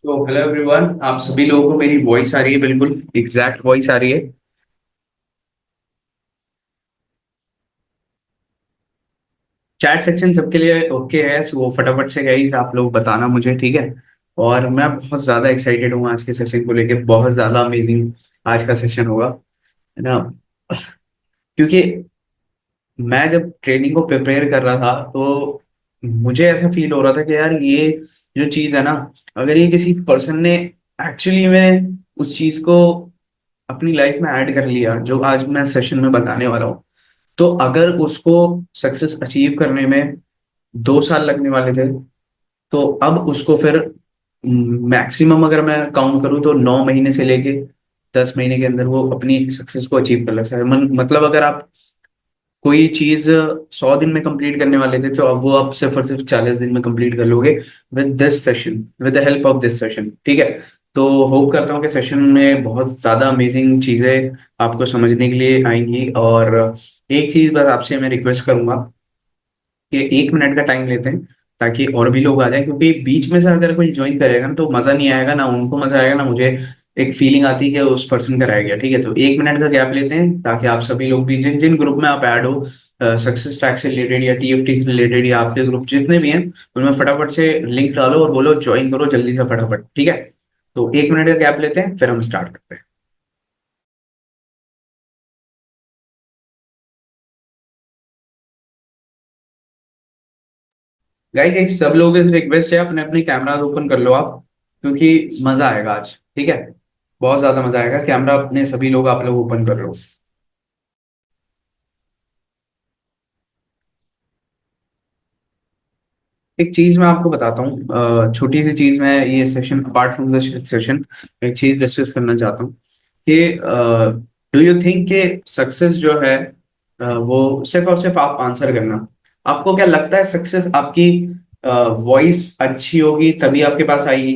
तो hello everyone, आप सभी लोगों को मेरी वॉइस आ रही है? बिल्कुल एग्जैक्ट वॉइस आ रही है। चैट सेक्शन सबके लिए ओके है, सो वो फटाफट से गाइस आप लोग बताना मुझे, ठीक है। और मैं बहुत ज़्यादा एक्साइटेड हूँ आज के सेशन को लेके, बहुत ज़्यादा अमेजिंग आज का सेशन होगा, है ना। क्योंकि मैं जब ट्रेनिंग को प्रिपेयर कर रहा था तो मुझे ऐसा फील हो रहा था कि यार ये जो चीज़ है ना, अगर ये किसी पर्सन ने एक्चुअली में उस चीज़ को अपनी लाइफ में ऐड कर लिया जो आज मैं सेशन में बताने वाला हूँ, तो अगर उसको सक्सेस अचीव करने में 2 साल लगने वाले थे, तो अब उसको फिर मैक्सिमम अगर मैं काउंट करूँ तो 9 महीने से लेके 10 महीने के अंदर वो अपनी सक्सेस को अचीव कर सकता है। मतलब अगर आप कोई चीज 100 दिन में कंप्लीट करने वाले थे, तो अब वो आप सिर्फ और सिर्फ 40 दिन में कंप्लीट कर लोगे with this session, with the help of this session, ठीक है। तो होप करता हूँ कि सेशन में बहुत ज्यादा अमेजिंग चीजें आपको समझने के लिए आएंगी। और एक चीज बस आपसे मैं रिक्वेस्ट करूंगा कि 1 मिनट का टाइम लेते हैं ताकि और भी लोग आ जाएं, क्योंकि बीच में से अगर कोई ज्वाइन करेगा ना तो मजा नहीं आएगा, ना उनको मजा आएगा ना मुझे। एक फीलिंग आती है कि उस पर्सन का रह गया, ठीक है। तो 1 मिनट का गैप लेते हैं ताकि आप सभी लोग भी, जिन जिन ग्रुप में आप ऐड हो, सक्सेस ट्रैक से रिलेटेड या टीएफटी से रिलेटेड या आपके ग्रुप जितने भी हैं, उनमें फटाफट से लिंक डालो और बोलो ज्वाइन करो जल्दी से फटाफट, ठीक है। तो 1 मिनट का गैप लेते हैं, फिर हम स्टार्ट करते हैं। गाइस, एक सब लोगों से रिक्वेस्ट है, अपने अपने कैमरा ओपन कर लो आप, क्योंकि मजा आएगा आज, ठीक है। बहुत ज्यादा मजा आएगा। कैमरा अपने सभी लोग आप लोग ओपन कर लो। एक चीज मैं आपको बताता हूँ, छोटी सी चीज। मैं ये session apart from the session एक चीज डिस्कस करना चाहता हूँ कि डू यू थिंक कि सक्सेस जो है, वो सिर्फ और सिर्फ आप आंसर करना। आपको क्या लगता है सक्सेस आपकी वॉइस अच्छी होगी तभी आपके पास आएगी?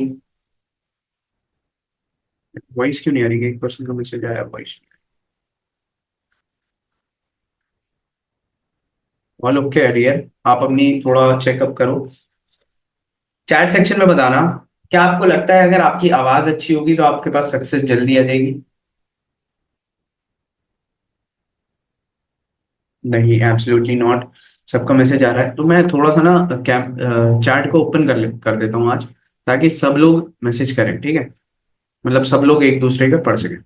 वॉइस क्यों नहीं आ रही? एक पर्सन का मैसेज आया, वॉइस। ऑल ओके डियर, आप अपनी थोड़ा चेकअप करो। चैट सेक्शन में बताना, क्या आपको लगता है अगर आपकी आवाज अच्छी होगी तो आपके पास सक्सेस जल्दी आ जाएगी? नहीं, एब्सोल्युटली नॉट। सबका मैसेज आ रहा है, तो मैं थोड़ा सा ना कैप चैट को ओपन कर देता हूँ आज, ताकि सब लोग मैसेज करें, ठीक है। मतलब सब लोग एक दूसरे का पढ़ सकें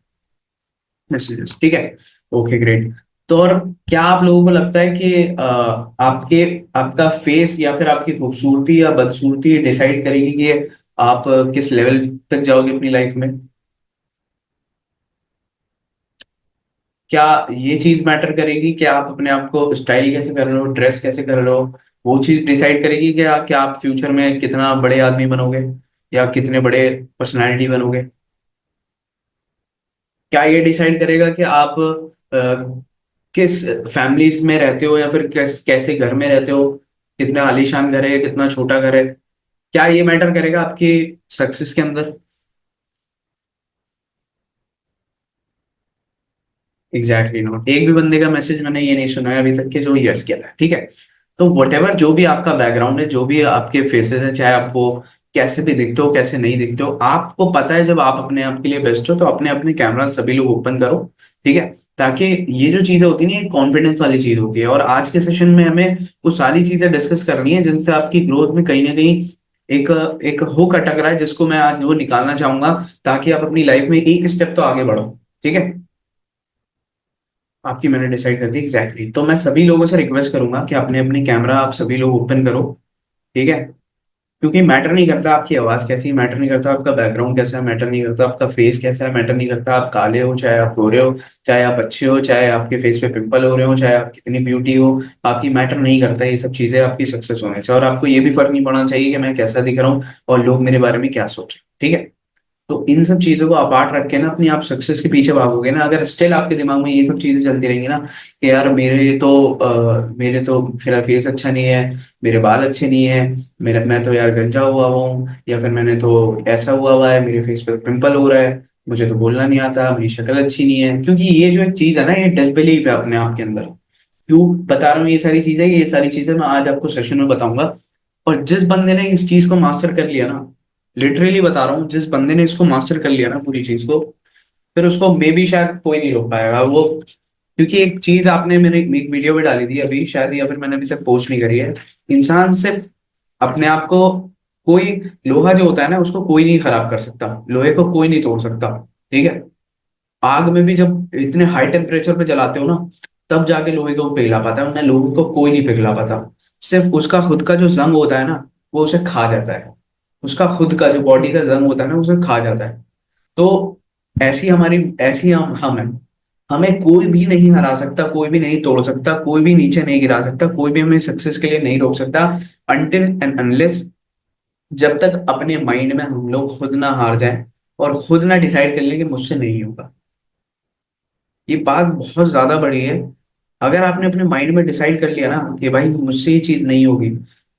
मैसेजेस, ठीक है। Okay great. तो और क्या आप लोगों को लगता है कि आपके आपका फेस या फिर आपकी खूबसूरती या बदसूरती डिसाइड करेगी कि आप किस लेवल तक जाओगे अपनी लाइफ में? क्या ये चीज मैटर करेगी कि आप अपने आप को स्टाइल कैसे कर रहे हो, ड्रेस कैसे कर रहे हो? वो चीज डिसाइड करेगी कि क्या आप फ्यूचर में कितना बड़े आदमी बनोगे या कितने बड़े पर्सनालिटी बनोगे? क्या ये डिसाइड करेगा कि आप किस फैमिलीज में रहते हो या फिर कैसे घर में रहते हो? कितना आलीशान घर है, कितना छोटा घर है? क्या ये मैटर करेगा आपकी सक्सेस के अंदर? Exactly not. एक भी बंदे का मैसेज मैंने ये नहीं सुना है अभी तक कि जो यस किया है, ठीक है। तो वट एवर जो भी आपका बैकग्राउंड है, जो भी आपके फेसेस है, चाहे आप वो कैसे भी दिखते हो कैसे नहीं दिखते हो, आपको पता है जब आप अपने आप के लिए बेस्ट हो तो अपने अपने कैमरा सभी लोग ओपन करो, ठीक है। ताकि ये जो चीजें होती है ना, ये कॉन्फिडेंस वाली चीज होती है, और आज के सेशन में हमें वो सारी चीजें डिस्कस करनी है जिनसे आपकी ग्रोथ में कहीं ना कहीं एक एक हुक अटक रहा है, जिसको मैं आज वो निकालना चाहूंगा, ताकि आप अपनी लाइफ में एक स्टेप तो आगे बढ़ो, ठीक है। आपकी मैंने डिसाइड कर दी, एग्जैक्टली। तो मैं सभी लोगों से रिक्वेस्ट करूंगा कि अपने अपने कैमरा आप सभी लोग ओपन करो, ठीक है। क्योंकि मैटर नहीं करता आपकी आवाज कैसी है, मैटर नहीं करता आपका बैकग्राउंड कैसा है, मैटर नहीं करता आपका फेस कैसा है, मैटर नहीं करता आप काले हो चाहे आप गोरे हो, चाहे आप अच्छे हो चाहे आपके फेस पे पिंपल हो रहे हो, चाहे आप कितनी ब्यूटी हो। आपकी मैटर नहीं करता ये सब चीजें आपकी सक्सेस होने से। और आपको ये भी फर्क नहीं पड़ना चाहिए कि मैं कैसा दिख रहा हूँ और लोग मेरे बारे में क्या सोचें, ठीक है। तो इन सब चीजों को अपार्ट रख के ना अपनी आप सक्सेस के पीछे भागोगे ना, अगर स्टिल आपके दिमाग में ये सब चीजें चलती रहेंगी ना कि यार मेरे तो फिर फेस अच्छा नहीं है, मेरे बाल अच्छे नहीं है, मेरा मैं तो यार गंजा हुआ हूँ, या फिर मैंने तो ऐसा हुआ है, मेरे फेस पे पिंपल हो रहा है, मुझे तो बोलना नहीं आता, मेरी शक्ल अच्छी नहीं है। क्योंकि ये जो एक चीज है ना, ये डिसबिलीफ है अपने आप के अंदर। क्यों बता रहा हूँ ये सारी चीजें मैं आज आपको सेशन में बताऊंगा। और जिस बंदे ने इस चीज को मास्टर कर लिया ना, लिटरली बता रहा हूँ, जिस बंदे ने इसको मास्टर कर लिया ना पूरी चीज को, फिर उसको मे भी शायद कोई नहीं रोक पाएगा वो। क्योंकि एक चीज आपने, मैंने एक वीडियो में डाली थी अभी शायद, या फिर मैंने अभी तक पोस्ट नहीं करी है। इंसान सिर्फ अपने आप को, कोई लोहा जो होता है ना उसको कोई नहीं खराब कर सकता, लोहे को कोई नहीं तोड़ सकता, ठीक है। आग में भी जब इतने हाई टेम्परेचर पे जलाते हो ना, तब जाके लोहे को पिघला पाता है, वरना लोहे को कोई नहीं पिघला पाता। सिर्फ उसका खुद का जो जंग होता है ना, वो उसे खा जाता है। उसका खुद का जो बॉडी का जंग होता है ना, उसे खा जाता है। तो ऐसी हमारी, ऐसी हम हैं। हमें कोई भी नहीं हरा सकता, कोई भी नहीं तोड़ सकता, कोई भी नीचे नहीं गिरा सकता, कोई भी हमें सक्सेस के लिए नहीं रोक सकता, अनटिल एंड अनलेस, जब तक अपने माइंड में हम लोग खुद ना हार जाएं और खुद ना डिसाइड कर लें कि मुझसे नहीं होगा। ये बात बहुत ज्यादा बड़ी है। अगर आपने अपने माइंड में डिसाइड कर लिया ना कि भाई मुझसे ये चीज नहीं होगी,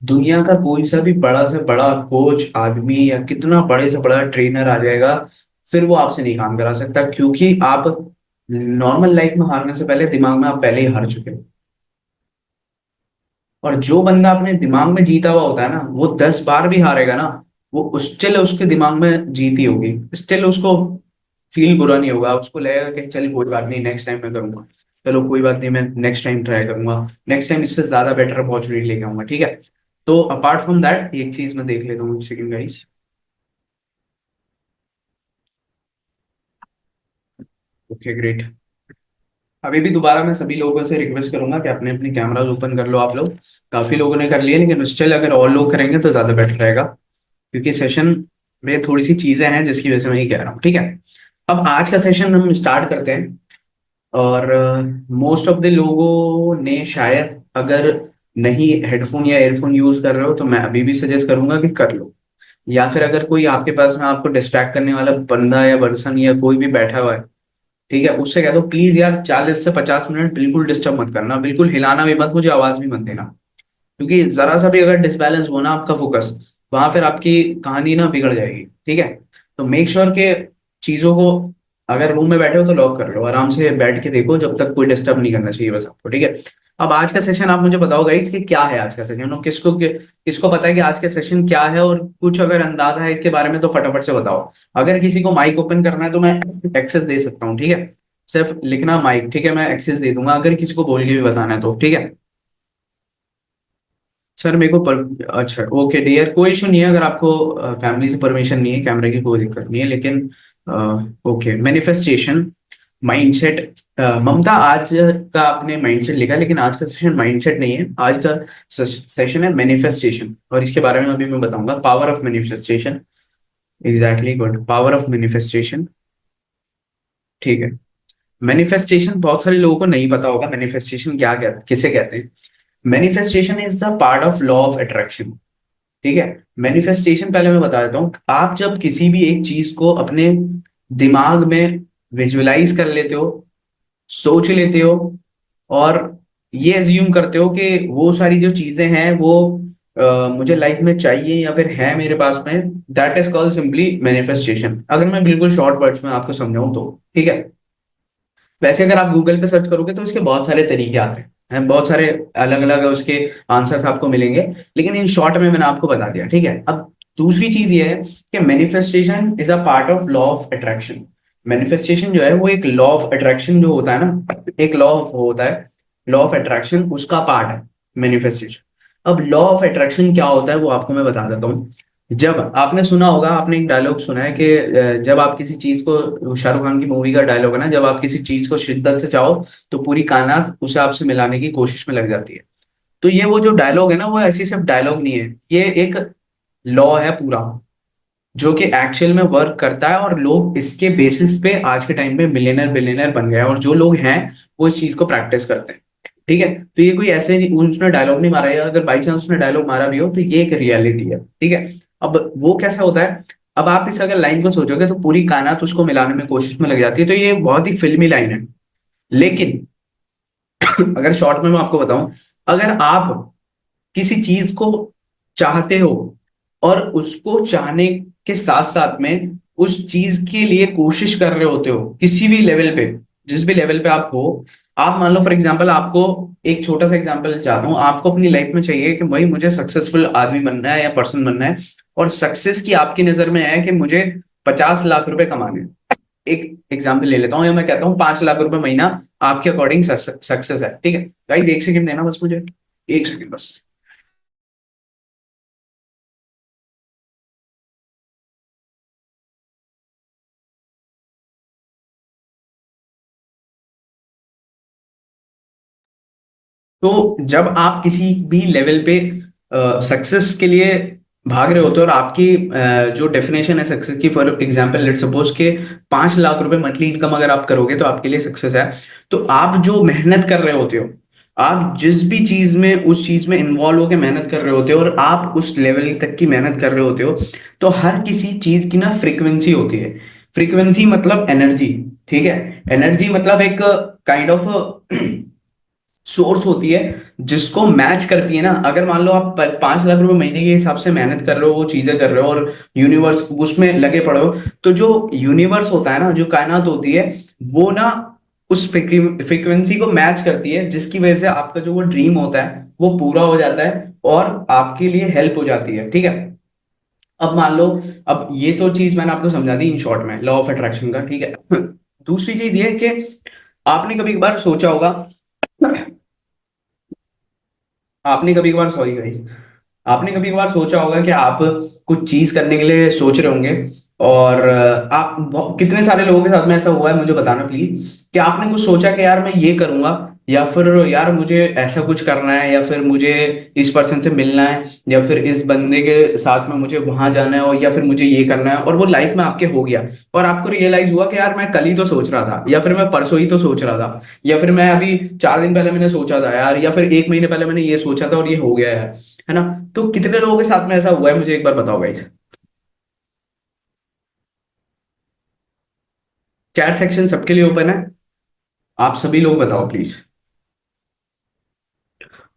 दुनिया का कोई सा भी बड़ा से बड़ा कोच आदमी या कितना बड़े से बड़ा ट्रेनर आ जाएगा, फिर वो आपसे नहीं काम करा सकता, क्योंकि आप नॉर्मल लाइफ में हारने से पहले दिमाग में आप पहले ही हार चुके हो। और जो बंदा अपने दिमाग में जीता हुआ होता है ना, वो 10 बार भी हारेगा ना, वो स्टिल उसके दिमाग में जीती होगी, स्टिल उसको फील बुरा नहीं होगा, उसको लगेगा कि चल कोई बात नहीं, नेक्स्ट टाइम मैं करूंगा, चलो कोई बात नहीं, मैं नेक्स्ट टाइम ट्राई करूंगा, नेक्स्ट टाइम इससे ज्यादा बेटर अपॉर्चुनिटी लेके आऊंगा, ठीक है। तो अपार्ट फ्रॉम दैट एक चीज मैं देख लेता हूँ, सेकंड गाइस। Okay great. अभी भी दोबारा मैं सभी लोगों से रिक्वेस्ट करूंगा कि अपने अपने कैमराज ओपन कर लो आप लोग। काफी लोगों ने कर लिए, लेकिन स्टिल अगर और लोग करेंगे तो ज्यादा बेटर रहेगा, क्योंकि सेशन में थोड़ी सी चीजें हैं जिसकी वजह से मैं ये कह रहा हूँ, ठीक है। अब आज का सेशन हम स्टार्ट करते हैं। और मोस्ट ऑफ द लोगों ने शायद, अगर नहीं हेडफोन या एयरफोन यूज कर रहे हो, तो मैं अभी भी सजेस्ट करूंगा कि कर लो। या फिर अगर कोई आपके पास में आपको डिस्ट्रैक्ट करने वाला बंदा या पर्सन या कोई भी बैठा हुआ है, ठीक है, उससे कह दो प्लीज यार 40 से 50 मिनट बिल्कुल डिस्टर्ब मत करना, बिल्कुल हिलाना भी मत, मुझे आवाज भी मत देना। क्योंकि जरा सा भी अगर डिसबैलेंस हो ना आपका फोकस, वहां फिर आपकी कहानी ना बिगड़ जाएगी, ठीक है। तो मेक श्योर के चीजों को, अगर रूम में बैठे हो तो लॉक कर लो, आराम से बैठ के देखो, जब तक कोई डिस्टर्ब नहीं करना चाहिए बस आपको, ठीक है। अब आज का सेशन आप मुझे बताओ गाइस कि क्या है आज का सेशन, और किसको पता है कि आज का सेशन क्या है, और कुछ अगर अंदाजा है इसके बारे में तो फटाफट से बताओ। अगर किसी को माइक ओपन करना है तो मैं एक्सेस दे सकता हूँ, ठीक है। सिर्फ लिखना माइक, ठीक है, मैं एक्सेस दे दूंगा अगर किसी को बोल के भी बताना है तो, ठीक है। सर मेरे को अच्छा ओके डियर, कोई इशू नहीं है, अगर आपको फैमिली से परमिशन नहीं है कैमरे की, कोई दिक्कत नहीं है, लेकिन ओके, मैनिफेस्टेशन, माइंडसेट। ममता आज का आपने माइंडसेट लिखा, लेकिन आज का सेशन माइंडसेट नहीं है, आज का सेशन है मैनिफेस्टेशन, और इसके बारे में अभी मैं बताऊंगा, power of manifestation. Exactly good, power of manifestation, ठीक है। मैनिफेस्टेशन बहुत सारे लोगों को नहीं पता होगा, मैनिफेस्टेशन किसे कहते हैं। Manifestation is the part of law of attraction, ठीक है। मैनिफेस्टेशन पहले मैं बता देता हूँ, आप जब किसी भी एक चीज को अपने दिमाग में विजुअलाइज कर लेते हो, सोच लेते हो, और ये एज्यूम करते हो कि वो सारी जो चीजें हैं वो मुझे लाइफ में चाहिए या फिर है मेरे पास में, that is called simply manifestation, अगर मैं बिल्कुल शॉर्ट वर्ड्स में आपको समझाऊं तो, ठीक है। वैसे अगर आप गूगल पे सर्च करोगे तो इसके बहुत सारे तरीके आते हैं, बहुत सारे अलग अलग उसके आंसर्स आपको मिलेंगे, लेकिन इन शॉर्ट में मैंने आपको बता दिया, ठीक है। अब दूसरी चीज ये है कि manifestation is a part of law of attraction. Manifestation जो है वो एक लॉ ऑफ अट्रैक्शन जो होता है ना, एक लॉ ऑफ होता है, लॉ ऑफ अट्रैक्शन उसका पार्ट है मैनिफेस्टेशन। अब लॉ ऑफ अट्रैक्शन क्या होता है वो आपको मैं बता देता हूँ। जब आपने सुना होगा, आपने एक डायलॉग सुना है कि जब आप किसी चीज को, शाहरुख खान की मूवी का डायलॉग है ना, जब आप किसी चीज को शिद्दत से चाहो तो पूरी कायनात उसे आपसे मिलाने की कोशिश में लग जाती है। तो ये वो जो डायलॉग है ना, वो ऐसी सिर्फ डायलॉग नहीं है, ये एक लॉ है पूरा, जो कि एक्चुअल में वर्क करता है, और लोग इसके बेसिस पे आज के टाइम पे मिलियनर बिलियनर बन गए हैं, और जो लोग हैं वो इस चीज को प्रैक्टिस करते हैं, ठीक है। तो ये कोई ऐसे नहीं, उसने डायलॉग नहीं मारा है, अगर बाई चांस उसने डायलॉग मारा भी हो तो ये एक रियलिटी है, ठीक है। अब वो कैसा होता है, अब आप इस अगर लाइन को सोचोगे तो पूरी कायनात उसको मिलाने में कोशिश में लग जाती है, तो ये बहुत ही फिल्मी लाइन है। लेकिन अगर शॉर्ट में मैं आपको बताऊं, अगर आप किसी चीज को चाहते हो, और उसको चाहने के साथ साथ में उस चीज के लिए कोशिश कर रहे होते हो किसी भी लेवल पे, जिस भी लेवल पे आप हो, आप मान लो फॉर एग्जांपल, आपको एक छोटा सा एग्जांपल चाहता हूँ, आपको अपनी लाइफ में चाहिए कि भाई मुझे सक्सेसफुल आदमी बनना है या पर्सन बनना है, और सक्सेस की आपकी नजर में है कि मुझे 50 लाख रुपए कमाने हैं। एक एग्जाम्पल ले लेता हूँ, या मैं कहता हूँ 5 लाख रुपए महीना आपके अकॉर्डिंग सक्सेस है, ठीक है गाइस? एक सेकंड देना बस मुझे, एक सेकंड बस। तो जब आप किसी भी लेवल पे सक्सेस के लिए भाग रहे होते हो, और आपकी जो डेफिनेशन है सक्सेस की, फॉर एग्जांपल लेट सपोज के 5 लाख रुपए मंथली इनकम अगर आप करोगे तो आपके लिए सक्सेस है। तो आप जो मेहनत कर रहे होते हो, आप जिस भी चीज में उस चीज में इन्वॉल्व होकर मेहनत कर रहे होते हो, और आप उस लेवल तक की मेहनत कर रहे होते हो, तो हर किसी चीज की ना फ्रीक्वेंसी होती है। फ्रीक्वेंसी मतलब एनर्जी, ठीक है? एनर्जी मतलब एक काइंड ऑफ सोर्स होती है जिसको मैच करती है ना। अगर मान लो आप 5 लाख रुपए महीने के हिसाब से मेहनत कर रहे हो, वो चीजें कर रहे हो, और यूनिवर्स उसमें लगे पड़े हो, तो जो यूनिवर्स होता है ना, जो कायनात होती है, वो ना उस फ्रीक्वेंसी को मैच करती है, जिसकी वजह से आपका जो वो ड्रीम होता है वो पूरा हो जाता है, और आपके लिए हेल्प हो जाती है, ठीक है? अब मान लो, अब ये तो चीज मैंने आपको समझा दी इन शॉर्ट में, लॉ ऑफ अट्रैक्शन का, ठीक है? दूसरी चीज ये है कि आपने कभी कभार सोचा होगा, आपने कभी कभार सॉरी गाइस, आपने कभी कभार सोचा होगा कि आप कुछ चीज करने के लिए सोच रहे होंगे, और कितने सारे लोगों के साथ में ऐसा हुआ है, मुझे बताना प्लीज, कि आपने कुछ सोचा कि यार मैं ये करूंगा, या फिर यार मुझे ऐसा कुछ करना है, या फिर मुझे इस पर्सन से मिलना है, या फिर इस बंदे के साथ में मुझे वहां जाना है, और या फिर मुझे ये करना है, और वो लाइफ में आपके हो गया, और आपको रियलाइज हुआ कि यार मैं कल ही तो सोच रहा था, या फिर मैं परसों ही तो सोच रहा था, या फिर मैं अभी 4 दिन पहले मैंने सोचा था यार, या फिर 1 महीने पहले मैंने ये सोचा था और ये हो गया है ना? तो कितने लोगों के साथ में ऐसा हुआ है, मुझे एक बार बताओ भाई। चैट सेक्शन सबके लिए ओपन है, आप सभी लोग बताओ प्लीज।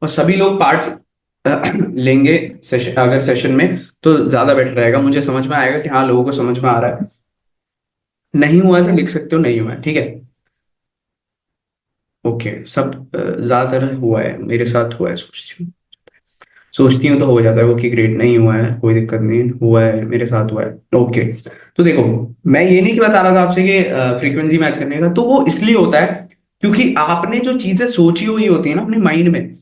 और सभी लोग पार्ट लेंगे सेशन, अगर सेशन में, तो ज्यादा बेटर रहेगा, मुझे समझ में आएगा कि हाँ लोगों को समझ में आ रहा है। नहीं हुआ है तो लिख सकते हो नहीं हुआ है, ठीक है? ओके, सब ज्यादातर हुआ है, मेरे साथ हुआ है, सोचती हूँ तो हो जाता है वो कि ग्रेट, नहीं हुआ है कोई दिक्कत नहीं, हुआ है मेरे साथ हुआ है। ओके, तो देखो, मैं ये नहीं कि बता रहा था आपसे कि फ्रीक्वेंसी मैच करने का, तो वो इसलिए होता है क्योंकि आपने जो चीजें सोची हुई होती है ना अपने माइंड में,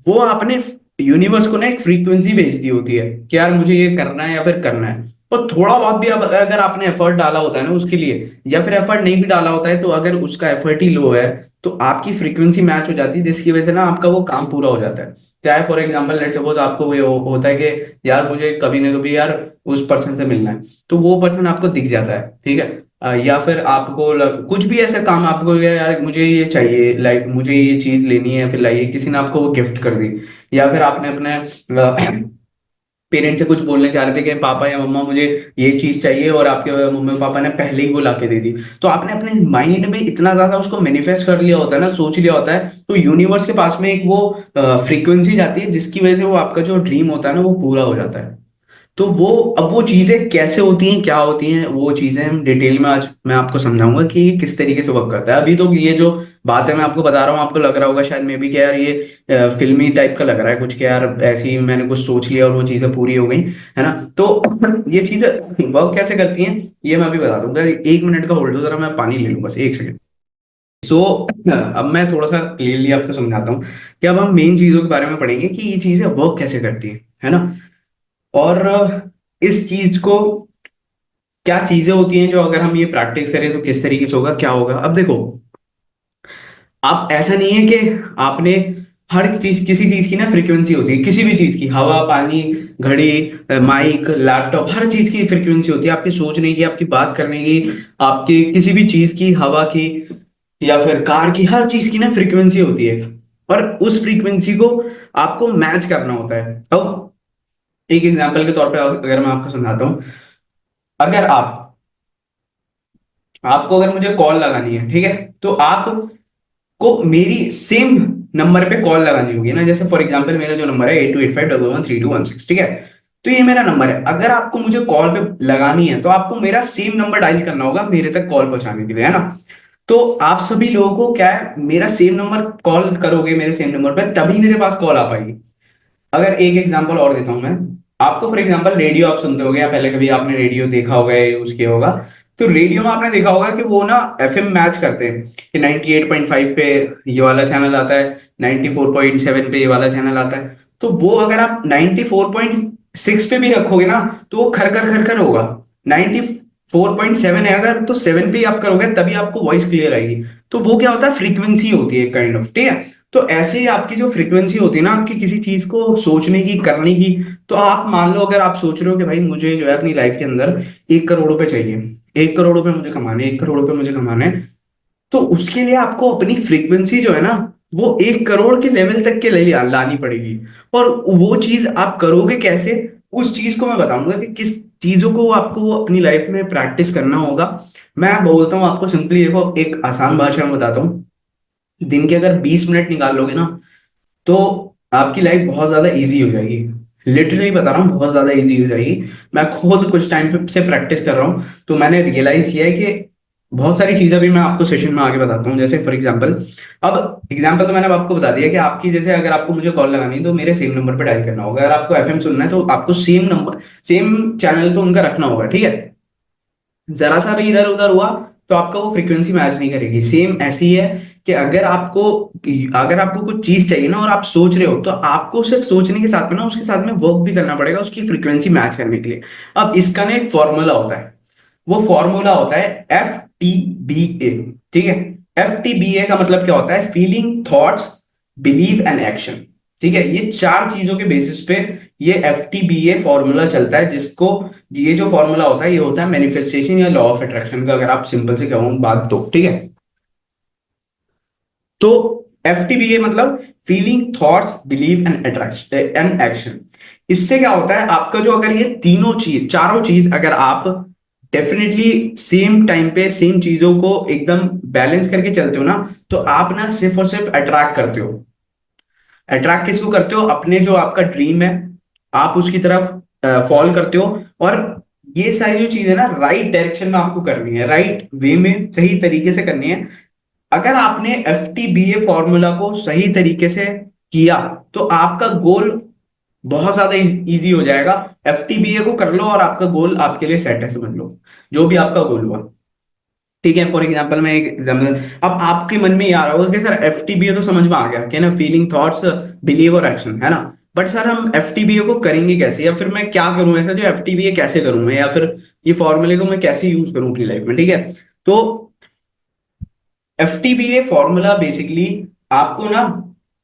वो आपने यूनिवर्स को ना एक फ्रीक्वेंसी भेज दी होती है कि यार मुझे ये करना है या फिर करना है। और थोड़ा बहुत भी अब अगर आपने एफर्ट डाला होता है ना उसके लिए, या फिर एफर्ट नहीं भी डाला होता है, तो अगर उसका एफर्ट ही लो है, तो आपकी फ्रीक्वेंसी मैच हो जाती है, जिसकी वजह से ना आपका वो काम पूरा हो जाता है। चाहे फॉर एग्जाम्पल लेट सपोज आपको ये होता है कि यार मुझे कभी ना कभी यार उस पर्सन से मिलना है, तो वो पर्सन आपको दिख जाता है, ठीक है? या फिर आपको कुछ भी ऐसा काम आपको यार मुझे ये चाहिए, लाइक मुझे ये चीज लेनी है, फिर लाइए किसी ने आपको वो गिफ्ट कर दी, या फिर आपने अपने पेरेंट्स से कुछ बोलने चाह रहे थे कि पापा या मम्मा मुझे ये चीज चाहिए, और आपके मम्मी पापा ने पहले ही वो लाके दे दी, तो आपने अपने माइंड में इतना ज्यादा उसको मैनिफेस्ट कर लिया होता है ना, सोच लिया होता है, तो यूनिवर्स के पास में एक वो फ्रीक्वेंसी जाती है, जिसकी वजह से वो आपका जो ड्रीम होता है ना वो पूरा हो जाता है। तो वो, अब वो चीजें कैसे होती हैं, क्या होती हैं, वो चीजें हम डिटेल में आज मैं आपको समझाऊंगा कि ये किस तरीके से वर्क करता है। अभी तो ये जो बात है मैं आपको बता रहा हूँ, आपको लग रहा होगा शायद मे भी कि यार ये फिल्मी टाइप का लग रहा है कुछ, कि यार ऐसे ही मैंने कुछ सोच लिया और वो चीजें पूरी हो गई, है ना? तो ये चीजें वर्क कैसे करती हैं ये मैं अभी बता दूंगा। 1 मिनट का होल्ड दो जरा, मैं पानी ले लूँ बस, एक सेकंड। सो अब मैं थोड़ा सा क्लियरली आपको समझाता हूँ कि अब हम मेन चीजों के बारे में पढ़ेंगे कि ये चीजें वर्क कैसे करती है ना? और इस चीज को, क्या चीजें होती हैं जो अगर हम ये प्रैक्टिस करें तो किस तरीके से होगा, क्या होगा? अब देखो, आप ऐसा नहीं है कि आपने हर चीज, किसी चीज की ना फ्रीक्वेंसी होती है, किसी भी चीज की, हवा, पानी, घड़ी, माइक, लैपटॉप, हर चीज की फ्रीक्वेंसी होती है, आपके सोचने की, आपकी बात करने की, आपकी किसी भी चीज की, हवा की या फिर कार की, हर चीज की ना फ्रीक्वेंसी होती है, और उस फ्रीक्वेंसी को आपको मैच करना होता है। अब एक एग्जांपल के तौर पे अगर मैं आपको समझाता हूँ, अगर आपको अगर मुझे कॉल लगानी है, ठीक है, तो आपको मेरी सेम नंबर पे कॉल लगानी होगी ना। जैसे फॉर एग्जांपल मेरा जो नंबर है 8285113216, ठीक है? तो ये मेरा नंबर है, अगर आपको मुझे कॉल पे लगानी है तो आपको मेरा सेम नंबर डायल करना होगा मेरे तक कॉल पहुंचाने के लिए, है ना? तो आप सभी लोगों को क्या है, मेरा सेम नंबर कॉल करोगे मेरे सेम नंबर पे, तभी मेरे पास कॉल आ पाएगी। अगर एक एग्जांपल और देता हूं मैं, आपको फॉर एग्जांपल रेडियो आप सुनते होगे, या पहले कभी आपने रेडियो देखा होगा या यूज किया होगा। तो रेडियो में आपने देखा होगा कि वो ना एफएम मैच करते हैं कि 98.5 पे ये वाला चैनल आता है, 94.7 पे ये वाला चैनल आता है। तो वो अगर आप 94.6 पे भी रखोगे ना, तो वो खरखर खरखर होगा। 94.7 है अगर, तो 7 पे ही आप करोगे तभी आपको वॉइस क्लियर आएगी। तो वो क्या होता है, फ्रीक्वेंसी होती है काइंड ऑफ, ठीक है। तो ऐसे ही आपकी जो फ्रीक्वेंसी होती है ना आपकी किसी चीज को सोचने की, करने की। तो आप मान लो अगर आप सोच रहे हो कि भाई मुझे जो है अपनी लाइफ के अंदर 1 करोड़ रुपए चाहिए, 1 करोड़ रुपए मुझे कमाने, 1 करोड़ रुपए मुझे कमाने हैं, तो उसके लिए आपको अपनी फ्रीक्वेंसी जो है ना वो 1 करोड़ के लेवल तक के लिए लानी पड़ेगी। और वो चीज आप करोगे कैसे, उस चीज को मैं बताऊंगा कि किस चीजों को आपको वो अपनी लाइफ में प्रैक्टिस करना होगा। मैं बोलता हूँ आपको सिंपली, देखो एक आसान भाषा में बताता हूँ। दिन के अगर 20 मिनट निकाल लोगे ना, तो आपकी लाइफ बहुत ज्यादा इजी हो जाएगी। लिटरली बता रहा हूँ, बहुत ज्यादा इजी हो जाएगी। मैं खुद कुछ टाइम पे से प्रैक्टिस कर रहा हूँ, तो मैंने रियलाइज किया है कि बहुत सारी चीजें भी मैं आपको सेशन में आगे बताता हूँ। जैसे फॉर एग्जांपल, अब एग्जांपल तो मैंने अब आपको बता दिया कि आपकी जैसे अगर आपको मुझे कॉल लगानी है तो मेरे सेम नंबर पे डायल करना होगा। अगर आपको एफएम सुनना है तो आपको सेम नंबर, सेम चैनल पे उनका रखना होगा, ठीक है। जरा सा भी इधर उधर हुआ तो आपका वो फ्रीक्वेंसी मैच नहीं करेगी। सेम ऐसी है कि अगर आपको कुछ चीज चाहिए ना और आप सोच रहे हो, तो आपको सिर्फ सोचने के साथ में ना उसके साथ में वर्क भी करना पड़ेगा उसकी फ्रीक्वेंसी मैच करने के लिए। अब इसका ना एक फॉर्मूला होता है, वो फॉर्मूला होता है FTBA, ठीक है। FTBA का मतलब क्या होता है, feeling, thoughts, believe and action. ठीक है, ये 4 चीजों के बेसिस पे ये FTBA फॉर्मूला चलता है, जिसको ये जो फॉर्मूला होता है ये होता है मैनिफेस्टेशन या लॉ ऑफ अट्रैक्शन का, अगर आप सिंपल से कहूँ बात तो, ठीक है। तो FTBA मतलब feeling, thoughts, believe and attraction and action. इससे क्या होता है आपका जो, अगर ये तीनों चीज, चारों चीज अगर आप डेफिनेटली सेम टाइम पे सेम चीजों को एकदम बैलेंस करके चलते हो ना, तो आप ना सिर्फ और सिर्फ अट्रैक्ट करते हो। अट्रैक्ट किसको करते हो, अपने जो आपका ड्रीम है आप उसकी तरफ फॉल करते हो। और ये सारी जो चीजें ना राइट डायरेक्शन में आपको करनी है, राइट वे में, सही तरीके से करनी है। अगर आपने FTBA फॉर्मूला को सही तरीके से किया, तो आपका गोल बहुत ज्यादा इजी हो जाएगा। FTBA को कर लो और आपका गोल आपके लिए सेट है, समझ लो, जो भी आपका गोल हुआ। ठीक है, फॉर एग्जाम्पल मैं एक एग्जाम्पल, अब आपके मन में ये आ रहा होगा कि सर FTBA तो समझ में आ गया कि ना, फीलिंग, थॉट्स, बिलीव और एक्शन, है ना। बट सर हम FTBA को करेंगे कैसे, या फिर मैं क्या करूं ऐसा जो FTBA कैसे करूं मैं, या फिर ये फॉर्मूले को मैं कैसे यूज करूं अपनी लाइफ में, ठीक है। तो FTBA फॉर्मूला बेसिकली आपको ना,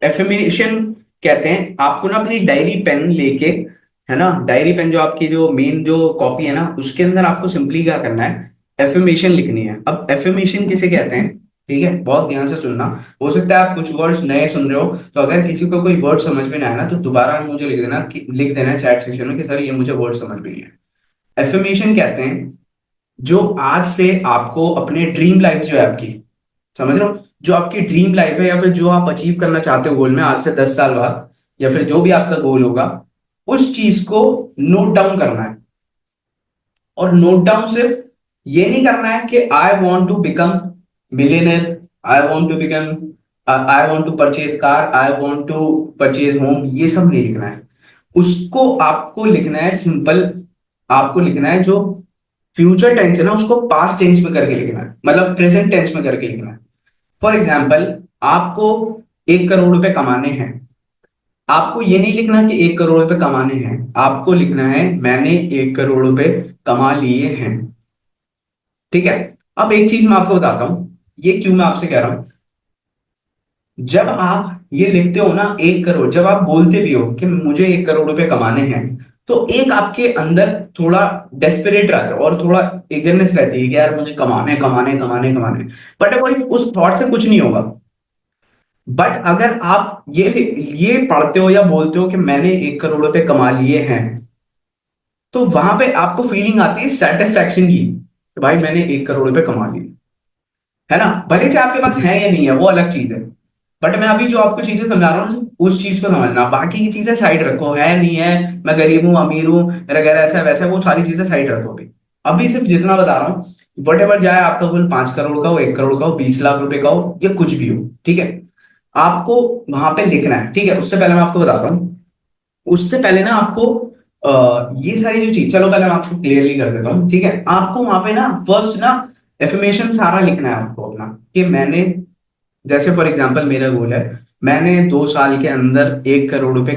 एफर्मेशन कहते हैं, आपको ना अपनी डायरी पेन लेके, है ना, डायरी पेन जो आपकी जो मेन जो कॉपी है ना, उसके अंदर आपको सिंपली क्या करना है, एफर्मेशन लिखनी है। अब एफर्मेशन किसे कहते हैं, ठीक है, बहुत ध्यान से सुनना। हो सकता है आप कुछ वर्ड्स नए सुन रहे हो, तो अगर किसी को कोई वर्ड समझ में ना आया ना, तो दोबारा मुझे लिख देना चैट सेक्शन में कि सर ये मुझे वर्ड समझ में नहीं है। एफर्मेशन कहते हैं जो आज से आपको अपने ड्रीम लाइफ जो है आपकी, समझ रहे हो, जो आपकी ड्रीम लाइफ है या फिर जो आप अचीव करना चाहते हो गोल में आज से 10 साल बाद, या फिर जो भी आपका गोल होगा, उस चीज को नोट डाउन करना है। और नोट डाउन सिर्फ ये नहीं करना है कि I want to become millionaire, I want to become, I want to purchase car, I want to purchase home, ये सब नहीं लिखना है। उसको आपको लिखना है सिंपल, आपको लिखना है जो फ्यूचर टेंस है ना उसको पास्ट टेंस में करके लिखना है, मतलब प्रेजेंट टेंस में करके लिखना है। फॉर एग्जाम्पल, आपको 1 करोड़ रुपए कमाने हैं, आपको ये नहीं लिखना कि 1 करोड़ रुपए कमाने हैं, आपको लिखना है मैंने 1 करोड़ रुपए कमा लिए हैं। ठीक है। अब एक चीज मैं आपको बताता हूं, ये क्यों मैं आपसे कह रहा हूं। जब आप ये लिखते हो ना 1 करोड़, जब आप बोलते भी हो कि मुझे 1 करोड़ रुपए कमाने हैं, तो एक आपके अंदर थोड़ा डेस्परेट रहता है और थोड़ा इगरनेस रहती है कि यार मुझे कमाने कमाने कमाने कमाने। बट कोई उस थॉट से कुछ नहीं होगा। बट अगर आप ये पढ़ते हो या बोलते हो कि मैंने 1 करोड़ रुपए कमा लिए हैं, तो वहां पे आपको फीलिंग आती है सेटिस्फैक्शन की कि भाई मैंने 1 करोड़ रुपए कमा लिए, है ना। भले चाहे आपके पास है या नहीं है वो अलग चीज है। बट मैं अभी जो आपको चीजें समझा रहा हूँ सिर्फ उस चीज को समझना, बाकी की चीजें साइड रखो, है नहीं है, मैं गरीब हूँ अमीर हूँ वगैरह ऐसा वैसा, वो सारी चीजें साइड रखो अभी। अभी सिर्फ जितना बता रहा हूँ, वट एवर जाए, आपका कुल 5 करोड़ का हो, 1 करोड़ का हो, 20 लाख रुपए का हो, या कुछ भी हो, ठीक है, आपको वहां पे लिखना है। ठीक है, उससे पहले मैं आपको बताता हूँ, उससे पहले ना आपको ये सारी जो चीज, चलो पहले मैं आपको क्लियरली कर देता हूँ, ठीक है। आपको वहां पे ना फर्स्ट ना एफर्मेशन सारा लिखना है आपको अपना, कि मैंने, जैसे फॉर एग्जांपल मेरा गोल है, मैंने 2 साल के अंदर 1 करोड़ रुपए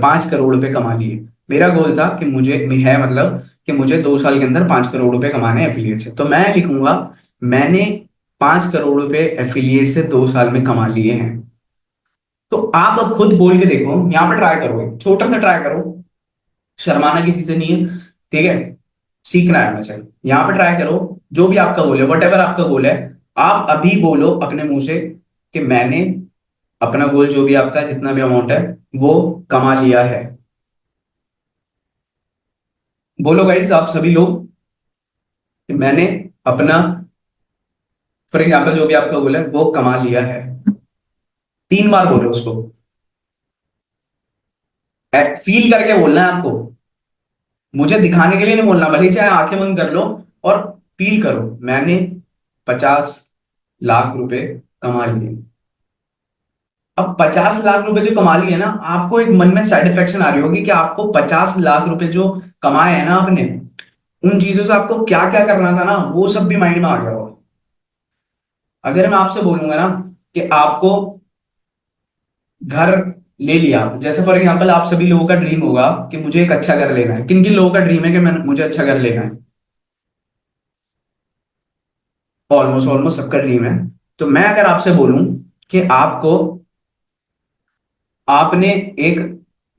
5 करोड़ रुपए कमा लिए। मेरा गोल था कि मुझे है मतलब कि मुझे 2 साल के अंदर 5 करोड़ रुपए कमाने हैं एफिलिएट से। तो मैं लिखूंगा, मैंने 5 करोड़ रुपए एफिलिएट से 2 साल में कमा लिए हैं। तो आप अब खुद बोल के देखो, यहाँ पे ट्राई करो, छोटा सा ट्राई करो, शर्माना किसी से नहीं है, ठीक है। सीखना है मुझे, यहाँ पे ट्राई करो। जो भी आपका गोल है, वट एवर आपका गोल है, आप अभी बोलो अपने मुंह से कि मैंने अपना गोल, जो भी आपका जितना भी अमाउंट है, वो कमा लिया है। बोलो गाइस, आप सभी लोग कि मैंने अपना, फॉर एग्जाम्पल जो भी आपका गोल है वो कमा लिया है। 3 बार बोलो उसको, फील करके बोलना है आपको। मुझे दिखाने के लिए नहीं बोलना, भले ही चाहे आंखें बंद कर लो और फील करो, मैंने 50 लाख रुपए कमा लिए। अब 50 लाख रुपए जो कमा लिए ना, आपको एक मन में सेटिस्फेक्शन आ रही होगी कि आपको 50 लाख रुपए जो कमाए हैं ना आपने, उन चीजों से आपको क्या क्या करना था ना, वो सब भी माइंड में आ गया होगा। अगर मैं आपसे बोलूंगा ना कि आपको घर ले लिया, जैसे फॉर एग्जांपल आप सभी लोगों का ड्रीम होगा कि मुझे एक अच्छा घर लेना है। किन किन लोगों का ड्रीम है कि मैं मुझे अच्छा घर लेना है? ऑलमोस्ट ऑलमोस्ट सबका ड्रीम है। तो मैं अगर आपसे बोलूं कि आपको, आपने एक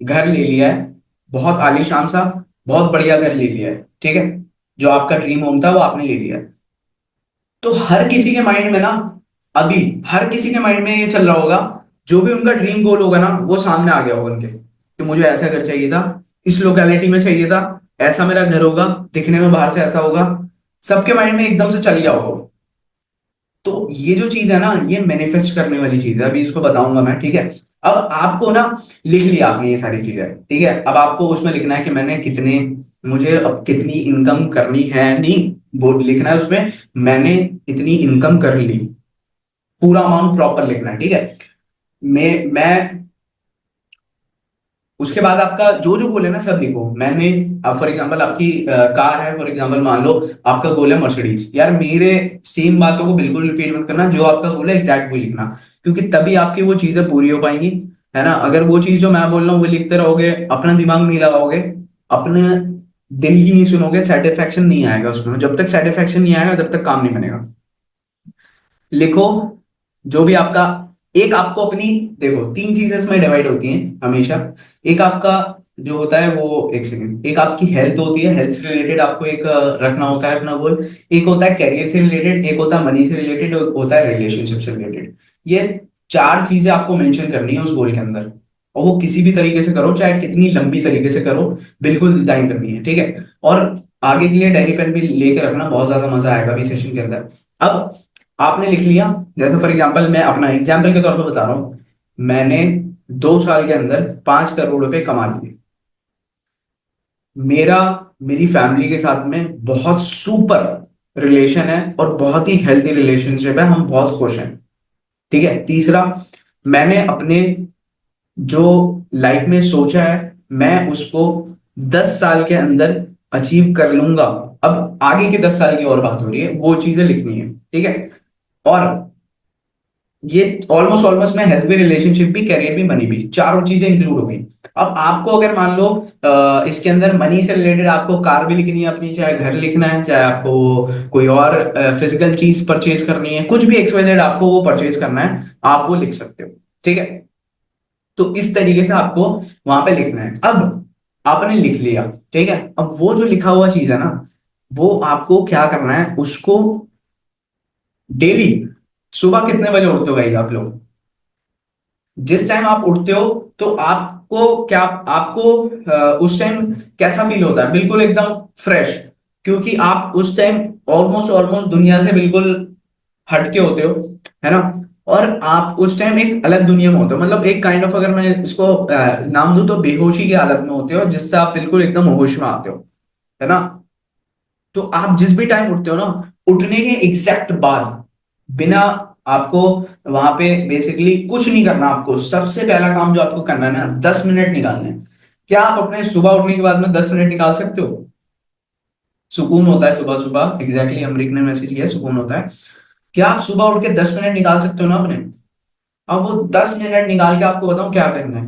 घर ले लिया है, बहुत आलीशान सा, बहुत बढ़िया घर ले लिया है, ठीक है, जो आपका ड्रीम होम था वो आपने ले लिया है। तो हर किसी के माइंड में ना, अभी हर किसी के माइंड में ये चल रहा होगा, जो भी उनका ड्रीम गोल होगा ना, वो सामने आ गया होगा उनके, कि मुझे ऐसा घर चाहिए था, इस लोकेलिटी में चाहिए था, ऐसा मेरा घर होगा, दिखने में बाहर से ऐसा होगा। सबके माइंड में एकदम से चल गया होगा। तो ये जो चीज है ना, ये मैनिफेस्ट करने वाली चीज है, अभी इसको बताऊंगा मैं, ठीक है। अब आपको ना, लिख लिया आपने ये सारी चीजें, ठीक है। अब आपको उसमें लिखना है कि मैंने कितने, मुझे अब कितनी इनकम करनी है, नहीं, वो लिखना है उसमें, मैंने इतनी इनकम कर ली। पूरा अमाउंट प्रॉपर लिखना है, ठीक है। मैं उसके बाद आपका जो जो गोल है ना सब लिखो। मैंने, अब फॉर एग्जांपल आपकी कार है, फॉर एग्जांपल मान लो आपका गोल है मर्सिडीज, यार मेरे सेम बातों को बिल्कुल रिपीट मत करना, जो आपका गोल है एग्जैक्ट वही लिखना, क्योंकि तभी आपकी वो चीजें पूरी हो पाएंगी, है ना। अगर वो चीज जो मैं बोल रहा हूँ वो लिखते रहोगे, अपना दिमाग नहीं लगाओगे, अपने दिल की नहीं सुनोगे, सेटिस्फेक्शन नहीं आएगा उसमें। जब तक सेटिस्फेक्शन नहीं आएगा तब तक काम नहीं बनेगा। लिखो जो भी आपका, एक आपको अपनी, देखो 3 चीजें इसमें डिवाइड होती हैं हमेशा। एक आपका जो होता है वो, एक सेकंड, एक आपकी हेल्थ होती है, हेल्थ से रिलेटेड आपको एक रखना होता है अपना गोल। एक होता है कैरियर से रिलेटेड, एक होता है मनी से रिलेटेड, एक होता है रिलेशनशिप से रिलेटेड। ये 4 चीजें आपको मेंशन करनी है उस गोल के अंदर, और वो किसी भी तरीके से करो, चाहे कितनी लंबी तरीके से करो, बिल्कुल डिजाइन करनी है, ठीक है। और आगे के लिए डायरी पेन भी लेके रखना, बहुत ज्यादा मजा आएगा अभी सेशन के अंदर। अब आपने लिख लिया, जैसे फॉर एग्जांपल मैं अपना एग्जांपल के तौर पर बता रहा हूं, मैंने 2 साल के अंदर 5 करोड़ रुपए कमा लिए। मेरा, मेरी फैमिली के साथ में बहुत सुपर रिलेशन है, और बहुत ही हेल्दी रिलेशनशिप है, हम बहुत खुश हैं, ठीक है। तीसरा, मैंने अपने जो लाइफ में सोचा है, मैं उसको 10 साल के अंदर अचीव कर लूंगा। अब आगे के 10 साल की और बात हो रही है, वो चीजें लिखनी है, ठीक है। और ये ऑलमोस्ट ऑलमोस्ट में हेल्थ भी, रिलेशनशिप भी, करियर भी, मनी भी, चारों चीजें इंक्लूड हो गई। अब आपको अगर मान लो इसके अंदर मनी से रिलेटेड आपको कार भी लिखनी है अपनी, चाहे घर लिखना है, चाहे आपको कोई और फिजिकल चीज परचेज करनी है, कुछ भी एक्सवाइजेड आपको वो परचेज करना है, आप वो लिख सकते हो, ठीक है। तो इस तरीके से आपको वहां पे लिखना है। अब आपने लिख लिया, ठीक है। अब वो जो लिखा हुआ चीज है ना, वो आपको क्या करना है, उसको डेली, सुबह कितने बजे उठते हो भाई आप लोग? जिस टाइम आप उठते हो, तो आपको क्या, आपको उस टाइम कैसा फील होता है? बिल्कुल एकदम फ्रेश, क्योंकि आप उस टाइम ऑलमोस्ट ऑलमोस्ट दुनिया से बिल्कुल हटके होते हो, है ना। और आप उस टाइम एक अलग दुनिया में होते हो, मतलब एक काइंड ऑफ, अगर मैं इसको नाम दूं तो बेहोशी की हालत में होते हो, जिससे आप बिल्कुल एकदम होश में आते हो, है ना। तो आप जिस भी टाइम उठते हो ना, उठने के एग्जैक्ट बाद, बिना आपको वहां पे बेसिकली कुछ नहीं करना, आपको सबसे पहला काम जो आपको करना है ना, 10 मिनट निकालने हैं, क्या आप अपने सुबह उठने के बाद में 10 मिनट निकाल सकते हो? सुकून होता है सुबह सुबह, एग्जैक्टली अमरीक ने मैसेज किया, सुकून होता है। क्या आप सुबह उठ के 10 मिनट निकाल सकते हो ना अपने? अब वो 10 मिनट निकाल के आपको बताऊं क्या करना है।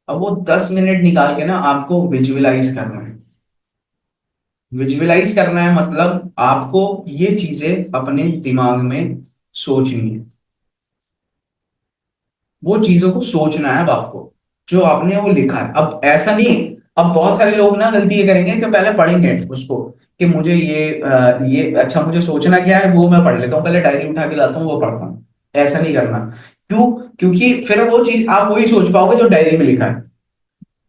अब वो 10 मिनट निकाल के ना आपको विजुअलाइज करना है। विजुअलाइज करना है मतलब आपको ये चीजें अपने दिमाग में सोचनी है। वो चीजों को सोचना है अब आपको, जो आपने वो लिखा है। अब ऐसा नहीं, अब बहुत सारे लोग ना गलती ये करेंगे कि पहले पढ़ेंगे उसको, कि मुझे ये अच्छा मुझे सोचना क्या है वो मैं पढ़ लेता हूँ, पहले डायरी उठा के लाता हूँ वो पढ़ता हूँ। ऐसा नहीं करना। क्यों? क्योंकि फिर वो चीज आप वही सोच पाओगे जो डायरी में लिखा है।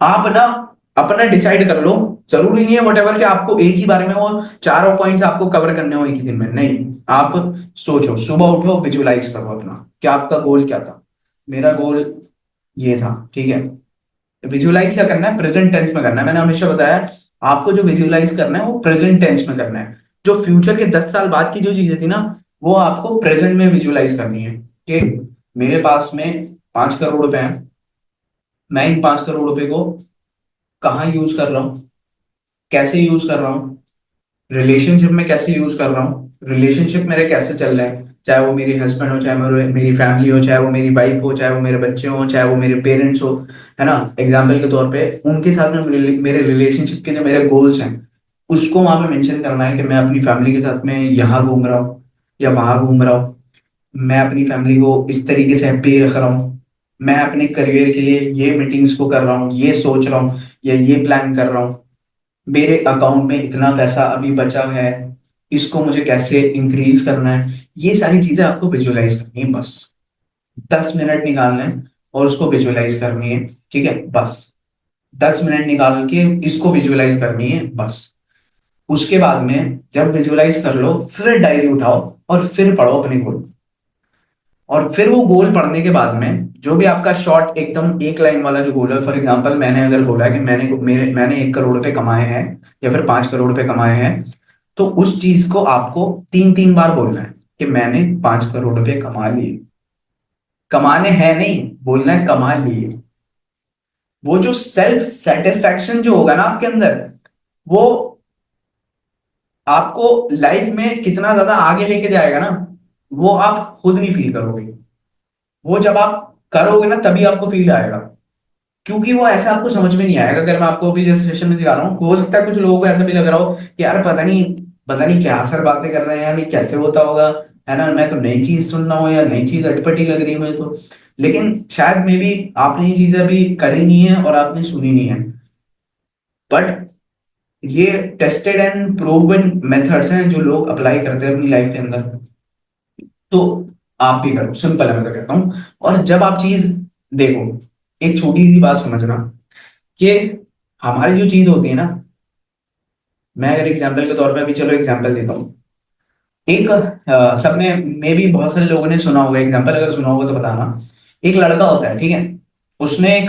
आप ना अपना डिसाइड कर लो। जरूरी नहीं है वटेवर कि आपको एक ही बारे में वो चारों पॉइंट्स आपको कवर करने हो एक ही दिन में, नहीं। आप सोचो, सुबह उठो, विजुअलाइज करो अपना कि आपका गोल क्या था। मेरा गोल ये था, ठीक है। विजुअलाइज क्या करना है? प्रेजेंट टेंस में करना है। मैंने हमेशा बताया आपको जो विजुअलाइज करना है वो प्रेजेंट टेंस में करना है। जो फ्यूचर के 10 साल बाद की जो चीजें थी ना, वो आपको प्रेजेंट में विजुअलाइज करनी है। कि मेरे पास में 5 करोड़ रुपए हैं, मैं इन 5 करोड़ रुपए को कहाँ यूज कर रहा हूँ, कैसे यूज कर रहा हूँ, रिलेशनशिप में कैसे यूज कर रहा हूँ, रिलेशनशिप मेरे कैसे चल रहे हैं, चाहे वो मेरी हस्बैंड हो, चाहे मेरी फैमिली हो, चाहे वो मेरी वाइफ हो, चाहे वो मेरे बच्चे हो, चाहे वो मेरे पेरेंट्स हो, है ना। एग्जाम्पल के तौर पे उनके साथ में मेरे रिलेशनशिप के जो मेरे गोल्स हैं उसको वहां पे मेंशन करना है कि मैं अपनी फैमिली के साथ में यहाँ घूम रहा हूँ या वहां घूम रहा हूँ। मैं अपनी फैमिली को इस तरीके से हैप्पी रख रहा हूँ। मैं अपने करियर के लिए ये मीटिंग्स को कर रहा हूँ, ये सोच रहा हूँ या ये प्लान कर रहा हूँ। मेरे अकाउंट में इतना पैसा अभी बचा है, इसको मुझे कैसे इंक्रीज करना है। ये सारी चीजें आपको विजुअलाइज करनी है बस। 10 मिनट निकालना है और उसको विजुअलाइज करनी है, ठीक है बस। 10 मिनट निकाल के इसको विजुअलाइज करनी है बस। उसके बाद में जब विजुअलाइज कर लो फिर डायरी उठाओ और फिर पढ़ो अपने गोल। और फिर वो गोल पढ़ने के बाद में जो भी आपका शॉर्ट एकदम एक लाइन वाला जो गोल है, फॉर एग्जांपल मैंने अगर बोला है कि मैंने 1 करोड़ रुपए कमाए हैं या फिर 5 करोड़ रुपए कमाए हैं, तो उस चीज को आपको 3-3 बार बोलना है कि मैंने 5 करोड़ रुपए कमा लिए। कमाने हैं नहीं, बोलना है कमा लिए। वो जो सेल्फ सेटिस्फैक्शन जो होगा ना आपके अंदर, वो आपको लाइफ में कितना ज्यादा आगे लेके जाएगा ना, वो आप खुद नहीं फील करोगे। वो जब आप करोगे ना तभी आपको फील आएगा। क्योंकि वो ऐसा आपको समझ में नहीं आएगा। अगर मैं आपको अभी जैसे सेशन में दिखा रहा हूँ, हो सकता है कुछ लोगों को ऐसा भी लग रहा हो कि यार पता नहीं क्या सर बातें कर रहे हैं, यार ये कैसे होता होगा, है ना। मैं तो नई चीज सुन रहा हूँ या नई चीज अटपटी लग रही है मुझे तो। लेकिन शायद मे बी आपने ये चीजें अभी करी नहीं है और आपने सुनी नहीं है। बट ये टेस्टेड एंड प्रूवन मेथड्स हैं जो लोग अप्लाई करते हैं अपनी लाइफ के अंदर। तो आप भी करो, सिंपल है, मैं तो कहता हूँ। और जब आप चीज देखो, एक छोटी सी बात समझना कि हमारी जो चीज होती है ना, मैं अगर एग्जांपल के तौर पे अभी चलो एग्जांपल देता हूँ। एक सबने मे भी बहुत सारे लोगों ने सुना होगा, एग्जांपल अगर सुना होगा तो बताना। एक लड़का होता है, ठीक है। उसने एक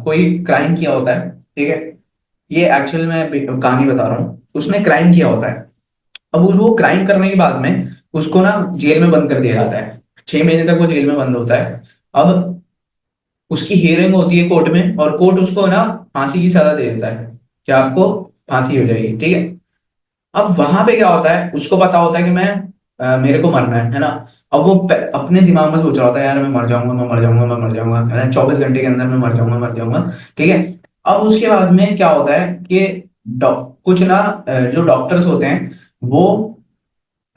कोई क्राइम किया होता है, ठीक है। ये एक्चुअल में कहानी बता रहा हूँ, उसने क्राइम किया होता है। अब वो क्राइम करने के बाद में उसको ना जेल में बंद कर दिया जाता है। 6 महीने तक वो जेल में बंद होता है। अब उसकी हियरिंग होती है कोर्ट में और कोर्ट उसको ना फांसी की सजा दे देता है कि आपको फांसी हो जाएगी, ठीक है। अब वहां पे क्या होता है, उसको पता होता है कि मैं मेरे को मरना है ना। अब वो अपने दिमाग में सोच रहा होता है, यार मैं मर जाऊंगा, मैं मर जाऊंगा, मैं मर जाऊंगा, है ना, 24 घंटे के अंदर मैं मर जाऊंगा, मर जाऊंगा, ठीक है। अब उसके बाद में क्या होता है कि कुछ ना जो डॉक्टर्स होते हैं वो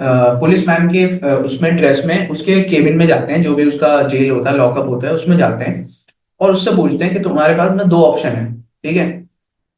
पुलिस मैन के उसमें ड्रेस में उसके केबिन में जाते हैं, जो भी उसका जेल होता है, लॉकअप होता है, उसमें जाते हैं। और उससे पूछते हैं कि तुम्हारे पास में 2 ऑप्शन है, ठीक है।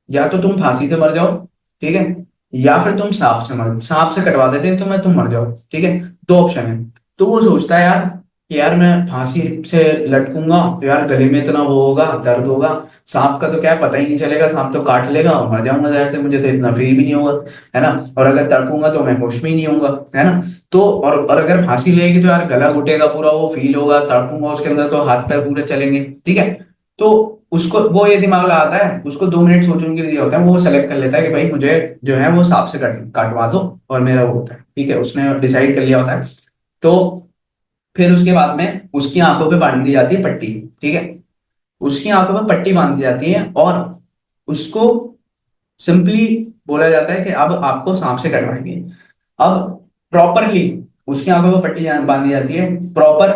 या तो तुम फांसी से मर जाओ, ठीक है, या फिर तुम सांप से कटवा देते हैं तो मैं तुम मर जाओ, ठीक है। 2 ऑप्शन है। तो वो सोचता है यार कि यार मैं फांसी से लटकूंगा तो यार गले में इतना वो होगा, दर्द होगा। सांप का तो क्या है, पता ही नहीं चलेगा, सांप तो काट लेगा और मर जाऊंगा जहर से, मुझे तो इतना फील भी नहीं होगा, है ना। और अगर तड़पूंगा तो मैं होश में ही नहीं होऊंगा, है ना। तो और अगर फांसी लेगी तो यार गला घुटेगा पूरा, वो फील होगा, तड़पूंगा उसके अंदर तो हाथ पैर पूरे चलेंगे, ठीक है। तो उसको वो ये दिमाग लगाता है, उसको 2 मिनट सोचने के लिए दिया होता है, वो सेलेक्ट कर लेता है कि भाई मुझे जो है वो सांप से काटवा दो और मेरा वो होता है, ठीक है, उसने डिसाइड कर लिया होता है। तो फिर उसके बाद में उसकी आंखों पे बांध दी जाती है पट्टी, ठीक है। उसकी आंखों में पट्टी बांध दी जाती है और उसको सिंपली बोला जाता है कि अब आपको सांप से कटवाएंगे। अब प्रॉपरली उसकी आंखों में पट्टी बांधी जाती है, प्रॉपर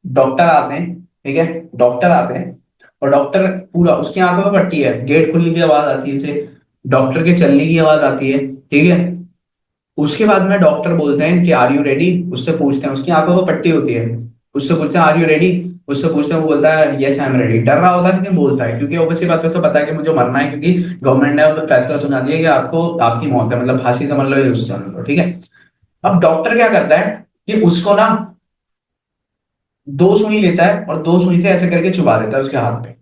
डॉक्टर आते हैं, ठीक है, डॉक्टर आते हैं और डॉक्टर पूरा, उसकी आंखों में पट्टी है, गेट खुलने की आवाज आती है उसे, डॉक्टर के चलने की आवाज आती है, ठीक है। उसके बाद में डॉक्टर बोलते हैं कि आर यू रेडी, उससे पूछते हैं, उसकी आंखों में पट्टी होती है, उससे पूछते हैं आर यू रेडी, उससे पूछते हैं, वो बोलता है यस आई एम रेडी। डर रहा होता है लेकिन बोलता है, क्योंकि ऑब्वियसली बात है, उसे पता है कि मुझे मरना है, क्योंकि गवर्नमेंट ने अब फैसला सुना दिया कि आपको, आपकी मौत है, मतलब फांसी समझ लो या उससे समझ लो, ठीक है। अब डॉक्टर क्या करता है कि उसको ना दो सुई लेता है और दो सुई से ऐसे करके चुबा देता है उसके हाथ पे,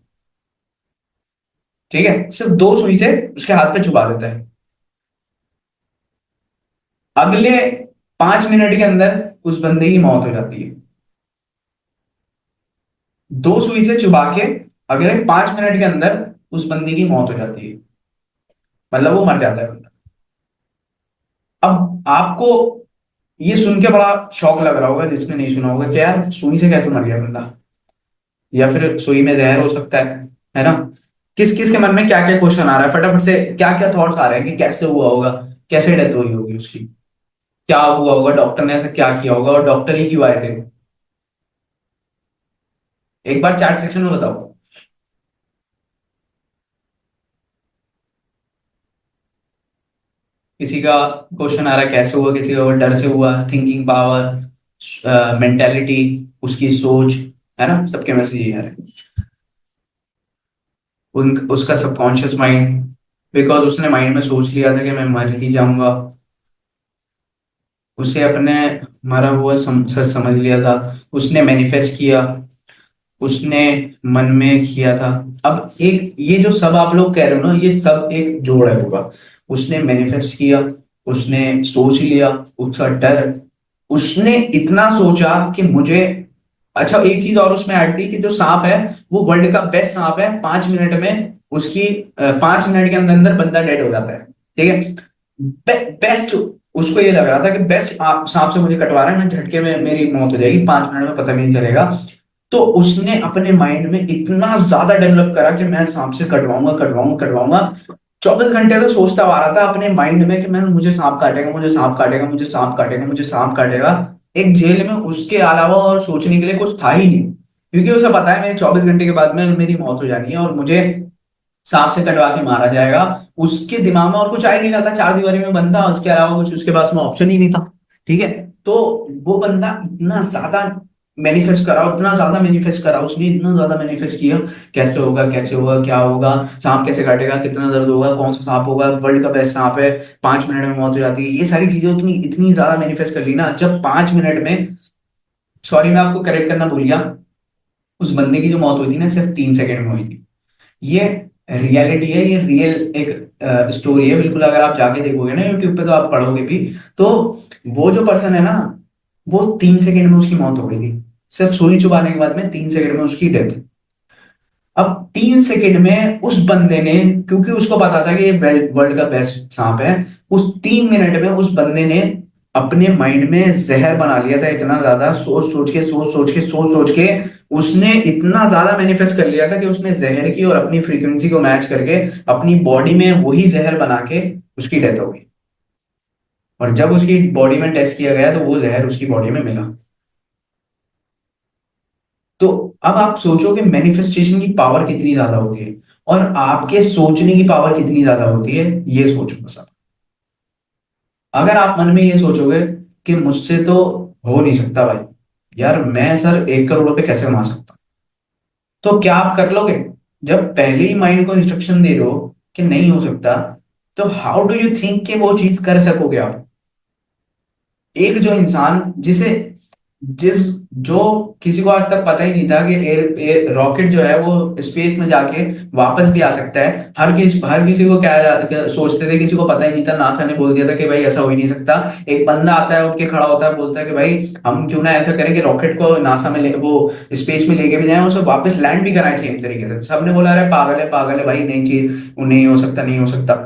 ठीक है, सिर्फ दो सुई से उसके हाथ पे चुबा देता है। अगले 5 मिनट के अंदर उस बंदे की मौत हो जाती है, दो सुई से चुबा के अगले 5 मिनट के अंदर उस बंदे की मौत हो जाती है, मतलब वो मर जाता है बंदा। अब आपको ये सुन के बड़ा शौक लग रहा होगा जिसने नहीं सुना होगा कि यार सुई से कैसे मर गया बंदा, या फिर सुई में जहर हो सकता है ना। किस किस के मन में क्या क्या क्वेश्चन आ रहा है, फटाफट से क्या क्या थॉट्स आ रहे हैं कि कैसे हुआ होगा, कैसे डेथ हुई होगी उसकी, क्या हुआ होगा, डॉक्टर ने ऐसा क्या किया होगा और डॉक्टर ही क्यों आए थे। एक बार चैट सेक्शन में बताओ। किसी का क्वेश्चन आ रहा है कैसे हुआ, किसी का डर से हुआ, थिंकिंग पावर, मेंटेलिटी, उसकी सोच, है ना, सबके मैसेज ये आ रहे हैं। उसका सबकॉन्शियस माइंड, बिकॉज उसने माइंड में सोच लिया था कि मैं मर ही जाऊंगा, उसे अपने मरा हुआ सच समझ लिया था, उसने मैनिफेस्ट किया, उसने मन में किया था। अब एक ये जो सब आप लोग कह रहे हो ना, ये सब एक जोड़ है पूरा। उसने मैनिफेस्ट किया, उसने सोच लिया, उसका डर, उसने इतना सोचा कि मुझे, अच्छा एक चीज और उसमें ऐड थी कि जो सांप है वो वर्ल्ड का बेस्ट सांप है, 5 मिनट में उसकी 5 मिनट के अंदर अंदर बंदा डेड हो जाता है, ठीक है। बेस्ट, उसको ये लग रहा था कि बेस्ट सांप से मुझे कटवा रहा है, मैं झटके में मेरी मौत हो जाएगी, 5 मिनट में पता भी नहीं चलेगा। तो उसने अपने माइंड में इतना ज्यादा डेवलप करा कि मैं सांप से कटवाऊंगा कटवाऊंगा कटवाऊंगा। 24 घंटे तो सोचता आ रहा था अपने माइंड में कि मैं, मुझे सांप काटेगा, मुझे सांप काटेगा, मुझे सांप काटेगा, मुझे सांप काटेगा। एक जेल में उसके अलावा और सोचने के लिए कुछ था ही नहीं, क्योंकि उसे पता है मेरे 24 घंटे के बाद में मेरी मौत हो जानी है और मुझे सांप से कटवा के मारा जाएगा। उसके दिमाग में और कुछ आ ही नहीं रहा था, चार दीवारी में बंदा, उसके अलावा कुछ उसके पास में ऑप्शन ही नहीं था, ठीक है। तो वो बंदा इतना ज्यादा मैनिफेस्ट करा, उतना ज्यादा मैनिफेस्ट करा, उसने इतना ज्यादा मैनिफेस्ट किया, कैसे होगा, कैसे होगा, क्या होगा, सांप कैसे काटेगा, कितना दर्द होगा, कौन सा सांप होगा, वर्ल्ड का बेस्ट सांप है, 5 मिनट में मौत हो जाती है, ये सारी चीजें उतनी इतनी ज्यादा मैनिफेस्ट कर ली ना, जब 5 मिनट में, सॉरी मैं आपको करेक्ट करना भूल गया, उस बंदे की जो मौत हुई थी ना सिर्फ 3 सेकंड में हुई थी। ये रियलिटी है, ये रियल एक स्टोरी है बिल्कुल, अगर आप जाके देखोगे ना यूट्यूब पे तो आप पढ़ोगे भी। तो वो जो पर्सन है ना, वो 3 सेकंड में उसकी मौत हो गई थी, सिर्फ सुई चुबाने के बाद में 3 सेकंड में उसकी डेथ। अब 3 सेकंड में उस बंदे ने, क्योंकि उसको पता था कि ये वर्ल्ड का बेस्ट सांप है, उस 3 मिनट में उस बंदे ने अपने माइंड में जहर बना लिया था, इतना ज्यादा सोच सोच के सोच सोच के सोच सोच के उसने इतना ज्यादा मैनिफेस्ट कर लिया था कि उसने जहर की और अपनी फ्रीक्वेंसी को मैच करके अपनी बॉडी में वही जहर बना के उसकी डेथ हो गई। और जब उसकी बॉडी में टेस्ट किया गया तो वो जहर उसकी बॉडी में मिला। तो अब आप सोचो कि मैनिफेस्टेशन की पावर कितनी ज्यादा होती है और आपके सोचने की पावर कितनी ज्यादा होती है, ये सोचो बस आप। अगर आप मन में ये सोचोगे कि मुझसे तो हो नहीं सकता भाई, यार मैं सर 1 करोड़ रुपए कैसे कमा सकता हूं, तो क्या आप कर लोगे? जब पहले ही माइंड को इंस्ट्रक्शन दे रहे हो कि नहीं हो सकता, तो हाउ डू यू थिंक कि वो चीज कर सकोगे आप? एक जो इंसान जिसे, जिस जो किसी को आज तक पता ही नहीं था कि एयर रॉकेट जो है वो स्पेस में जाके वापस भी आ सकता है, हर किसी को क्या सोचते थे, किसी को पता ही नहीं था, नासा ने बोल दिया था कि भाई ऐसा हो ही नहीं सकता। एक बंदा आता है, उठ के खड़ा होता है, बोलता है कि भाई हम क्यों ना ऐसा करें कि रॉकेट को नासा में वो स्पेस में लेके भी जाए, उसे वापस लैंड भी कराए सेम तरीके से। सबने बोला अरे पागल है भाई, नहीं चीज, नहीं हो सकता, नहीं हो सकता।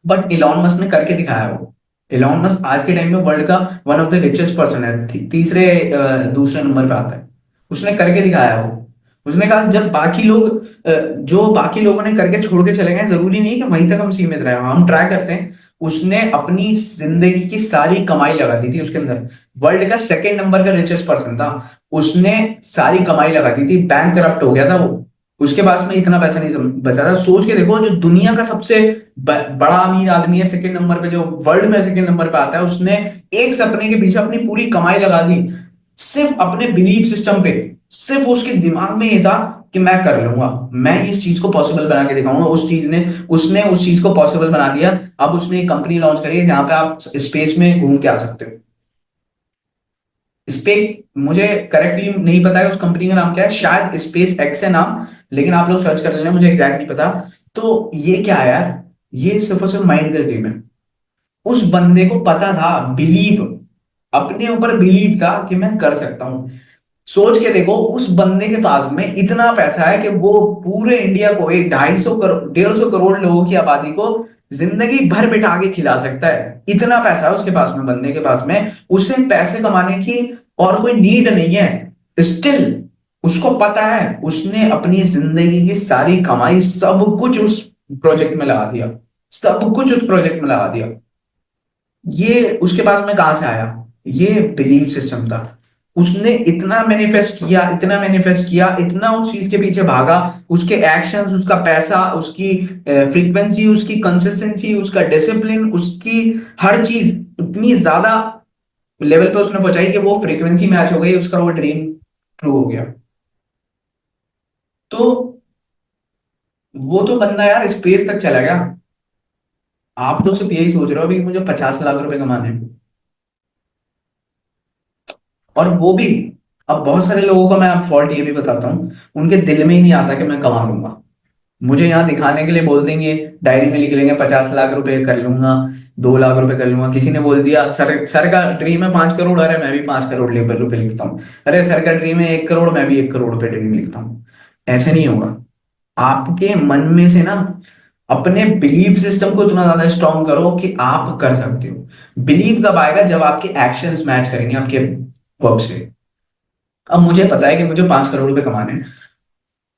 बट इलॉन मस्क ने करके दिखाया वो। इलॉन मस्क आज के टाइम में वर्ल्ड का one of the richest person है, तीसरे दूसरे नंबर पे आता है। उसने करके दिखाया वो। उसने कहा जब बाकी लोग जो बाकी लोगों ने करके छोड़ के चले गए, जरूरी नहीं कि वहीं तक हम सीमित रहे, हम ट्राई करते हैं। उसने अपनी जिंदगी की सारी कमाई लगा दी थी उसके अंदर। वर्ल्ड का सेकंड नंबर का रिचेस्ट पर्सन था। उसने सारी कमाई लगा दी थी, बैंक करप्ट हो गया था वो। उसके पास में इतना पैसा नहीं बचा था। सोच के देखो, जो दुनिया का सबसे बड़ा अमीर आदमी है सेकंड नंबर पे, जो वर्ल्ड में सेकंड नंबर पे आता है, उसने एक सपने के पीछे अपनी पूरी कमाई लगा दी, सिर्फ अपने बिलीफ सिस्टम पे। सिर्फ उसके दिमाग में ये था कि मैं कर लूंगा, मैं इस चीज को पॉसिबल बना के दिखाऊंगा। उस चीज ने उसने उस चीज को पॉसिबल बना दिया। अब उसने एक कंपनी लॉन्च करी है जहां पे आप स्पेस में घूम के आ सकते हो। स्पे मुझे करेक्टली नहीं पता है उस कंपनी का नाम क्या है, शायद स्पेस एक्स है नाम, लेकिन आप लोग सर्च कर लेना, मुझे एग्जैक्ट नहीं पता। तो ये क्या है यार, ये सिर्फ और सिर्फ माइंड का गेम है। उस बंदे को पता था, बिलीव, अपने ऊपर बिलीव था कि मैं कर सकता हूं। सोच के देखो, उस बंदे के पास में इतना पैसा है कि वो पूरे इंडिया को, एक 250 करोड़ 150 करोड़ लोगों की आबादी को जिंदगी भर बिठा के खिला सकता है। इतना पैसा है उसके पास में, बंदे के पास में। उसे पैसे कमाने की और कोई नीड नहीं है। स्टिल उसको पता है, उसने अपनी जिंदगी की सारी कमाई, सब कुछ उस प्रोजेक्ट में लगा दिया। सब कुछ उस प्रोजेक्ट में लगा दिया। ये उसके पास में कहां से आया? ये बिलीफ सिस्टम था। उसने इतना मैनिफेस्ट किया, इतना मैनिफेस्ट किया, इतना उस चीज के पीछे भागा। उसके एक्शंस, उसका पैसा, उसकी फ्रीक्वेंसी, उसकी कंसिस्टेंसी, उसका डिसिप्लिन, उसकी हर चीज इतनी ज्यादा लेवल पे उसने पहुंचाई कि वो फ्रीक्वेंसी मैच हो गई, उसका वो ड्रीम ट्रू हो गया। तो वो तो बंदा यार स्पेस तक चला गया। आप तो सिर्फ यही सोच रहे हो अभी मुझे 50 लाख रुपए कमाने हैं। और वो भी, अब बहुत सारे लोगों का मैं आप फॉल्ट ये भी बताता हूँ, उनके दिल में ही नहीं आता कि मैं कमा लूंगा। मुझे यहाँ दिखाने के लिए बोल देंगे, डायरी में लिख लेंगे 50 लाख रुपए कर लूंगा, 2 लाख रुपए कर लूंगा। किसी ने बोल दिया सर का ड्रीम है 5 करोड़, अरे मैं भी 5 करोड़ रुपए लिखता हूँ। अरे सर का ड्रीम है 1 करोड़, मैं भी 1 करोड़ रुपए ड्रीम लिखता हूँ। ऐसे नहीं होगा। आपके मन में से ना, अपने बिलीफ सिस्टम को इतना ज्यादा स्ट्रांग करो कि आप कर सकते हो। बिलीव कब आएगा? जब आपके एक्शंस मैच करेंगे आपके वर्क से। अब मुझे पता है कि मुझे 5 करोड़ रुपए कमाने हैं,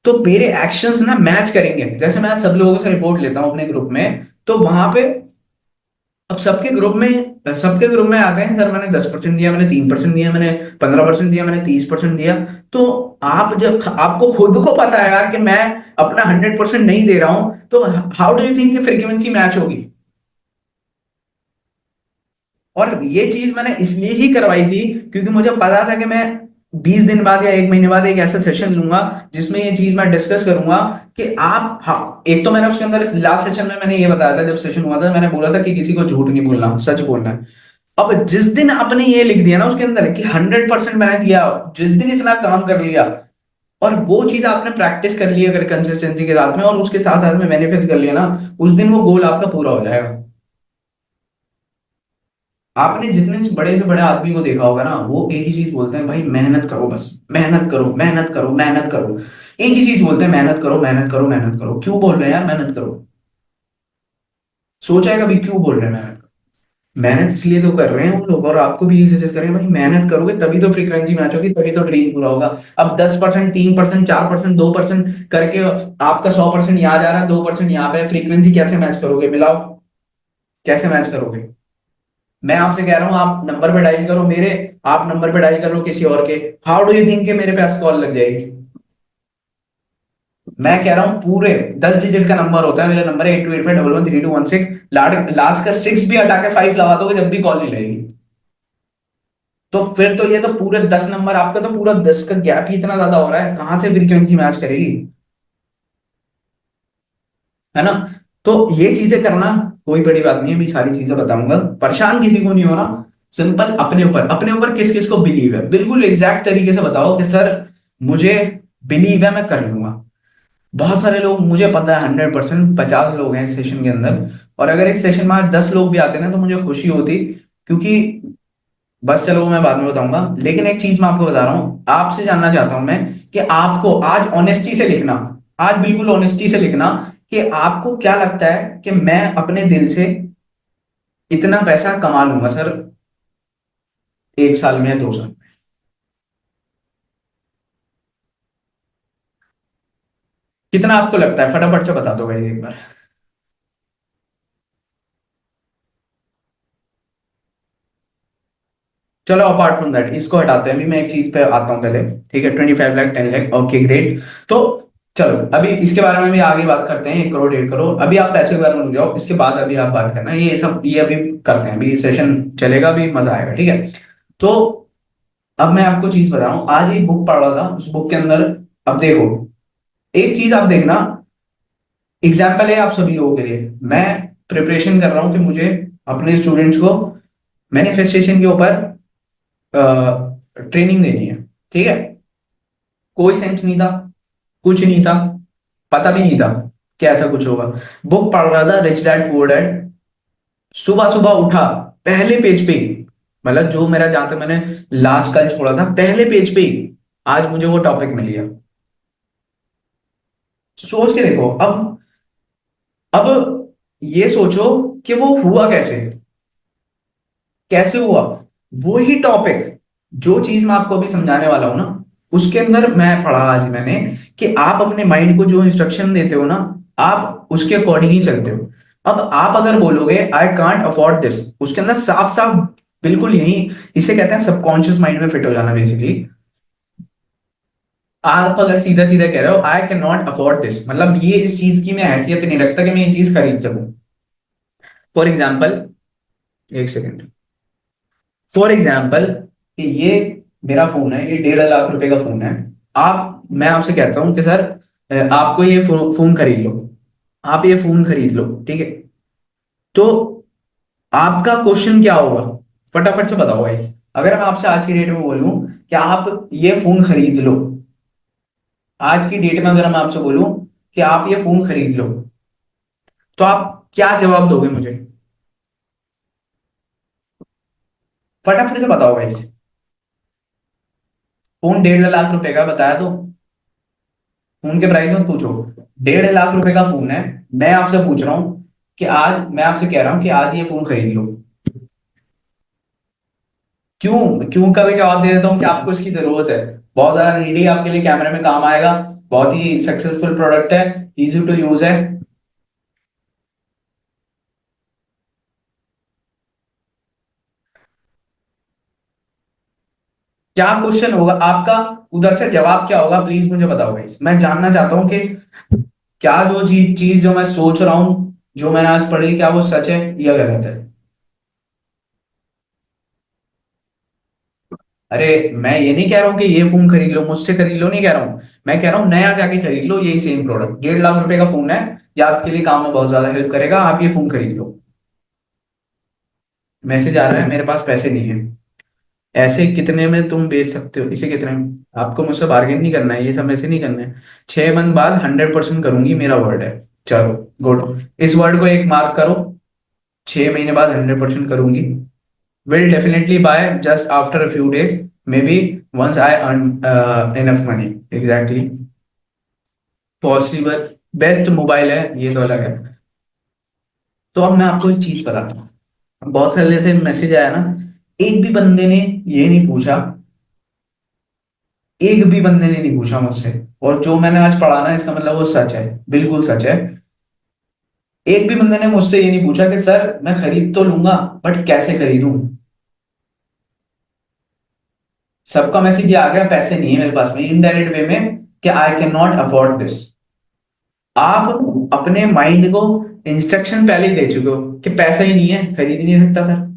तो मेरे एक्शंस ना मैच करेंगे। जैसे मैं सब लोगों से रिपोर्ट लेता हूँ अपने ग्रुप में, तो वहां पे अब सबके ग्रुप में आते हैं, सर मैंने 10% दिया, मैंने 3% दिया, मैंने 15% दिया, मैंने 30% दिया। तो आप जब आपको खुद को पता है यार कि मैं अपना 100% नहीं दे रहा हूं, तो how do you think frequency match होगी? और ये चीज मैंने इसलिए ही करवाई थी क्योंकि मुझे पता था कि मैं 20 दिन बाद या 1 महीने बाद एक ऐसा सेशन लूंगा जिसमें ये चीज मैं डिस्कस करूंगा कि आप, हाँ, एक तो मैंने उसके अंदर लास्ट सेशन में मैंने ये बताया था, जब सेशन हुआ था मैंने बोला था कि किसी को झूठ नहीं बोलना, सच बोलना है। अब जिस दिन आपने ये लिख दिया ना उसके अंदर कि 100% मैंने दिया, जिस दिन इतना काम कर लिया, और वो चीज आपने प्रैक्टिस कर ली अगर कंसिस्टेंसी के साथ में, और उसके साथ साथ में मैनिफेस्ट कर लिया ना, उस दिन वो गोल आपका पूरा हो जाएगा। आपने जितने से बड़े आदमी को देखा होगा ना, वो एक ही चीज बोलते हैं, भाई मेहनत करो, बस मेहनत करो, मेहनत करो, मेहनत करो। एक ही चीज बोलते हैं, मेहनत करो, मेहनत करो, मेहनत करो। क्यों बोल रहे हैं यार मेहनत करो? सोचा है कभी क्यों बोल रहे हैं मेहनत करो? मेहनत इसलिए तो कर रहे हैं वो लोग, और आपको भी यही सजेस्ट करें, भाई मेहनत करोगे तभी तो फ्रीक्वेंसी मैच होगी, तभी तो ड्रीम पूरा होगा। अब 10%, 3%, 4%, 2% करके आपका 100% यहाँ जा रहा है, 2% यहाँ पे, फ्रीक्वेंसी कैसे मैच करोगे? मिलाओ, कैसे मैच करोगे? मैं आपसे कह रहा हूं, आप नंबर पे डायल करो मेरे, आप नंबर पे डायल करो किसी और के, हाउ डू यू थिंक के मेरे पास कॉल लग जाएगी? मैं कह रहा हूं पूरे 10 डिजिट का नंबर होता है, मेरा नंबर है 8285113216। लास्ट का 6 भी हटा के 5 लगा दोगे जब भी कॉल नहीं लगेगी। तो फिर तो ये तो पूरे 10 नंबर, आपका तो पूरा 10 का गैप ही इतना ज्यादा हो रहा है, कहां से फ्रीक्वेंसी मैच करेगी? है ना? तो ये चीजें करना कोई बड़ी बात नहीं है, अभी सारी चीजें बताऊंगा। परेशान किसी को नहीं होना। सिंपल अपने ऊपर किस किस को बिलीव है, बिल्कुल एग्जैक्ट तरीके से बताओ कि सर मुझे बिलीव है, मैं कर लूंगा। बहुत सारे लोग, मुझे पता है 100%, 50 लोग हैं इस सेशन के अंदर, और अगर इस सेशन में आज 10 लोग भी आते ना तो मुझे खुशी होती। क्योंकि बस चलो वो मैं बाद में बताऊंगा, लेकिन एक चीज मैं आपको बता रहा हूं, आपसे जानना चाहता हूं मैं कि आपको आज ऑनेस्टी से लिखना, आज बिल्कुल ऑनेस्टी से लिखना कि आपको क्या लगता है कि मैं अपने दिल से इतना पैसा कमा लूंगा सर, 1 साल में या 2 साल में। कितना आपको लगता है, फटाफट से बता दो भाई एक बार। चलो अपार्ट फ्रॉम दैट इसको हटाते हैं, अभी मैं एक चीज पे आता हूँ पहले। ठीक है, 25 लाख, 10 लाख, ओके ग्रेट। तो चलो अभी इसके बारे में भी आगे बात करते हैं, 1 करोड़ 1.5 करोड़। अभी आप पैसे के बारे में रुक जाओ, इसके बाद अभी आप बात करना, ये सब ये अभी करते हैं, अभी सेशन चलेगा, अभी मजा आएगा, ठीक है। तो अब मैं आपको चीज बताऊं, आज एक बुक पढ़ रहा था, उस बुक के अंदर, अब देखो, एक चीज आप देखना, एग्जाम्पल है आप सभी लोगों के लिए। मैं प्रिपरेशन कर रहा हूँ कि मुझे अपने स्टूडेंट्स को मैनिफेस्टेशन के ऊपर ट्रेनिंग देनी है, ठीक है। कोई सेंस नहीं था, कुछ नहीं था, पता भी नहीं था कि ऐसा कुछ होगा। बुक पढ़ रहा था, रिच डैड पुअर डैड। सुबह सुबह उठा, पहले पेज पे ही, मतलब जो मेरा, जहां से मैंने लास्ट कल छोड़ा था, पहले पेज पे ही आज मुझे वो टॉपिक मिल गया। सोच के देखो, अब ये सोचो कि वो हुआ कैसे, कैसे हुआ। वो ही टॉपिक, जो चीज मैं आपको अभी समझाने वाला हूं ना, उसके अंदर मैं पढ़ा आज मैंने, कि आप अपने माइंड को जो इंस्ट्रक्शन देते हो ना, आप उसके अकॉर्डिंग ही चलते हो। अब आप अगर बोलोगे आई कांट अफोर्ड दिस, उसके अंदर साफ साफ बिल्कुल यही, इसे कहते हैं सबकॉन्शियस माइंड में फिट हो जाना बेसिकली। आप अगर सीधा सीधा कह रहे हो आई कैन नॉट अफोर्ड दिस, मतलब ये इस चीज की मैं हैसियत नहीं रखता कि मैं ये चीज खरीद सकूं। फॉर एग्जाम्पल, एक सेकेंड, फॉर एग्जाम्पल, कि ये मेरा फोन है, ये 1.5 लाख रुपए का फोन है। आप मैं आपसे कहता हूं कि सर आपको ये फोन खरीद लो, आप ये फोन खरीद लो, ठीक है। तो आपका क्वेश्चन क्या होगा, फटाफट से बताओ भाई। अगर मैं आपसे आज की डेट में बोलूं कि आप ये फोन खरीद लो, आज की डेट में अगर मैं आपसे बोलूं कि आप ये फोन खरीद लो, तो आप क्या जवाब दोगे मुझे, फटाफट से बताओ भाई। फोन 1.5 लाख रुपए का बताया तो, फोन के प्राइस मत पूछो, 1.5 लाख रुपए का फोन है। मैं आपसे पूछ रहा हूं कि आज, मैं आपसे कह रहा हूं कि आज ये फोन खरीद लो। क्यों क्यों का भी जवाब दे देता हूँ कि आपको इसकी जरूरत है, बहुत ज्यादा नीडी, आपके लिए कैमरे में काम आएगा, बहुत ही सक्सेसफुल प्रोडक्ट है, इजी टू यूज है। क्या क्वेश्चन होगा आपका, उधर से जवाब क्या होगा, प्लीज मुझे बताओ भाई, मैं जानना चाहता हूँ कि क्या जो चीज जो मैं सोच रहा हूँ, जो मैंने आज पढ़ी, क्या वो सच है या गलत है। अरे मैं ये नहीं कह रहा हूँ कि ये फोन खरीद लो, मुझसे खरीद लो नहीं कह रहा हूँ, मैं कह रहा हूँ नया जाके खरीद लो यही सेम प्रोडक्ट, 1.5 लाख रुपए का फोन है, ये आपके लिए काम में बहुत ज्यादा हेल्प करेगा, आप ये फोन खरीद लो। मैसेज आ रहा है, मेरे पास पैसे नहीं है। ऐसे कितने में तुम बेच सकते हो, इसे कितने में, आपको मुझसे बार्गेन नहीं करना है, ये सब ऐसे नहीं करना है। 6 मंथ बाद 100% करूंगी, मेरा वर्ड है। चलो गुड, इस वर्ड को एक मार्क करो, 6 महीने बाद 100% करूंगी। Will definitely buy just after a few days, maybe once I earn enough money, exactly possible. Best mobile है ये तो अलग है। तो अब मैं आपको एक चीज बताता हूँ, बहुत सारे ऐसे मैसेज आया ना, एक भी बंदे ने ये नहीं पूछा, एक भी बंदे ने नहीं पूछा मुझसे, और जो मैंने आज पढ़ा ना, इसका मतलब वो सच है, बिल्कुल सच है। एक भी बंदे ने मुझसे ये नहीं पूछा कि सर मैं खरीद तो लूंगा बट कैसे खरीदूं। सबका मैसेज ये आ गया, पैसे नहीं है मेरे पास में, इनडायरेक्ट वे में, कि आई कैन नॉट अफोर्ड दिस। आप अपने माइंड को इंस्ट्रक्शन पहले ही दे चुके हो कि पैसा ही नहीं है, खरीद ही नहीं सकता सर।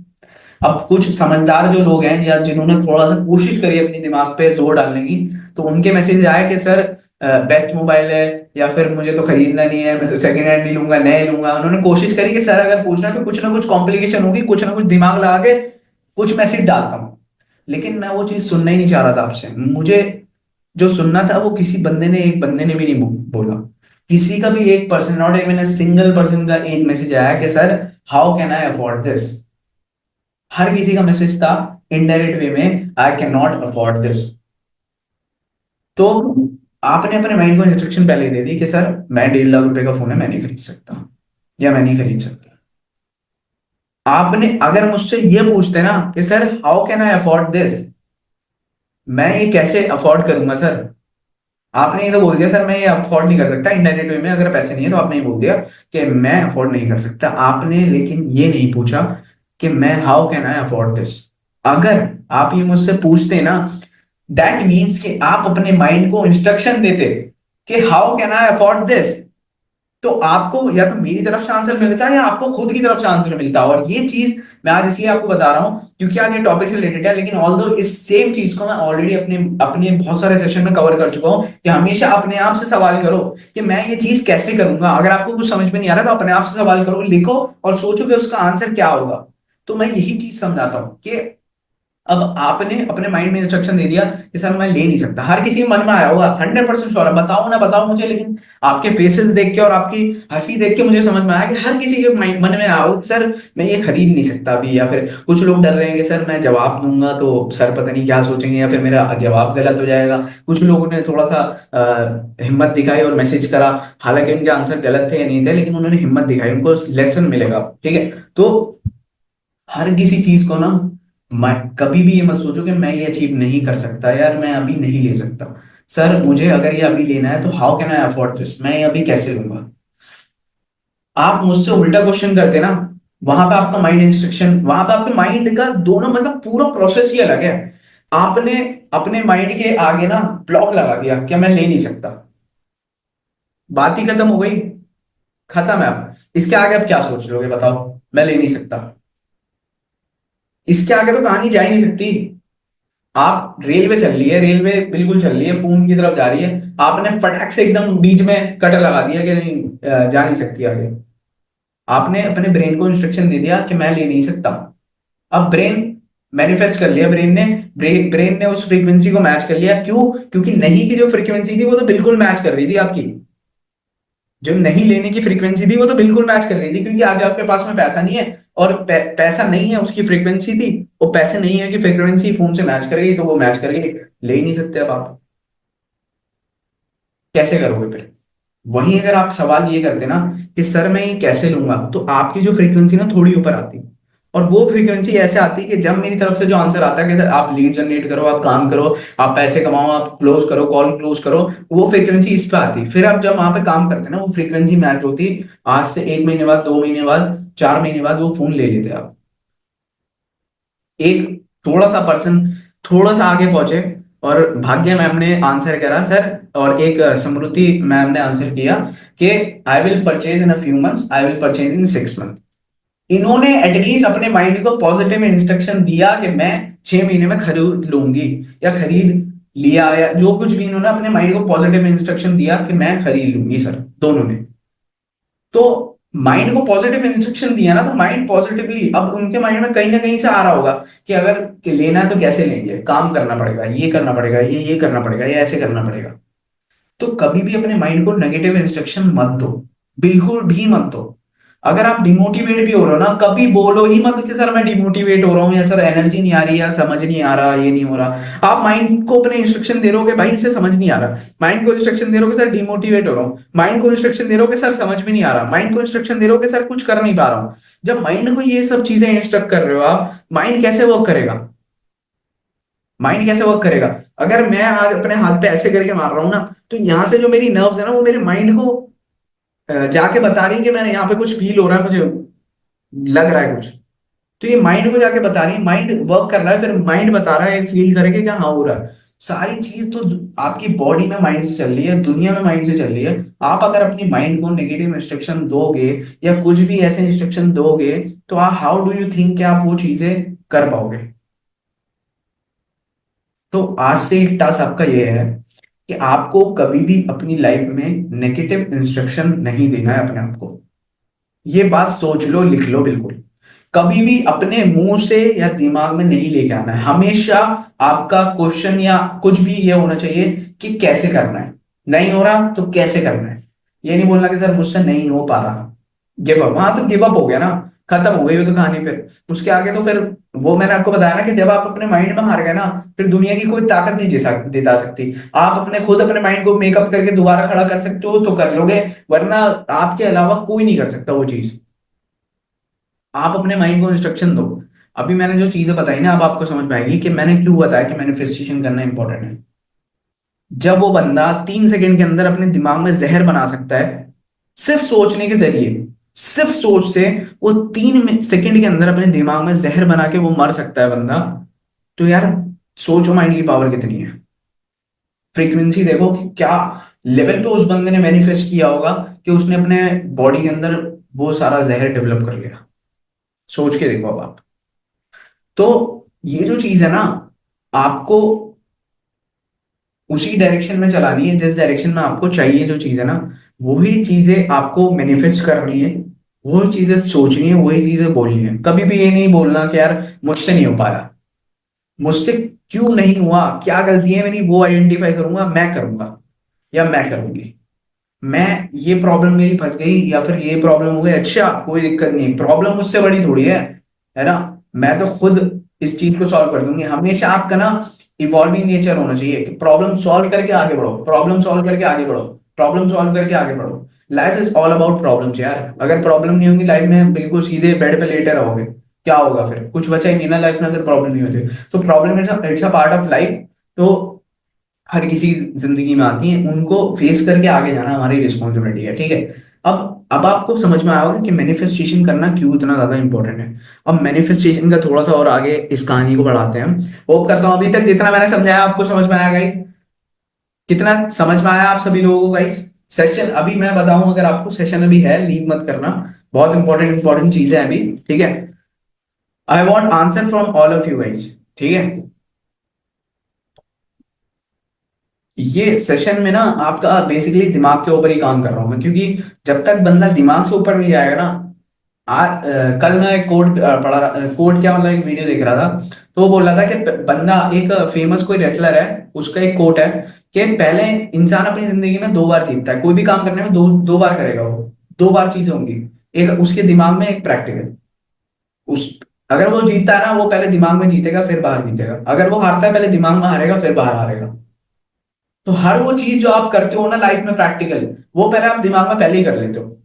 अब कुछ समझदार जो लोग हैं, या जिन्होंने थोड़ा सा कोशिश करी अपने दिमाग पे जोर डालने की, तो उनके मैसेज आए कि सर बेस्ट मोबाइल है, या फिर मुझे तो खरीदना नहीं है, मैं तो सेकंड हैंड नहीं लूंगा, नए लूंगा। उन्होंने कोशिश करी कि सर अगर पूछना है तो कुछ ना कुछ कॉम्प्लिकेशन होगी, कुछ ना कुछ दिमाग लगा के कुछ मैसेज डालता हूँ। लेकिन मैं वो चीज सुनना ही नहीं चाह रहा था आपसे, मुझे जो सुनना था वो किसी बंदे ने, एक बंदे ने भी नहीं बोला, किसी का भी 1%, नॉट इवन सिंगल पर्सन का एक मैसेज आया कि sir how can I afford this. हर किसी का मैसेज था इनडायरेक्ट वे में, I can not afford this. तो आपने अपने माइंड को इंस्ट्रक्शन पहले ही दे दी कि सर मैं 1.5 लाख रुपए का फोन है, मैं नहीं खरीद सकता, या मैं नहीं खरीद सकता। आपने अगर मुझसे ये पूछते ना कि sir how can I afford this, मैं ये कैसे अफोर्ड करूंगा सर, आपने ये तो बोल दिया सर मैं ये अफोर्ड नहीं कर सकता, इनडायरेक्ट वे में अगर पैसे नहीं है तो आपने ये बोल दिया कि मैं अफोर्ड नहीं कर सकता। आपने लेकिन ये नहीं पूछा कि मैं how can I afford this. अगर आप ये मुझसे पूछते ना, दैट मीन्स कि आप अपने माइंड को इंस्ट्रक्शन देते कि how can I afford this, तो आपको या तो मेरी तरफ से आंसर मिलता है या आपको खुद की तरफ से आंसर मिलता है। और ये चीज मैं आज इसलिए आपको बता रहा हूं क्योंकि आज ये टॉपिक से रिलेटेड है, लेकिन ऑल्दो इस सेम चीज को मैं ऑलरेडी अपने अपने बहुत सारे सेशन में कवर कर चुका हूं कि हमेशा अपने आप से सवाल करो कि मैं ये चीज कैसे करूंगा। अगर आपको कुछ समझ में नहीं आ रहा तो अपने आप से सवाल करो, लिखो और सोचो कि उसका आंसर क्या होगा। तो मैं यही चीज समझाता हूँ कि अब आपने अपने माइंड में इंस्ट्रक्शन दे दिया कि सर मैं ले नहीं सकता। हर किसी के मन में आया होगा, 100% श्योर है, बताओ ना बताओ मुझे, लेकिन आपके फेसेस देख के और आपकी हंसी देख के मुझे समझ में आया कि हर किसी के मन में आया होगा कि सर मैं ये खरीद नहीं सकता अभी। या फिर कुछ लोग डर रहे हैं कि सर मैं जवाब दूंगा तो सर पता नहीं क्या सोचेंगे या फिर मेरा जवाब गलत हो जाएगा। कुछ लोगों ने थोड़ा सा हिम्मत दिखाई और मैसेज करा, हालांकि उनके आंसर गलत थे या नहीं थे, लेकिन उन्होंने हिम्मत दिखाई, उनको लेसन मिलेगा। ठीक है, तो हर किसी चीज को ना, मैं कभी भी ये मत सोचो कि मैं ये अचीव नहीं कर सकता यार, मैं अभी नहीं ले सकता। सर मुझे अगर ये अभी लेना है तो how can I afford this, मैं ये अभी कैसे लूंगा। आप मुझसे उल्टा क्वेश्चन करते ना, वहां पे आपका माइंड इंस्ट्रक्शन, वहां पे आपके माइंड का दोनों मतलब पूरा प्रोसेस ही अलग है। आपने अपने माइंड के आगे ना ब्लॉक लगा दिया कि मैं ले नहीं सकता, बात ही खत्म हो गई, खत्म है। आप इसके आगे आप क्या सोच लोगे बताओ, मैं ले नहीं सकता, इसके आगे तो कहानी जा ही नहीं सकती। आप रेलवे चल रही है, रेलवे बिल्कुल चल रही है, फोन की तरफ जा रही है, आपने फटाक से एकदम बीच में कट लगा दिया कि नहीं जा नहीं सकती आगे। आपने अपने ब्रेन को इंस्ट्रक्शन दे दिया कि मैं ले नहीं सकता। अब ब्रेन मैनिफेस्ट कर लिया, ब्रेन ने, ब्रेन ने उस फ्रीक्वेंसी को मैच कर लिया। क्यों? क्योंकि नहीं की जो फ्रीक्वेंसी थी वो तो बिल्कुल मैच कर रही थी आपकी, जो नहीं लेने की फ्रीक्वेंसी थी वो तो बिल्कुल मैच कर रही थी, क्योंकि आज आपके पास में पैसा नहीं है और पैसा नहीं है उसकी फ्रीक्वेंसी थी, वो पैसे नहीं है कि फ्रीक्वेंसी फोन से मैच कर गई तो वो मैच कर गई, ले ही नहीं सकते अब आप। कैसे करोगे फिर? वहीं अगर आप सवाल ये करते ना कि सर मैं ये कैसे लूंगा, तो आपकी जो फ्रीक्वेंसी ना थोड़ी ऊपर आती, और वो फ्रीक्वेंसी ऐसे आती है कि जब मेरी तरफ से जो आंसर आता है कि सर आप लीड जनरेट करो, आप काम करो, आप पैसे कमाओ, आप क्लोज करो, कॉल क्लोज करो, वो फ्रीक्वेंसी इस पे आती। फिर आप जब वहां पे काम करते ना वो फ्रीक्वेंसी मैच होती, आज से 1 महीने बाद, 2 महीने बाद, 4 महीने बाद वो फोन ले लेते आप। एक थोड़ा सा पर्सन थोड़ा सा आगे पहुंचे, और भाग्य मैम ने आंसर करा सर, और एक समृति मैम ने आंसर किया कि I will purchase in a few months, I will purchase in 6 month. इन्होंने एटलीस्ट अपने माइंड को पॉजिटिव इंस्ट्रक्शन दिया कि मैं 6 महीने में खरीद लूंगी या खरीद लिया, या जो कुछ भी इन्होंने अपने माइंड को पॉजिटिव इंस्ट्रक्शन दिया कि मैं खरीद लूंगी सर, दोनों ने। तो माइंड को पॉजिटिव इंस्ट्रक्शन दिया ना, तो माइंड पॉजिटिवली, अब उनके माइंड में कहीं ना कहीं से आ रहा होगा कि अगर कि लेना है तो कैसे लेंगे, काम करना पड़ेगा, ये करना पड़ेगा, ये करना पड़ेगा, ये ऐसे करना पड़ेगा। तो कभी भी अपने माइंड को नेगेटिव इंस्ट्रक्शन मत दो, बिल्कुल भी मत दो। अगर आप डिमोटिवेट भी हो रहे हो ना, कभी बोलो ही मत कि सर मैं डिमोटिवेट हो रहा हूँ, या सर एनर्जी नहीं आ रही, या समझ नहीं आ रहा, ये नहीं हो रहा। आप माइंड को अपने इंस्ट्रक्शन दे रहे हो कि भाई इसे समझ नहीं आ रहा, माइंड को इंस्ट्रक्शन दे रहे हो कि सर डिमोटिवेट हो रहा हूँ, माइंड को इंस्ट्रक्शन दे रहे हो कि सर समझ में नहीं आ रहा, माइंड को इंस्ट्रक्शन दे रहे हो कि सर कुछ कर नहीं पा रहा हूँ। जब माइंड को ये सब चीजें इंस्ट्रक्ट कर रहे हो आप, माइंड कैसे वर्क करेगा? माइंड कैसे वर्क करेगा? अगर मैं आज अपने हाथ पे ऐसे करके मार रहा हूं ना, तो यहां से जो मेरी नर्व्स है ना वो मेरे माइंड को जाके बता रही है कि मैंने यहाँ पे कुछ फील हो रहा है, मुझे लग रहा है कुछ। तो ये माइंड को जाके बता रही है, माइंड वर्क कर रहा है, फिर माइंड बता रहा है फील करके क्या हाँ हो रहा है। सारी चीज तो आपकी बॉडी में माइंड से चल रही है, दुनिया में माइंड से चल रही है। आप अगर अपनी माइंड को नेगेटिव इंस्ट्रक्शन दोगे या कुछ भी ऐसे इंस्ट्रक्शन दोगे, तो आप हाउ डू यू थिंक कि आप वो चीजें कर पाओगे? तो आज से एक टास्क आपका ये है कि आपको कभी भी अपनी लाइफ में नेगेटिव इंस्ट्रक्शन नहीं देना है अपने आप को। ये बात सोच लो, लिख लो बिल्कुल। कभी भी अपने मुंह से या दिमाग में नहीं लेके आना है। हमेशा आपका क्वेश्चन या कुछ भी ये होना चाहिए कि कैसे करना है, नहीं हो रहा तो कैसे करना है। ये नहीं बोलना कि सर मुझसे नहीं हो पा रहा, गिव अप। वहां तो गिव अप हो गया ना, खत्म हो गई वो तो कहानी। फिर उसके आगे तो फिर वो मैंने आपको बताया ना कि जब आप अपने माइंड में हार गए ना, फिर दुनिया की कोई ताकत नहीं जिता सकती। आप अपने खुद अपने माइंड को मेकअप करके दोबारा खड़ा कर सकते हो तो कर लोगे, वरना आपके अलावा कोई नहीं कर सकता वो चीज। आप अपने माइंड को इंस्ट्रक्शन दो। अभी मैंने जो चीजें बताई ना, अब आपको समझ में आएगी कि मैंने क्यों बताया कि मैनिफेस्टेशन करना इंपॉर्टेंट है। जब वो बंदा 3 सेकंड के अंदर अपने दिमाग में जहर बना सकता है, सिर्फ सोचने के जरिए, सिर्फ सोच से वो 3 सेकंड के अंदर अपने दिमाग में जहर बना के वो मर सकता है बंदा, तो यार सोचो माइंड की पावर कितनी है। फ्रीक्वेंसी देखो कि क्या लेवल पे उस बंदे ने मैनिफेस्ट किया होगा कि उसने अपने बॉडी के अंदर वो सारा जहर डेवलप कर लिया। सोच के देखो अब आप। तो ये जो चीज है ना, आपको उसी डायरेक्शन में चलानी है जिस डायरेक्शन में आपको चाहिए। जो चीज है ना, वही चीजें आपको मैनिफेस्ट करनी है, वही चीजें सोचनी है, वही चीजें बोलनी है। कभी भी ये नहीं बोलना कि यार मुझसे नहीं हो पाया। मुझसे क्यों नहीं हुआ, क्या गलती है मेरी, वो आइडेंटिफाई करूंगा, मैं करूंगा या मैं करूंगी। मैं ये प्रॉब्लम मेरी फंस गई या फिर ये प्रॉब्लम हुई, अच्छा कोई दिक्कत नहीं, प्रॉब्लम मुझसे बड़ी थोड़ी है ना। मैं तो खुद इस चीज को सॉल्व कर दूंगी। हमेशा आपका ना इवॉल्विंग नेचर होना चाहिए कि प्रॉब्लम सॉल्व करके आगे बढ़ो, प्रॉब्लम सॉल्व करके आगे बढ़ो, प्रॉब्लम सॉल्व करके आगे बढ़ो। Life is all about problems यार। अगर प्रॉब्लम नहीं होगी लाइफ में, बिल्कुल सीधे बेड पे लेटे रहोगे, क्या होगा फिर? कुछ बचा ही नहीं ना लाइफ में अगर प्रॉब्लम नहीं होती। तो problem it's a part of life. तो हर किसी की जिंदगी में आती हैं, उनको फेस करके आगे जाना हमारी रिस्पॉन्सिबिलिटी है, ठीक है। अब आपको समझ में आया होगा कि मैनिफेस्टेशन करना क्यों इतना ज्यादा इंपॉर्टेंट है। अब मैनिफेस्टेशन का थोड़ा सा और आगे इस कहानी को बढ़ाते हैं हम। होप करता हूँ अभी तक जितना मैंने समझाया आपको समझ में आया गाइस। कितना समझ में आया आप सभी लोगों को गाइस? सेशन अभी मैं बताऊं, अगर आपको सेशन अभी है, लीव मत करना। बहुत इंपॉर्टेंट इंपॉर्टेंट चीजें हैं अभी, ठीक है। I want answer from all of you guys, ठीक है। ये सेशन में ना आपका बेसिकली दिमाग के ऊपर ही काम कर रहा हूं मैं, क्योंकि जब तक बंदा दिमाग से ऊपर नहीं जाएगा ना। कल मैं एक कोड पढ़ा रहा, कोड क्या मतलब, एक वीडियो देख रहा था। तो वो बोल रहा था कि बंदा एक फेमस कोई रेसलर है, उसका एक कोट है कि पहले इंसान अपनी जिंदगी में 2 बार जीतता है। कोई भी काम करने में दो 2 बार करेगा वो। 2 बार चीजें होंगी, एक उसके दिमाग में, एक प्रैक्टिकल। उस अगर वो जीतता है ना, वो पहले दिमाग में जीतेगा फिर बाहर जीतेगा। अगर वो हारता है, पहले दिमाग में हारेगा फिर बाहर हारेगा। तो हर वो चीज जो आप करते हो ना लाइफ में प्रैक्टिकल, वो पहले आप दिमाग में पहले ही कर लेते हो।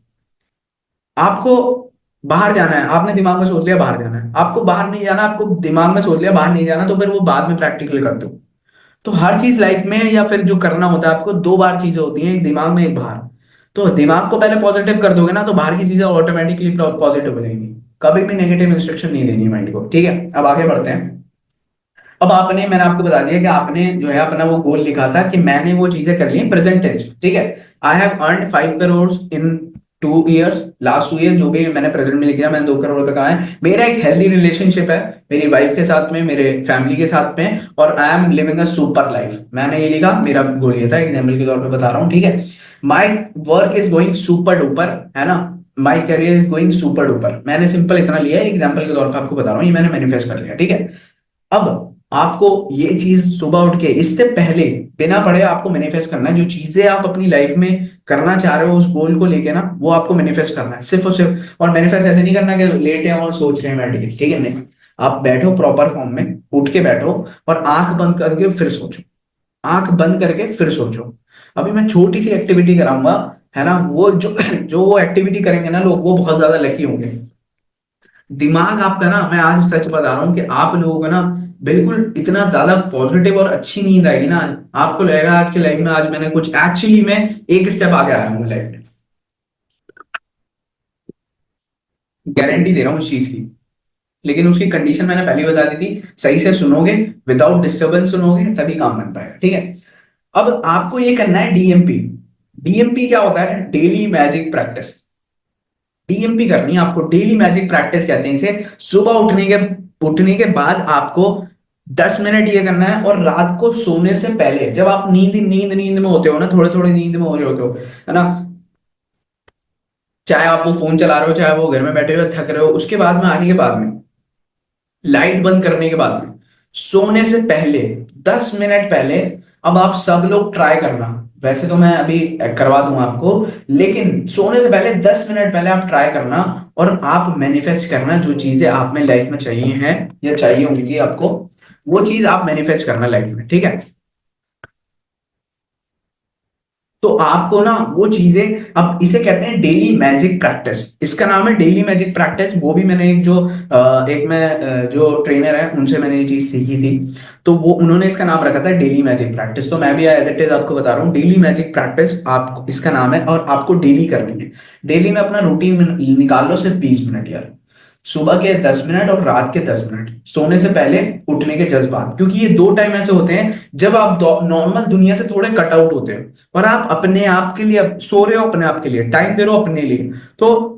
आपको बाहर जाना है, आपने दिमाग में सोच लिया बाहर जाना है, आपको बाहर नहीं जाना, आपको दिमाग में सोच लिया बाहर नहीं जाना, तो फिर वो बाद में प्रैक्टिकल करते हो। तो हर चीज लाइफ में या फिर जो करना होता है आपको, 2 बार चीजें होती हैं, एक दिमाग में एक बाहर। तो दिमाग को पहले पॉजिटिव कर दोगे ना, तो बाहर की चीजें ऑटोमेटिकली पॉजिटिव हो जाएंगी। कभी भी नेगेटिव इंस्ट्रक्शन नहीं देनी माइंड को, ठीक है। अब आगे बढ़ते हैं। अब मैंने आपको बता दिया कि आपने जो है अपना वो गोल लिखा था कि मैंने वो चीजें कर ली प्रेजेंट टेंस, ठीक है। I have earned 5 crore in 2 years, last 2 year जो भी मैंने प्रेजेंट में लिख दिया, मैंने 2 करोड़ रुपए कहा है। मेरा एक हेल्दी रिलेशनशिप है मेरी वाइफ के साथ में, मेरे फैमिली के साथ में, और I am living a super life. मैंने ये लिखा, मेरा गोल ये था, एग्जाम्पल के तौर पे बता रहा हूँ, ठीक है। My work is going super duper, है ना। My career is going super duper, मैंने सिंपल इतना लिया है, एग्जाम्पल के तौर पे आपको बता रहा हूँ, ये मैंने मैनिफेस्ट कर लिया, ठीक है। अब आपको ये चीज सुबह उठ के, इससे पहले बिना पढ़े आपको मैनिफेस्ट करना है। जो चीजें आप अपनी लाइफ में करना चाह रहे हो, उस गोल को लेके ना, वो आपको मैनिफेस्ट करना है सिर्फ और सिर्फ। और मैनिफेस्ट ऐसे नहीं करना कि लेटे हैं और सोच रहे हैं बैठ के, ठीक है, नहीं। आप बैठो प्रॉपर फॉर्म में, उठ के बैठो और आंख बंद करके फिर सोचो। आंख बंद करके फिर सोचो। अभी मैं छोटी सी एक्टिविटी कराऊंगा, है ना। वो जो जो वो एक्टिविटी करेंगे ना लोग, वो बहुत ज्यादा लकी होंगे। दिमाग आपका ना, मैं आज सच बता रहा हूँ कि आप लोगों को ना बिल्कुल इतना ज्यादा पॉजिटिव और अच्छी नींद आएगी ना। आपको लगेगा आज की लाइफ में, आज मैंने कुछ एक्चुअली में एक स्टेप आगे आया हूँ लाइफ में। गारंटी दे रहा हूँ इस चीज की। लेकिन उसकी कंडीशन मैंने पहले ही बता दी थी, सही से सुनोगे, विदाउट डिस्टर्बेंस सुनोगे, तभी काम बन पाएगा, ठीक है। अब आपको ये करना है डीएमपी। डीएमपी क्या होता है? Daily magic practice. डीएमपी करनी है आपको, डेली मैजिक प्रैक्टिस कहते हैं इसे। सुबह उठने के बाद आपको 10 मिनट ये करना है, और रात को सोने से पहले, जब आप नींद नींद नींद में होते हो ना, थोड़े थोड़े नींद में हो रहे होते हो, है ना। चाहे आप वो फोन चला रहे हो, चाहे वो घर में बैठे हुए थक रहे हो, उसके बाद में, आने के बाद में, लाइट बंद करने के बाद में, सोने से पहले 10 मिनट पहले, अब आप सब लोग ट्राई करना। वैसे तो मैं अभी करवा दूंगा आपको, लेकिन सोने से पहले 10 मिनट पहले आप ट्राई करना। और आप मैनिफेस्ट करना जो चीजें आप में लाइफ में चाहिए हैं या चाहिए होंगी आपको, वो चीज आप मैनिफेस्ट करना लाइफ में, ठीक है। तो आपको ना वो चीजें, अब इसे कहते हैं डेली मैजिक प्रैक्टिस, इसका नाम है डेली मैजिक प्रैक्टिस। वो भी मैंने एक जो एक मैं जो ट्रेनर है उनसे मैंने ये चीज सीखी थी, तो वो उन्होंने इसका नाम रखा था डेली मैजिक प्रैक्टिस। तो मैं भी एज इट इज आपको बता रहा हूँ, डेली मैजिक प्रैक्टिस आप इसका नाम है, और आपको डेली करनी है। डेली में अपना रूटीन निकाल लो, सिर्फ 20 मिनट यार। सुबह के 10 मिनट और रात के 10 मिनट, सोने से पहले, उठने के जज्बात, क्योंकि ये दो टाइम ऐसे होते हैं जब आप नॉर्मल दुनिया से थोड़े कट आउट होते हो, और आप अपने आप के लिए सो रहे हो, अपने आप के लिए टाइम दे रहे हो अपने लिए। तो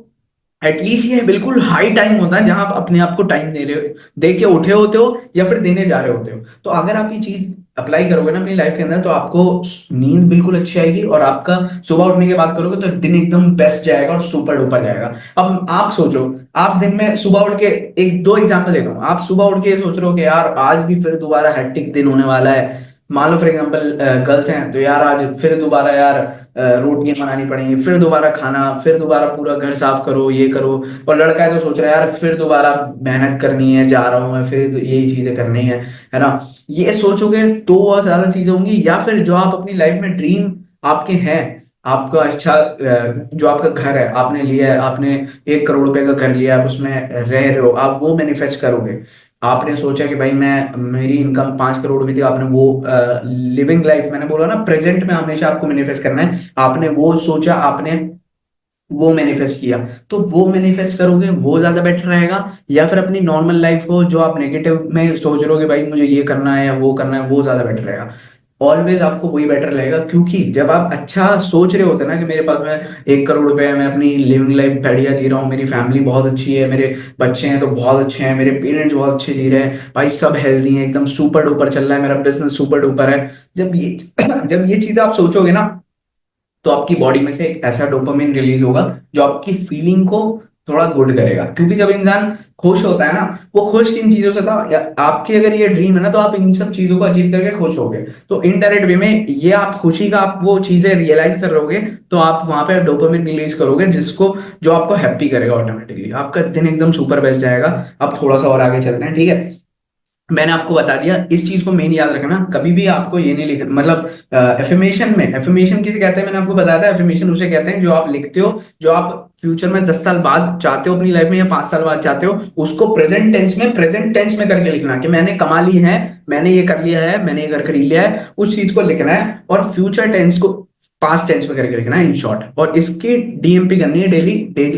एटलीस्ट ये बिल्कुल हाई टाइम होता है जहां आप अपने आप को टाइम दे रहे हो, दे के उठे होते हो या फिर देने जा रहे होते हो। तो अगर आप ये चीज अप्लाई करोगे ना अपनी लाइफ के अंदर, तो आपको नींद बिल्कुल अच्छी आएगी, और आपका सुबह उठने के बाद करोगे तो दिन एकदम बेस्ट जाएगा और सुपर डुपर जाएगा। अब आप सोचो, आप दिन में सुबह उठ के, एक दो एग्जांपल देता हूँ, आप सुबह उठ के ये सोच रहे हो कि यार आज भी फिर दोबारा हेक्टिक दिन होने वाला है। मान लो फॉर एग्जांपल गर्ल्स हैं, तो यार आज फिर दोबारा यार रोटियां बनानी पड़ेंगी, फिर दोबारा खाना, फिर दोबारा पूरा घर साफ करो, ये करो। और लड़का है तो सोच रहा है यार फिर दोबारा मेहनत करनी है, जा रहा हूँ मैं, फिर यही चीजें करनी है ना। ये सोचोगे तो और ज्यादा चीजें होंगी। या फिर जो आप अपनी लाइफ में ड्रीम आपके हैं, आपका अच्छा जो आपका घर है आपने लिया है, आपने 1 करोड़ रुपए का घर लिया है, आप उसमें रह रहे हो, आप वो मैनिफेस्ट करोगे। आपने सोचा कि भाई मैं, मेरी इनकम 5 करोड़ हुई थी, आपने वो लिविंग लाइफ, मैंने बोला ना प्रेजेंट में हमेशा आपको मैनिफेस्ट करना है, आपने वो सोचा, आपने वो मैनिफेस्ट किया, तो वो मैनिफेस्ट करोगे वो ज्यादा बेटर रहेगा। या फिर अपनी नॉर्मल लाइफ को जो आप नेगेटिव में सोच रहे हो कि भाई मुझे ये करना है या वो करना है, वो ज्यादा बेटर रहेगा। ऑलवेज आपको वही बेटर लगेगा, क्योंकि जब आप अच्छा सोच रहे होते हैं ना कि मेरे पास में 1 करोड़ रुपए है, मैं अपनी लिविंग लाइफ बढ़िया जी रहा हूँ, मेरी फैमिली बहुत अच्छी है, मेरे बच्चे हैं तो बहुत अच्छे हैं, मेरे पेरेंट्स बहुत अच्छे जी रहे हैं भाई, सब हेल्दी हैं, एकदम सुपर डुपर चल रहा है, मेरा बिजनेस सुपर डुपर है। जब ये जब ये चीजें आप सोचोगे ना, तो आपकी बॉडी में से एक ऐसा डोपामिन रिलीज होगा जो आपकी फीलिंग को थोड़ा गुड करेगा। क्योंकि जब इंसान खुश होता है ना, वो खुश किन चीजों से था, या आपकी अगर ये ड्रीम है ना, तो आप इन सब चीजों को अचीव करके खुश होगे। तो इनडायरेक्ट वे में ये आप खुशी का आप वो चीजें रियलाइज कर रहोगे, तो आप वहां पे डोपामिन रिलीज करोगे, जिसको जो आपको हैप्पी करेगा, ऑटोमेटिकली आपका दिन एकदम सुपर बेस्ट जाएगा। अब थोड़ा सा और आगे चलते हैं, ठीक है। मैंने आपको बता दिया, इस चीज को मेन याद रखना, कभी भी आपको ये नहीं लिखना, मतलब एफर्मेशन में, एफर्मेशन किसे कहते हैं मैंने आपको बताया था, एफर्मेशन उसे कहते हैं जो आप लिखते हो, जो आप फ्यूचर में 10 साल बाद चाहते हो अपनी लाइफ में, या 5 साल बाद चाहते हो, उसको प्रेजेंट टेंस में करके लिखना कि मैंने कमा ली है, मैंने ये कर लिया है, मैंने ये घर खरीद लिया है, उस चीज को लिखना है। और फ्यूचर टेंस को पास्ट टेंस में करके लिखना है, इन शॉर्ट। और इसकी डीएमपी करनी है, डेली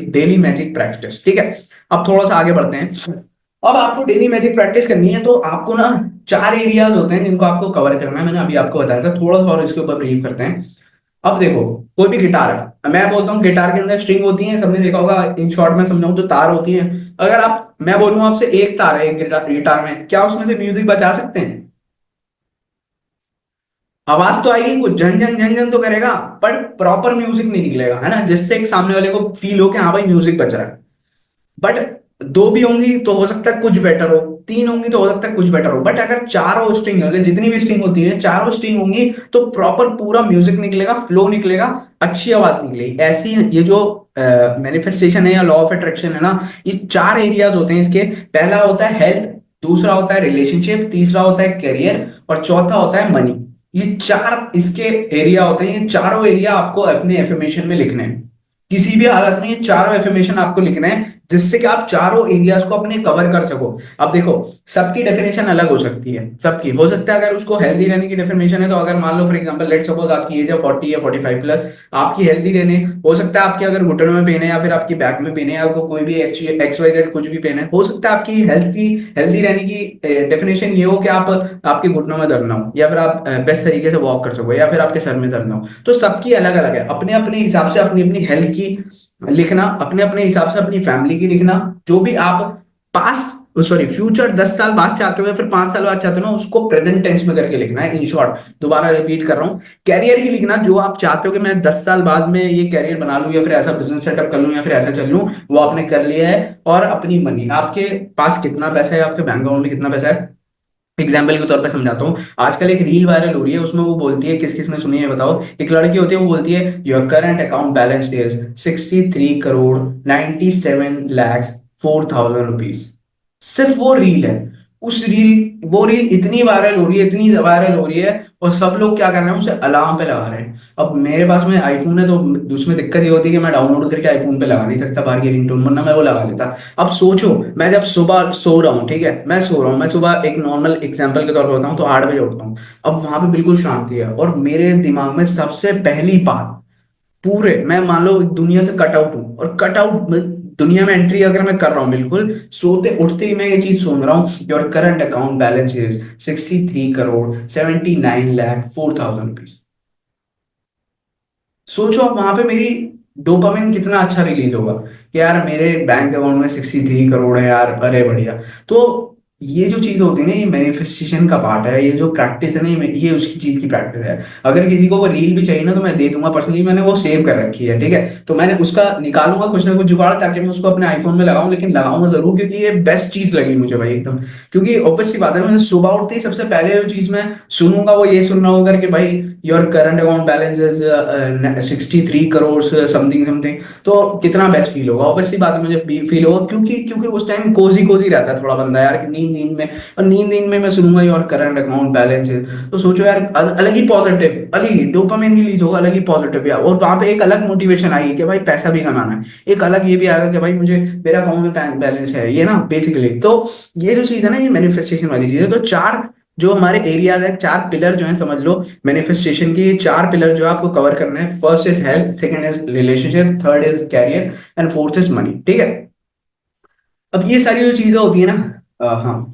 डेली मैजिक प्रैक्टिस, ठीक है। अब थोड़ा सा आगे बढ़ते हैं। अब आपको डेली मैजिक प्रैक्टिस करनी है, तो आपको ना 4 एरियाज होते हैं जिनको आपको कवर करना है, मैंने अभी आपको बताया था, थोड़ा सा और इसके ऊपर ब्रीफ करते हैं। अब देखो, कोई भी गिटार है, मैं बोलता हूँ गिटार के अंदर स्ट्रिंग होती है, सबने देखा होगा, इन शॉर्ट में समझाऊं तो तार होती है। अगर आप, मैं बोलूँ आपसे एक तार है एक गिटार गिटार में, क्या उसमें से म्यूजिक बजा सकते हैं? आवाज तो आएगी, कुछ झन झन झन झन तो करेगा, पर प्रॉपर म्यूजिक नहीं निकलेगा, है ना, जिससे एक सामने वाले को फील हो कि हाँ भाई म्यूजिक बज रहा है। बट दो भी होंगी तो हो सकता है कुछ बेटर हो, तीन होंगी तो हो सकता है कुछ बेटर हो, बट अगर चारों स्ट्रिंग होंगे, जितनी भी स्ट्रिंग होती है चारों स्ट्रिंग होंगी, तो प्रॉपर पूरा म्यूजिक निकलेगा, फ्लो निकलेगा, अच्छी आवाज निकलेगी। ऐसी ये जो मैनिफेस्टेशन है या लॉ ऑफ अट्रैक्शन है ना, ये 4 एरियाज होते हैं इसके। पहला होता है हेल्थ, दूसरा होता है रिलेशनशिप, तीसरा होता है करियर, और चौथा होता है मनी। ये 4 इसके एरिया होते हैं, ये चारों एरिया आपको अपने एफर्मेशन में लिखने हैं। किसी भी हालत में ये चारों एफर्मेशन आपको लिखना है, जिससे कि आप चारों एरियाज को अपने कवर कर सको। अब देखो, सबकी डेफिनेशन अलग हो सकती है, सबकी हो सकता है, अगर उसको हेल्दी रहने की डेफिनेशन है, तो अगर मान लो फॉर एग्जांपल लेट सपोज आपकी एज है 40 या 45 प्लस, आपकी हेल्दी रहने, हो सकता है आपके अगर घुटनों में पेन है, या फिर आपकी बैक में पेन है, या आपको कोई भी एक्स वाई जेड कुछ भी पेन है, हो सकता है आपकी हेल्थी हेल्दी रहने की डेफिनेशन ये हो कि आप, आपके घुटनों में दर्द ना हो, या फिर आप बेस्ट तरीके से वॉक कर सको, या फिर आपके सर में दर्द ना हो। तो सबकी अलग अलग है, अपने अपने हिसाब से अपनी अपनी हेल्थ की लिखना, अपने अपने हिसाब से अपनी फैमिली की लिखना, जो भी आप पास्ट सॉरी फ्यूचर 10 साल बाद चाहते हो या फिर 5 साल बाद चाहते हो ना, उसको प्रेजेंट टेंस में करके लिखना है, इन शॉर्ट। दोबारा रिपीट कर रहा हूँ, कैरियर की लिखना, जो आप चाहते हो कि मैं 10 साल बाद में ये कैरियर बना लूं, या फिर ऐसा बिजनेस सेटअप कर लूं, या फिर ऐसा चल लूं, वो आपने कर लिया है। और अपनी मनी, आपके पास कितना पैसा है, आपके बैंक अकाउंट में कितना पैसा है। एग्जाम्पल के तौर पे समझाता हूँ, आजकल एक रील वायरल हो रही है, उसमें वो बोलती है, किस किस ने सुनी है बताओ, एक लड़की होती है, वो बोलती है your current account balance is 63 crore 97 lakh 4,000 rupees. सिर्फ वो रील है, उस रील वो रील इतनी वायरल हो रही है, इतनी वायरल हो रही है, और सब लोग क्या कर रहे हैं, उसे अलार्म पे लगा रहे हैं। अब मेरे पास में आईफोन है, तो उसमें दिक्कत ये होती है कि मैं डाउनलोड करके आईफोन पे लगा नहीं सकता बाहर की रिंगटोन, वरना मैं वो लगा लेता। अब सोचो, मैं जब सुबह सो रहा हूँ, ठीक है, मैं सो रहा हूँ, मैं सुबह एक नॉर्मल एग्जांपल के तौर पर बताऊँ तो 8 बजे उठता हूँ। अब वहां पे बिल्कुल शांति है, और मेरे दिमाग में सबसे पहली बात, पूरे मैं मान लो दुनिया से कट आउट हूँ, और कट आउट दुनिया में एंट्री अगर मैं कर रहा हूँ, बिल्कुल सोते उठते ही मैं ये चीज सुन रहा हूँ, your current account balance is 63 crore 79 lakh 4,000 rupees. सोचो अब वहां पे मेरी डोपामिन कितना अच्छा रिलीज होगा कि यार मेरे बैंक अकाउंट में 63 करोड़ है यार, अरे बढ़िया। तो ये जो चीज होती है ना, ये मैनिफेस्टेशन का पार्ट है, ये जो प्रैक्टिस है ना, ये उसकी चीज की प्रैक्टिस है। अगर किसी को वो रील भी चाहिए ना, तो मैं दे दूंगा पर्सनली, मैंने वो सेव कर रखी है, ठीक है। तो मैंने उसका निकालूंगा कुछ ना कुछ जुगाड़, ताकि मैं उसको अपने आईफोन में लगाऊं, लेकिन लगाऊंगा जरूर, क्योंकि ये बेस्ट चीज लगी मुझे भाई एकदम। क्योंकि ऑब्वियस सी बात है, मैं सुबह उठते ही सबसे पहले जो चीज मैं सुनूंगा वो ये सुन रहा होगा कि भाई your current account balance is 63 crore something something. तो कितना बेस्ट फील होगा, ऑब्वियसली बात है, मुझे फील होगा, क्योंकि क्योंकि उस टाइम कोजी कोजी रहता है थोड़ा बंदा यार, कि नींद नींद में, और नींद नींद में मैं सुनूंगा योर करंट अकाउंट बैलेंस है। तो सोचो यार, अलग ही पॉजिटिव, अलग ही डोपामिन रिलीज होगा, अलग ही पॉजिटिव यार, और वहां पे एक अलग मोटिवेशन आएगी कि भाई पैसा भी कमाना है। एक अलग ये भी आएगा कि भाई मुझे मेरा अकाउंट में बैलेंस है, ये ना बेसिकली। तो ये जो चीज है ना, ये मैनिफेस्टेशन वाली चीज है। तो चार जो हमारे एरियाज है, चार पिलर जो है समझ लो मैनिफेस्टेशन के, ये चार पिलर जो आपको कवर करने हैं। First is health, second is relationship, third is career, and fourth is money, ठीक है। अब ये सारी जो चीजें होती है ना, हाँ,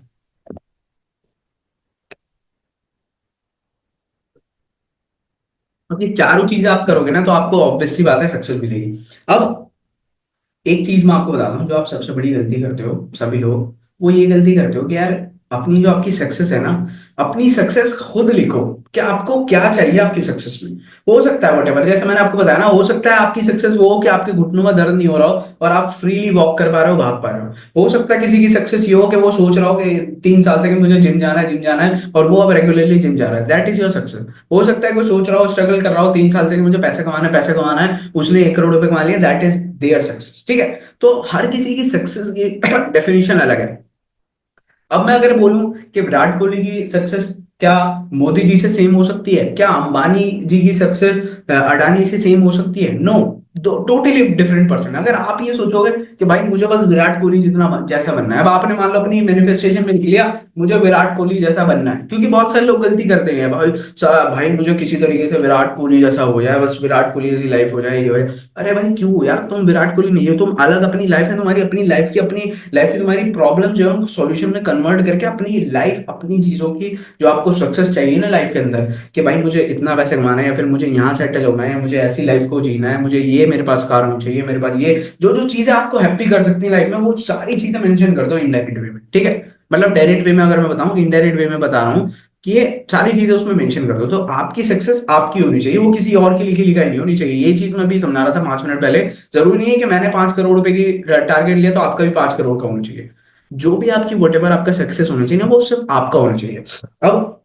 अब ये चारों चीजें आप करोगे ना, तो आपको ऑब्वियसली बात है सक्सेस मिलेगी। अब एक चीज मैं आपको बताता हूँ, जो आप सबसे बड़ी गलती करते हो सभी लोग, वो ये गलती करते हो कि यार अपनी जो आपकी सक्सेस है ना, अपनी सक्सेस खुद लिखो। क्या आपको क्या चाहिए आपकी सक्सेस में। हो सकता है वटेवर, जैसे मैंने आपको बताया ना, हो सकता है आपकी सक्सेस वो हो कि आपके घुटनों में दर्द नहीं हो रहा हो, और आप फ्रीली वॉक कर पा रहे हो, भाग पा रहे हो। हो सकता है किसी की सक्सेस ये हो कि वो सोच रहा हो कि 3 साल से कि मुझे जिम जाना है, जिम जाना है, और वो अब रेगुलरली जिम जा रहा है, दैट इज योर सक्सेस। हो सकता है कोई सोच रहा हो, स्ट्रगल कर रहा हो 3 साल से कि मुझे पैसे कमाना है, पैसे कमाना है, उसने 1 करोड़ रुपए कमा लिया, दैट इज देयर सक्सेस, ठीक है। तो हर किसी की सक्सेस की डेफिनेशन अलग है। अब मैं अगर बोलूं कि विराट कोहली की सक्सेस क्या मोदी जी से सेम हो सकती है, क्या अंबानी जी की सक्सेस अडानी से सेम हो सकती है, नो, टोटली डिफरेंट पर्सन। अगर आप ये सोचोगे कि भाई मुझे बस विराट कोहली जितना जैसा बनना है, अब आपने मान लो अपनी मैनिफेस्टेशन में लिख लिया मुझे विराट कोहली जैसा बनना है, क्योंकि बहुत सारे लोग गलती करते हैं भाई, भाई मुझे किसी तरीके से विराट कोहली जैसा हो जाए, बस विराट कोहली जैसी लाइफ हो जाए, ये हो जाए। अरे भाई क्यों यार, तुम विराट कोहली नहीं हो, तुम अलग, अपनी लाइफ है तुम्हारी, अपनी लाइफ की, अपनी लाइफ की तुम्हारी प्रॉब्लम जो है उनको सॉल्यूशन में कन्वर्ट करके अपनी लाइफ, अपनी चीजों की जो आपको सक्सेस चाहिए ना लाइफ के अंदर, कि भाई मुझे इतना पैसे कमाना है, या फिर मुझे यहाँ सेटल होना है, मुझे ऐसी लाइफ को जीना है, मुझे ये मेरे पास कार होनी चाहिए, मेरे पास ये जो जो चीजें आपको हैप्पी कर सकती है लाइफ में, वो सारी चीजें मेंशन कर दो इनडायरेक्ट वे में, ठीक है। मतलब डायरेक्ट वे में अगर मैं बताऊं, इनडायरेक्ट वे में बता रहा हूँ कि ये सारी चीजें उसमें मेंशन कर दो, तो आपकी सक्सेस आपकी होनी चाहिए, वो किसी और की लिखी लिखाई नहीं होनी चाहिए। ये चीज मैं भी समझा रहा था 5 मिनट पहले। जरूरी नहीं है कि मैंने 5 करोड़ रुपए की टारगेट लिया तो आपका भी 5 करोड़ का होना चाहिए। जो भी आपकी वट एवर आपका सक्सेस होना चाहिए ना, वो सिर्फ आपका होना चाहिए। अब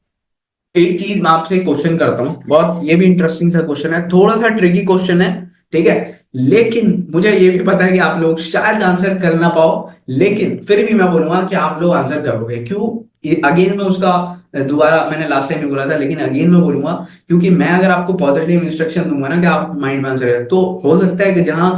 एक चीज मैं आपसे क्वेश्चन करता हूँ, बहुत ये भी इंटरेस्टिंग सा क्वेश्चन है, थोड़ा सा ट्रिकी क्वेश्चन है, ठीक है। लेकिन मुझे ये भी पता है कि आप लोग शायद आंसर कर ना पाओ, लेकिन फिर भी मैं बोलूंगा कि आप लोग आंसर करोगे। क्यों? अगेन मैं उसका दोबारा, मैंने लास्ट टाइम भी बोला था, लेकिन अगेन मैं बोलूंगा, क्योंकि मैं अगर आपको पॉजिटिव इंस्ट्रक्शन दूंगा ना कि आप माइंड में आंसर है, तो हो सकता है कि जहां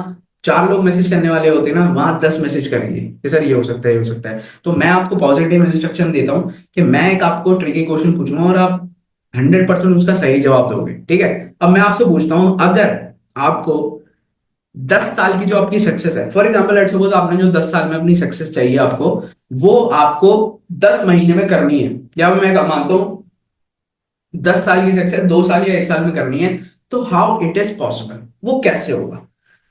4 लोग मैसेज करने वाले होते हैं ना, वहां 10 मैसेज करेंगे कि सर ये हो सकता है, ये हो सकता है। तो मैं आपको पॉजिटिव इंस्ट्रक्शन देता हूँ कि मैं एक आपको ट्रिकी क्वेश्चन पूछूंगा, और आप 100% उसका सही जवाब दोगे, ठीक है। अब मैं आपसे पूछता हूं, अगर आपको 10 साल की जो आपकी सक्सेस है, फॉर एग्जाम्पल लेट्स सपोज आपने जो 10 साल में अपनी सक्सेस चाहिए आपको, वो आपको 10 महीने में करनी है, या मैं मानता हूं 10 साल की सक्सेस 2 साल या 1 साल में करनी है, तो हाउ इट इज पॉसिबल, वो कैसे होगा।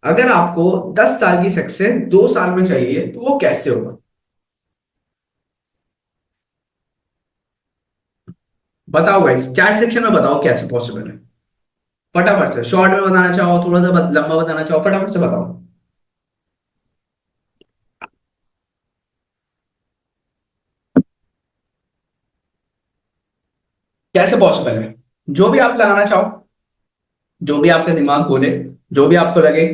अगर आपको 10 साल की सक्सेस 2 साल में चाहिए, तो वो कैसे होगा। बताओ भाई, चैट सेक्शन में बताओ कैसे पॉसिबल है। फटाफट से, शॉर्ट में बताना चाहो, थोड़ा सा लंबा बताना चाहो, फटाफट से बताओ कैसे पॉसिबल है। जो भी आप लगाना चाहो, जो भी आपका दिमाग बोले, जो भी आपको लगे।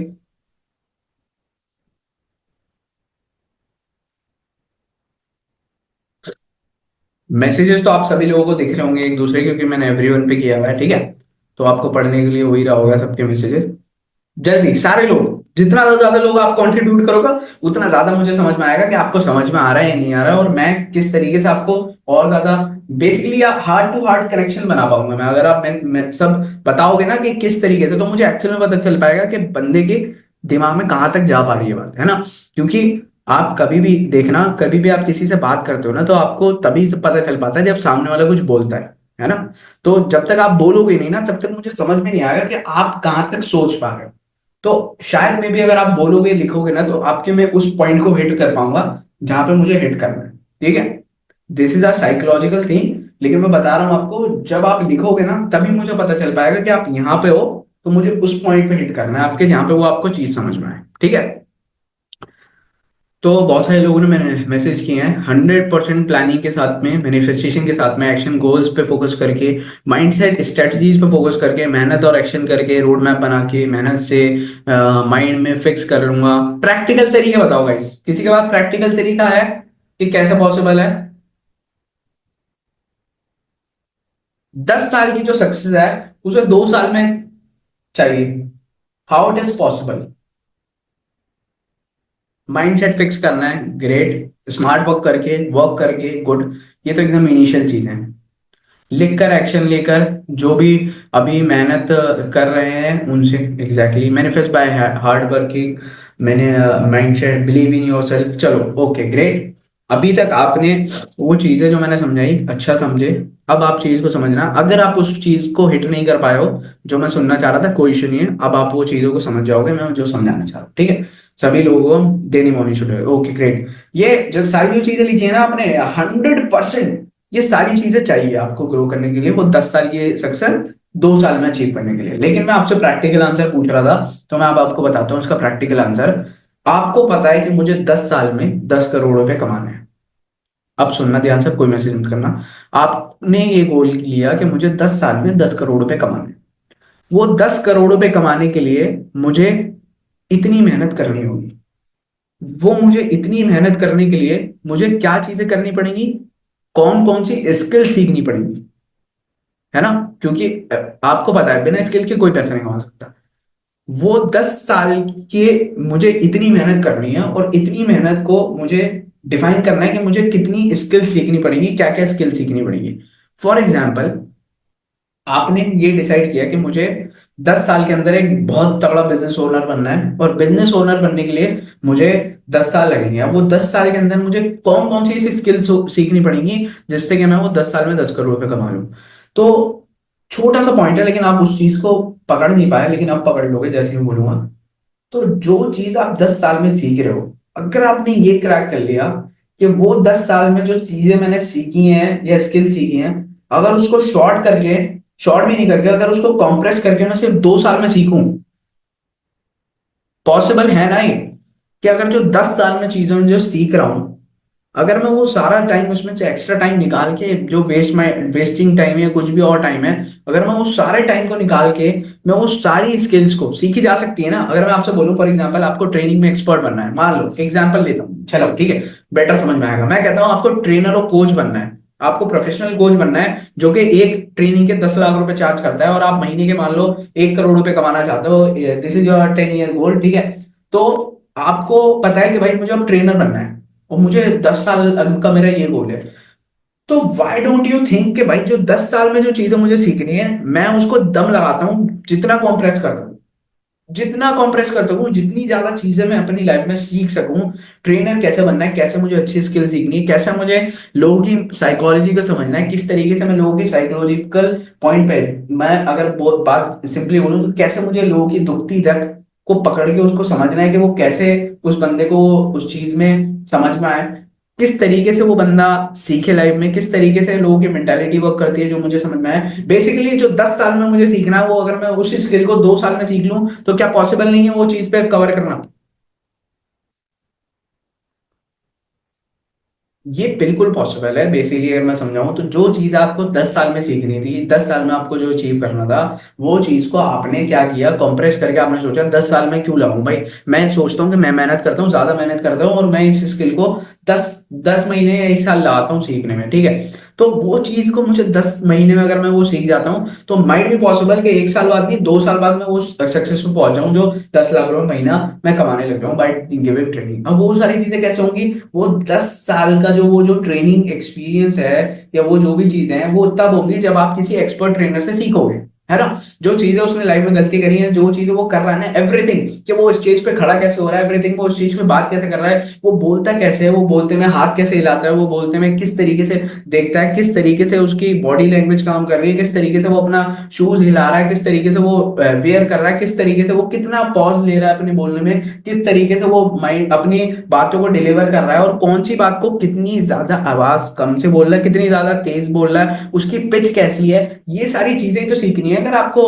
मैसेजेस तो आप सभी लोगों को दिख रहे होंगे एक दूसरे, क्योंकि मैंने एवरीवन पे किया हुआ है, ठीक है। तो आपको पढ़ने के लिए हो ही रहा होगा सबके मैसेजेस। जल्दी सारे लोग, जितना ज्यादा लोग आप कंट्रीब्यूट करोगे, उतना ज्यादा मुझे समझ में आएगा कि आपको समझ में आ रहा है या नहीं आ रहा है, और मैं किस तरीके से आपको और ज्यादा बेसिकली आप हार्ट टू हार्ट कनेक्शन बना पाऊंगा मैं। अगर आप मैं सब बताओगे ना कि किस तरीके से, तो मुझे एक्चुअल में पता चल पाएगा कि बंदे के दिमाग में कहाँ तक जा पा रही है बात, है ना। क्योंकि आप कभी भी देखना, कभी भी आप किसी से बात करते हो ना, तो आपको तभी से पता चल पाता है जब सामने वाला कुछ बोलता है ना। तो जब तक आप बोलोगे नहीं ना, तब तक मुझे समझ में नहीं आएगा कि आप कहाँ तक सोच पा रहे हो। तो शायद में भी अगर आप बोलोगे लिखोगे ना, तो आपके मैं उस पॉइंट को हिट कर पाऊंगा जहां पे मुझे हिट करना है, ठीक है। This is a psychological thing. लेकिन मैं बता रहा हूं आपको, जब आप लिखोगे ना, तभी मुझे पता चल पाएगा कि आप यहाँ पे हो। तो मुझे उस पॉइंट पे हिट करना है आपके, जहां पे वो आपको चीज समझ में आए, ठीक है। तो बहुत सारे लोगों ने मैंने मैसेज किए हैं, 100% प्लानिंग के साथ में, मैनिफेस्टेशन के साथ में, एक्शन गोल्स पे फोकस करके, माइंडसेट स्ट्रेटजीज पे फोकस करके, मेहनत और एक्शन करके, रोड मैप बना के, मेहनत से माइंड में फिक्स कर लूंगा। प्रैक्टिकल तरीके बताओ गाइस, किसी के पास प्रैक्टिकल तरीका है कि कैसे पॉसिबल है? 10 साल की जो सक्सेस है, उसे 2 साल में चाहिए। How it is possible? Mindset fix करना है, ग्रेट। स्मार्ट वर्क करके गुड। ये तो एकदम इनिशियल चीज है। लिखकर, एक्शन लेकर, जो भी अभी मेहनत कर रहे हैं उनसे, exactly manifest by hard working, मैंने mindset, believe in yourself. चलो ओके ग्रेट। अभी तक आपने वो चीजें जो मैंने समझाई अच्छा समझे। अब आप चीज को समझना, अगर आप उस चीज को हिट नहीं कर पाए हो जो मैं सुनना चाह रहा था, कोई इशू नहीं है, अब आप वो चीजों को समझ जाओगे मैं जो समझाना चाह रहा हूँ, ठीक है। सभी लोगों को डेली मॉर्निंग शुरू, ओके ग्रेट। ये जब सारी जो चीजें लिखी है ना आपने, 100% ये सारी चीजें चाहिए आपको ग्रो करने के लिए, वो 10 साल की सक्सेस 2 साल में अचीव करने के लिए। लेकिन मैं आपसे प्रैक्टिकल आंसर पूछ रहा था, तो मैं अब आपको बताता हूँ इसका प्रैक्टिकल आंसर। आपको पता है कि मुझे 10 साल में 10 करोड़ रुपए कमाने हैं। अब सुनना ध्यान से, कोई मैसेज मत करना। आपने ये गोल लिया कि मुझे 10 साल में 10 करोड़ रुपए कमाने हैं। वो 10 करोड़ रुपए कमाने के लिए मुझे इतनी मेहनत करनी होगी। वो मुझे इतनी मेहनत करने के लिए मुझे क्या चीजें करनी पड़ेंगी, कौन कौन सी स्किल सीखनी पड़ेगी, है ना। क्योंकि आपको पता है बिना स्किल के कोई पैसा नहीं कमा सकता। वो 10 साल के मुझे इतनी मेहनत करनी है, और इतनी मेहनत को मुझे डिफाइन करना है कि मुझे कितनी स्किल सीखनी पड़ेगी, क्या क्या स्किल सीखनी पड़ेगी। फॉर एग्जाम्पल, आपने ये डिसाइड किया कि मुझे 10 साल के अंदर एक बहुत तगड़ा बिजनेस ओनर बनना है, और बिजनेस ओनर बनने के लिए मुझे 10 साल लगेंगे। अब वो 10 साल के अंदर मुझे कौन कौन सी ऐसी स्किल्स सीखनी पड़ेंगी जिससे कि मैं वो 10 साल में 10 करोड़ रुपए कमा लूं। तो छोटा सा पॉइंट है, लेकिन आप उस चीज को पकड़ नहीं पाए, लेकिन अब पकड़ लोगे जैसे ही मैं बोलूंगा। तो जो चीज आप 10 साल में सीख रहे हो, अगर आपने ये क्रैक कर लिया कि वो 10 साल में जो चीजें मैंने सीखी हैं या स्किल सीखी हैं, अगर उसको शॉर्ट भी नहीं करके, अगर उसको कॉम्प्रेस करके मैं सिर्फ 2 साल में सीखूं, पॉसिबल है ना ये? कि अगर जो 10 साल में चीजों में जो सीख रहा हूं, अगर मैं वो सारा टाइम उसमें से एक्स्ट्रा टाइम निकाल के, जो वेस्टिंग टाइम है, कुछ भी और टाइम है, अगर मैं उस सारे टाइम को निकाल के मैं वो सारी स्किल्स को सीखी जा सकती है ना। अगर मैं आपसे बोलूं फॉर एग्जांपल, आपको ट्रेनिंग में एक्सपर्ट बनना है, मान लो एग्जांपल लेता हूँ, चलो ठीक है, बेटर समझ में आएगा। मैं कहता हूँ आपको ट्रेनर और कोच बनना है, आपको प्रोफेशनल कोच बनना है, जो कि एक ट्रेनिंग के 10 लाख रुपए चार्ज करता है, और आप महीने के मान लो 1 करोड़ रुपए कमाना चाहते हो। This is your 10 year goal, ठीक है। तो आपको पता है कि भाई मुझे अब ट्रेनर बनना है, और मुझे 10 साल का मेरा ये गोल है। तो वाई डोंट यू थिंक कि भाई जो 10 साल में जो चीजें मुझे सीखनी है, मैं उसको दम लगाता हूँ, जितना कॉम्प्रेस कर सकूं, जितनी ज्यादा चीजें मैं अपनी लाइफ में सीख सकूं। ट्रेनर कैसे बनना है, कैसे मुझे अच्छी स्किल सीखनी है, कैसे मुझे लोगों की साइकोलॉजी को समझना है, किस तरीके से मैं लोगों की साइकोलॉजिकल पॉइंट पे, मैं अगर बहुत बात सिंपली बोलूं तो कैसे मुझे लोगों की दुखती तक को पकड़ के उसको समझना है कि वो कैसे उस बंदे को उस चीज में समझ में आए, किस तरीके से वो बंदा सीखे लाइफ में, किस तरीके से लोगों की मेंटालिटी वर्क करती है, जो मुझे समझ में आए। बेसिकली जो 10 साल में मुझे सीखना है, वो अगर मैं उस स्किल को 2 साल में सीख लूं, तो क्या पॉसिबल नहीं है वो चीज पे कवर करना? ये बिल्कुल पॉसिबल है। बेसिकली अगर मैं समझाऊं, तो जो चीज आपको 10 साल में सीखनी थी, 10 साल में आपको जो अचीव करना था, वो चीज को आपने क्या किया, कंप्रेस करके आपने सोचा 10 साल में क्यों लगाऊं भाई। मैं सोचता हूँ कि मैं मेहनत करता हूँ, ज्यादा मेहनत करता हूँ, और मैं इस स्किल को 10 10 महीने या 1 साल लगाता हूँ सीखने में, ठीक है। तो वो चीज को मुझे 10 महीने में अगर मैं वो सीख जाता हूँ तो माइट भी पॉसिबल कि 1 साल बाद नहीं, 2 साल बाद मैं वो सक्सेस पे पहुंच जाऊं जो 10 लाख रुपए महीना मैं कमाने लग जाऊं बाय गिविंग ट्रेनिंग। अब वो सारी चीजें कैसे होंगी? वो 10 साल का जो वो जो ट्रेनिंग एक्सपीरियंस है या वो जो भी चीजें हैं वो तब होंगी जब आप किसी एक्सपर्ट ट्रेनर से सीखोगे, है ना? जो चीजें उसने लाइफ में गलती करी है, जो चीजें वो कर रहा है ना, एवरीथिंग, कि वो स्टेज पे खड़ा कैसे हो रहा है, एवरीथिंग, वो स्टेज पे बात कैसे कर रहा है, वो बोलता कैसे है, वो बोलते में हाथ कैसे हिलाता है, वो बोलते में किस तरीके से देखता है, किस तरीके से उसकी बॉडी लैंग्वेज काम कर रही है, किस तरीके से वो अपना शूज हिला रहा है, किस तरीके से वो वेयर कर रहा है, किस तरीके से वो कितना पॉज ले रहा है अपने बोलने में, किस तरीके से वो माइंड अपनी बातों को डिलीवर कर रहा है, और कौन सी बात को कितनी ज्यादा आवाज कम से बोल रहा है, कितनी ज्यादा तेज बोल रहा है, उसकी पिच कैसी है। ये सारी चीजें तो सीखनी है अगर आपको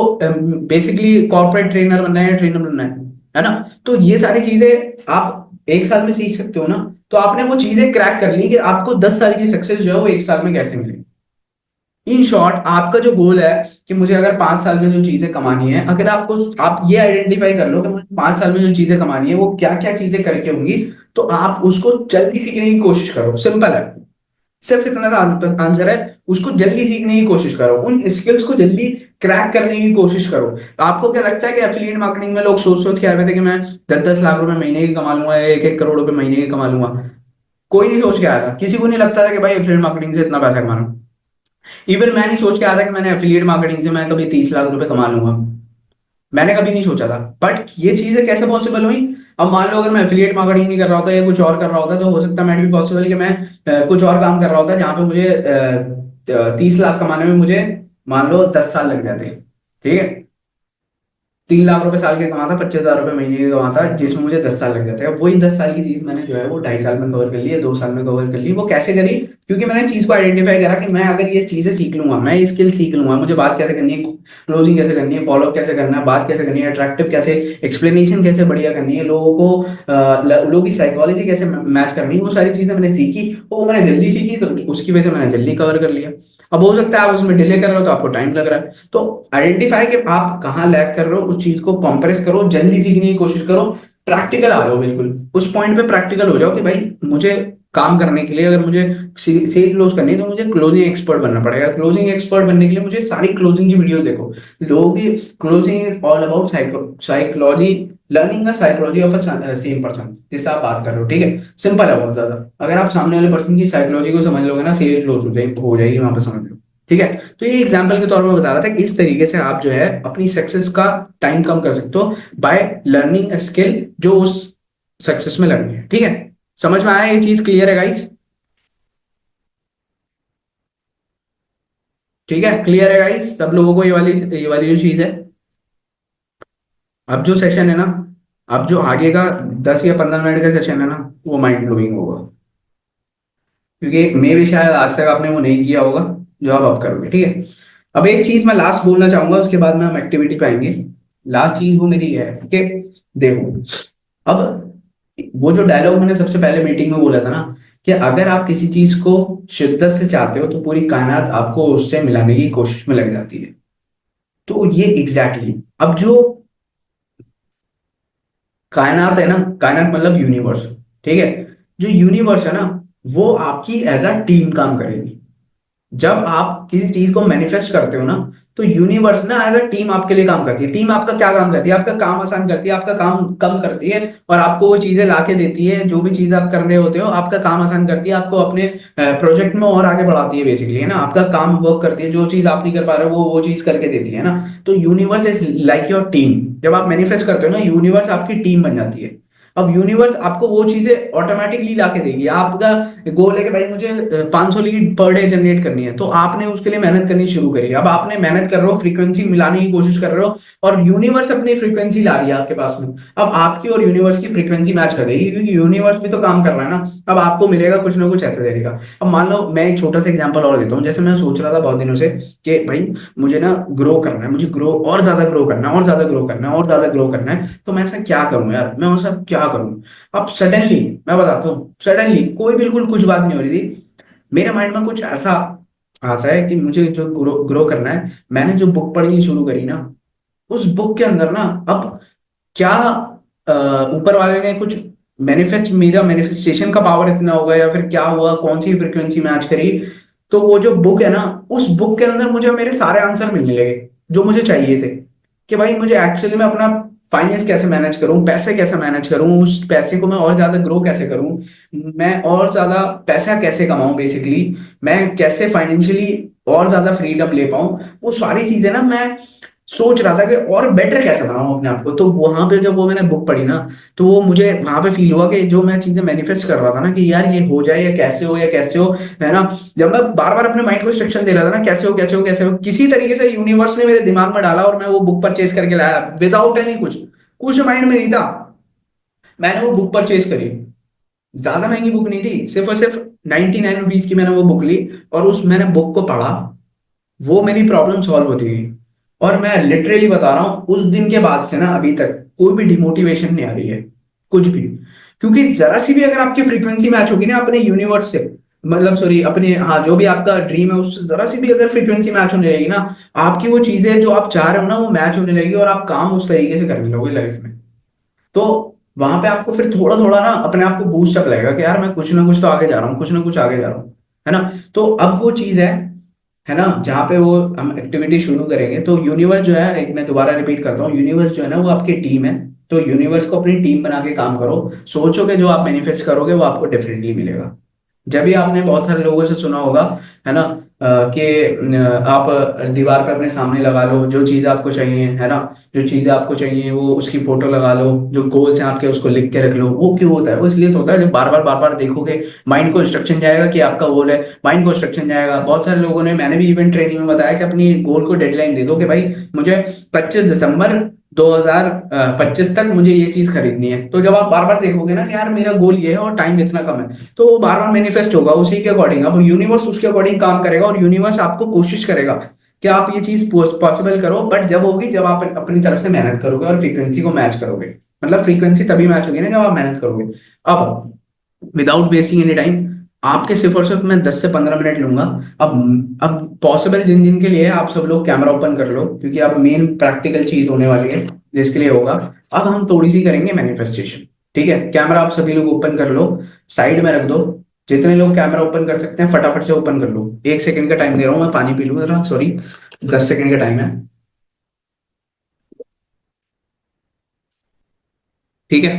बेसिकली कॉर्पोरेट ट्रेनर बनना है या ट्रेनर बनना है ना? तो ये सारी चीजें आप 1 साल में सीख सकते हो ना। तो आपने वो चीजें क्रैक कर ली कि आपको 10 साल की सक्सेस जो है वो 1 साल में कैसे मिलेगी। इन शॉर्ट आपका जो गोल है कि मुझे अगर 5 साल में जो चीजें कमानी है, अगर आपको आप ये आइडेंटिफाई कर लो कि मुझे 5 साल में जो चीजें कमानी है वो क्या क्या चीजें करके होंगी, तो आप उसको जल्दी सीखने की कोशिश करो। सिंपल है, सिर्फ इतना सा आंसर है। उसको जल्दी सीखने की कोशिश करो, उन स्किल्स को जल्दी क्रैक करने की कोशिश करो। आपको क्या लगता है कि एफिलिएट मार्केटिंग में लोग सोच सोच के आ रहे थे कि मैं 10-10 लाख रुपए महीने की कमा लूंगा, 1-1 करोड़ रुपए महीने की कमा लूंगा? कोई नहीं सोच के आया था, किसी को नहीं लगता था कि भाई एफिलिएट मार्केटिंग से इतना पैसा कमाना। इवन मैं नहीं सोच के आया था कि मैंने एफिलिएट मार्केटिंग से मैं कभी 30 लाख रुपए कमा लूंगा। मैंने कभी नहीं सोचा था, बट ये चीजें कैसे पॉसिबल हुई? अब मान लो अगर मैं एफिलिएट मार्केटिंग नहीं कर रहा होता या कुछ और कर रहा होता तो हो सकता है मैं भी पॉसिबल कि मैं कुछ और काम कर रहा होता जहां पे मुझे 30 लाख कमाने में मुझे मान लो 10 साल लग जाते। ठीक है, 3 लाख रुपए साल के कमाता, 25,000 रुपए महीने के कमाता, जिसमें मुझे 10 साल लग जाते हैं। अब वही 10 साल की चीज मैंने जो है वो 2.5 साल में कवर कर ली है, 2 साल में कवर कर ली। वो कैसे करी? क्योंकि मैंने चीज को आइडेंटिफाई करा कि मैं अगर ये चीजें सीख लूंगा, मैं ये स्किल सीख लूंगा, मुझे बात कैसे करनी है, क्लोजिंग कैसे करनी है, फॉलोअप कैसे करना है, बात कैसे करनी है, अट्रैक्टिव कैसे, एक्सप्लेनेशन कैसे बढ़िया करनी है, लोगों को लोगों की साइकोलॉजी कैसे मैच करनी है, वो सारी चीजें मैंने सीखी। वो मैंने जल्दी सीखी तो उसकी वजह से मैंने जल्दी कवर कर लिया। अब हो सकता है आप उसमें डिले कर रहे हो तो आपको टाइम लग रहा है। तो आइडेंटिफाई कि आप कहाँ लैग कर रहे हो, उस चीज को कॉम्प्रेस करो, जल्दी सीखने की कोशिश करो, प्रैक्टिकल आ जाओ, बिल्कुल उस पॉइंट पे प्रैक्टिकल हो जाओ कि भाई मुझे काम करने के लिए, अगर मुझे सेल क्लोज करनी है तो मुझे क्लोजिंग एक्सपर्ट बनना पड़ेगा। क्लोजिंग एक्सपर्ट बनने के लिए मुझे सारी क्लोजिंग की वीडियोस देखो। लोग closing is all about psychology, learning the psychology of a same person जिससे आप बात कर रहे हो। ठीक है, सिंपल है बहुत ज्यादा। अगर आप सामने वाले पर्सन की साइकोलॉजी को समझ लोगे ना, सेल क्लोज हो जाएगी वहां पर, समझ लो। ठीक है, तो ये एग्जाम्पल के तौर पर बता रहा था कि इस तरीके से आप जो है अपनी सक्सेस का टाइम कम कर सकते हो बाय लर्निंग अ स्किल जो उस सक्सेस में लगनी है। ठीक है, समझ में आया? ये चीज क्लियर है गाइस? ठीक है, क्लियर है गाइस सब लोगों को? ये वाली जो चीज है। अब जो सेशन है ना, अब जो आगे का 10 या 15 मिनट का सेशन है ना, वो माइंड ब्लोइंग होगा। क्योंकि मे भी शायद आज तक आपने वो नहीं किया होगा जो आप अब करोगे। ठीक है, अब एक चीज मैं लास्ट बोलना चाहूंगा, उसके बाद में हम एक्टिविटी पे आएंगे। लास्ट चीज वो मेरी है कि देखो, अब वो जो डायलॉग मैंने सबसे पहले मीटिंग में बोला था ना, कि अगर आप किसी चीज को शिद्दत से चाहते हो तो पूरी कायनात आपको उससे मिलाने की कोशिश में लग जाती है। तो ये एग्जैक्टली exactly, अब जो कायनात है ना, कायनात मतलब यूनिवर्स। ठीक है, जो यूनिवर्स है ना, वो आपकी एज अ टीम काम करेगी। जब आप किसी चीज को मैनिफेस्ट करते हो ना, तो यूनिवर्स ना एज अ टीम आपके लिए काम करती है। टीम आपका क्या काम करती है? आपका काम आसान करती है, आपका काम कम करती है, और आपको वो चीजें लाके देती है जो भी चीज आप कर रहे होते हो। आपका काम आसान करती है, आपको अपने प्रोजेक्ट में और आगे बढ़ाती है बेसिकली, है ना? आपका काम वर्क करती है, जो चीज आप नहीं कर पा रहे हो वो चीज करके देती है ना। तो universe is like your team. जब आप मैनिफेस्ट करते हो ना, यूनिवर्स आपकी टीम बन जाती है। अब यूनिवर्स आपको वो चीजें ऑटोमेटिकली लाके देगी। आपका गोल है कि भाई मुझे 500 लीड पर डे जनरेट करनी है, तो आपने उसके लिए मेहनत करनी शुरू करी। अब आपने मेहनत कर रहे हो, फ्रीक्वेंसी मिलाने की कोशिश कर रहे हो, और यूनिवर्स अपनी फ्रीक्वेंसी ला रही है आपके पास में। अब आपकी और यूनिवर्स की फ्रीक्वेंसी मैच कर देगी, क्योंकि यूनिवर्स भी तो काम कर रहा है ना। अब आपको मिलेगा कुछ ना कुछ ऐसे देगा। अब मान लो मैं एक छोटा सा एग्जांपल और देता हूँ। जैसे मैं सोच रहा था बहुत दिनों से कि भाई मुझे ना ग्रो करना है, मुझे ग्रो और ज्यादा ग्रो करना है, और ज्यादा ग्रो करना है, और ज्यादा ग्रो करना है। तो मैं ऐसा क्या करूं यार, मैं ऐसा क्या करूं? अब सडनली मैं बताता हूँ, सडनली कोई बिल्कुल कुछ बात नहीं हो रही थी, मेरे माइंड में कुछ ऐसा आता है कि मुझे जो ग्रो करना है। मैंने जो बुक पढ़नी शुरू करी ना, उस बुक के अंदर ना, अब क्या ऊपर वाले ने कुछ मैनिफेस्ट, मेरा मैनिफेस्टेशन का पावर इतना होगा, या फिर क्या हुआ, कौन सी फ्रिक्वेंसी मैच करी, तो वो जो बुक है ना, उस बुक के अंदर मुझे मेरे सारे आंसर मिलने लगे जो मुझे चाहिए थे, कि भाई मुझे एक्चुअली में अपना फाइनेंस कैसे मैनेज करूं, पैसे कैसे मैनेज करूं, उस पैसे को मैं और ज्यादा ग्रो कैसे करूं, मैं और ज्यादा पैसा कैसे कमाऊं बेसिकली, मैं कैसे फाइनेंशियली और ज्यादा फ्रीडम ले पाऊं। वो सारी चीजें ना मैं सोच रहा था कि और बेटर कैसे बनाऊं अपने आप को। तो वहां पे जब वो मैंने बुक पढ़ी ना, तो वो मुझे वहां पे फील हुआ कि जो मैं चीजें मैनिफेस्ट कर रहा था ना कि यार ये हो जाए, या कैसे हो, या कैसे हो, है ना। जब मैं बार बार अपने माइंड को इंस्ट्रक्शन दे रहा था ना, कैसे हो कैसे हो कैसे हो, किसी तरीके से यूनिवर्स ने मेरे दिमाग में डाला और मैं वो बुक परचेज करके लाया विदाउट एनी कुछ, कुछ माइंड में नहीं था। मैंने वो बुक परचेज करी। ज्यादा महंगी बुक नहीं थी, सिर्फ और सिर्फ 99 रुपीज की मैंने वो बुक ली, और उस मैंने बुक को पढ़ा। वो मेरी प्रॉब्लम सॉल्व होती गई। और मैं लिटरली बता रहा हूँ, उस दिन के बाद से ना अभी तक कोई भी डिमोटिवेशन नहीं आ रही है, कुछ भी। क्योंकि जरा सी भी अगर आपकी फ्रीक्वेंसी मैच होगी ना अपने यूनिवर्स से, मतलब सॉरी अपने, हाँ, जो भी आपका ड्रीम है उससे जरा सी भी अगर फ्रीक्वेंसी मैच होने लगेगी ना, आपकी वो चीजें जो आप चाह रहे हो ना वो मैच होने लगेगी, और आप काम उस तरीके से करने लगोगे लाइफ में। तो वहां पे आपको फिर थोड़ा थोड़ा ना अपने आप को बूस्ट अप लगेगा कि यार मैं कुछ ना कुछ तो आगे जा रहा हूँ, कुछ ना कुछ आगे जा रहा हूँ, है ना। तो अब वो चीज है ना, जहाँ पे वो हम एक्टिविटी शुरू करेंगे। तो यूनिवर्स जो है, एक मैं दोबारा रिपीट करता हूँ, यूनिवर्स जो है ना वो आपकी टीम है। तो यूनिवर्स को अपनी टीम बना के काम करो। सोचो कि जो आप मैनिफेस्ट करोगे वो आपको डेफिनेटली मिलेगा। जब भी आपने बहुत सारे लोगों से सुना होगा, है ना, कि आप दीवार पे अपने सामने लगा लो जो चीज़ आपको चाहिए, है ना, जो चीज़ें आपको चाहिए वो उसकी फोटो लगा लो, जो गोल्स हैं आपके उसको लिख के रख लो। वो क्यों होता है? वो इसलिए तो होता है, जब बार बार देखोगे, माइंड को इंस्ट्रक्शन जाएगा कि आपका गोल है, माइंड को इंस्ट्रक्शन जाएगा। बहुत सारे लोगों ने, मैंने भी इवेंट ट्रेनिंग में बताया कि अपनी गोल को डेडलाइन दे दो कि भाई मुझे 25 दिसंबर 2025 तक मुझे ये चीज खरीदनी है। तो जब आप बार बार देखोगे ना कि यार मेरा गोल ये है और टाइम इतना कम है, तो वो बार बार मैनिफेस्ट होगा उसी के अकॉर्डिंग। अब यूनिवर्स उसके अकॉर्डिंग काम करेगा, और यूनिवर्स आपको कोशिश करेगा कि आप ये चीज पॉसिबल करो। बट जब होगी जब आप अपनी तरफ से मेहनत करोगे और फ्रीक्वेंसी को मैच करोगे। मतलब फ्रीक्वेंसी तभी मैच होगी ना जब आप मेहनत करोगे। अब विदाउट वेस्टिंग एनी टाइम, आपके सिर्फ और सिर्फ मैं 10 से 15 मिनट लूंगा। अब पॉसिबल जिन जिन के लिए है, आप सब लोग कैमरा ओपन कर लो, क्योंकि अब मेन प्रैक्टिकल चीज होने वाली है जिसके लिए होगा। अब हम थोड़ी सी करेंगे मैनिफेस्टेशन। ठीक है, कैमरा आप सभी लोग ओपन कर लो, साइड में रख दो। जितने लोग कैमरा ओपन कर सकते हैं फटाफट से ओपन कर लो। 1 सेकंड का टाइम दे रहा हूँ, मैं पानी पी लूँ जरा, सॉरी। 10 सेकंड का टाइम है। ठीक है,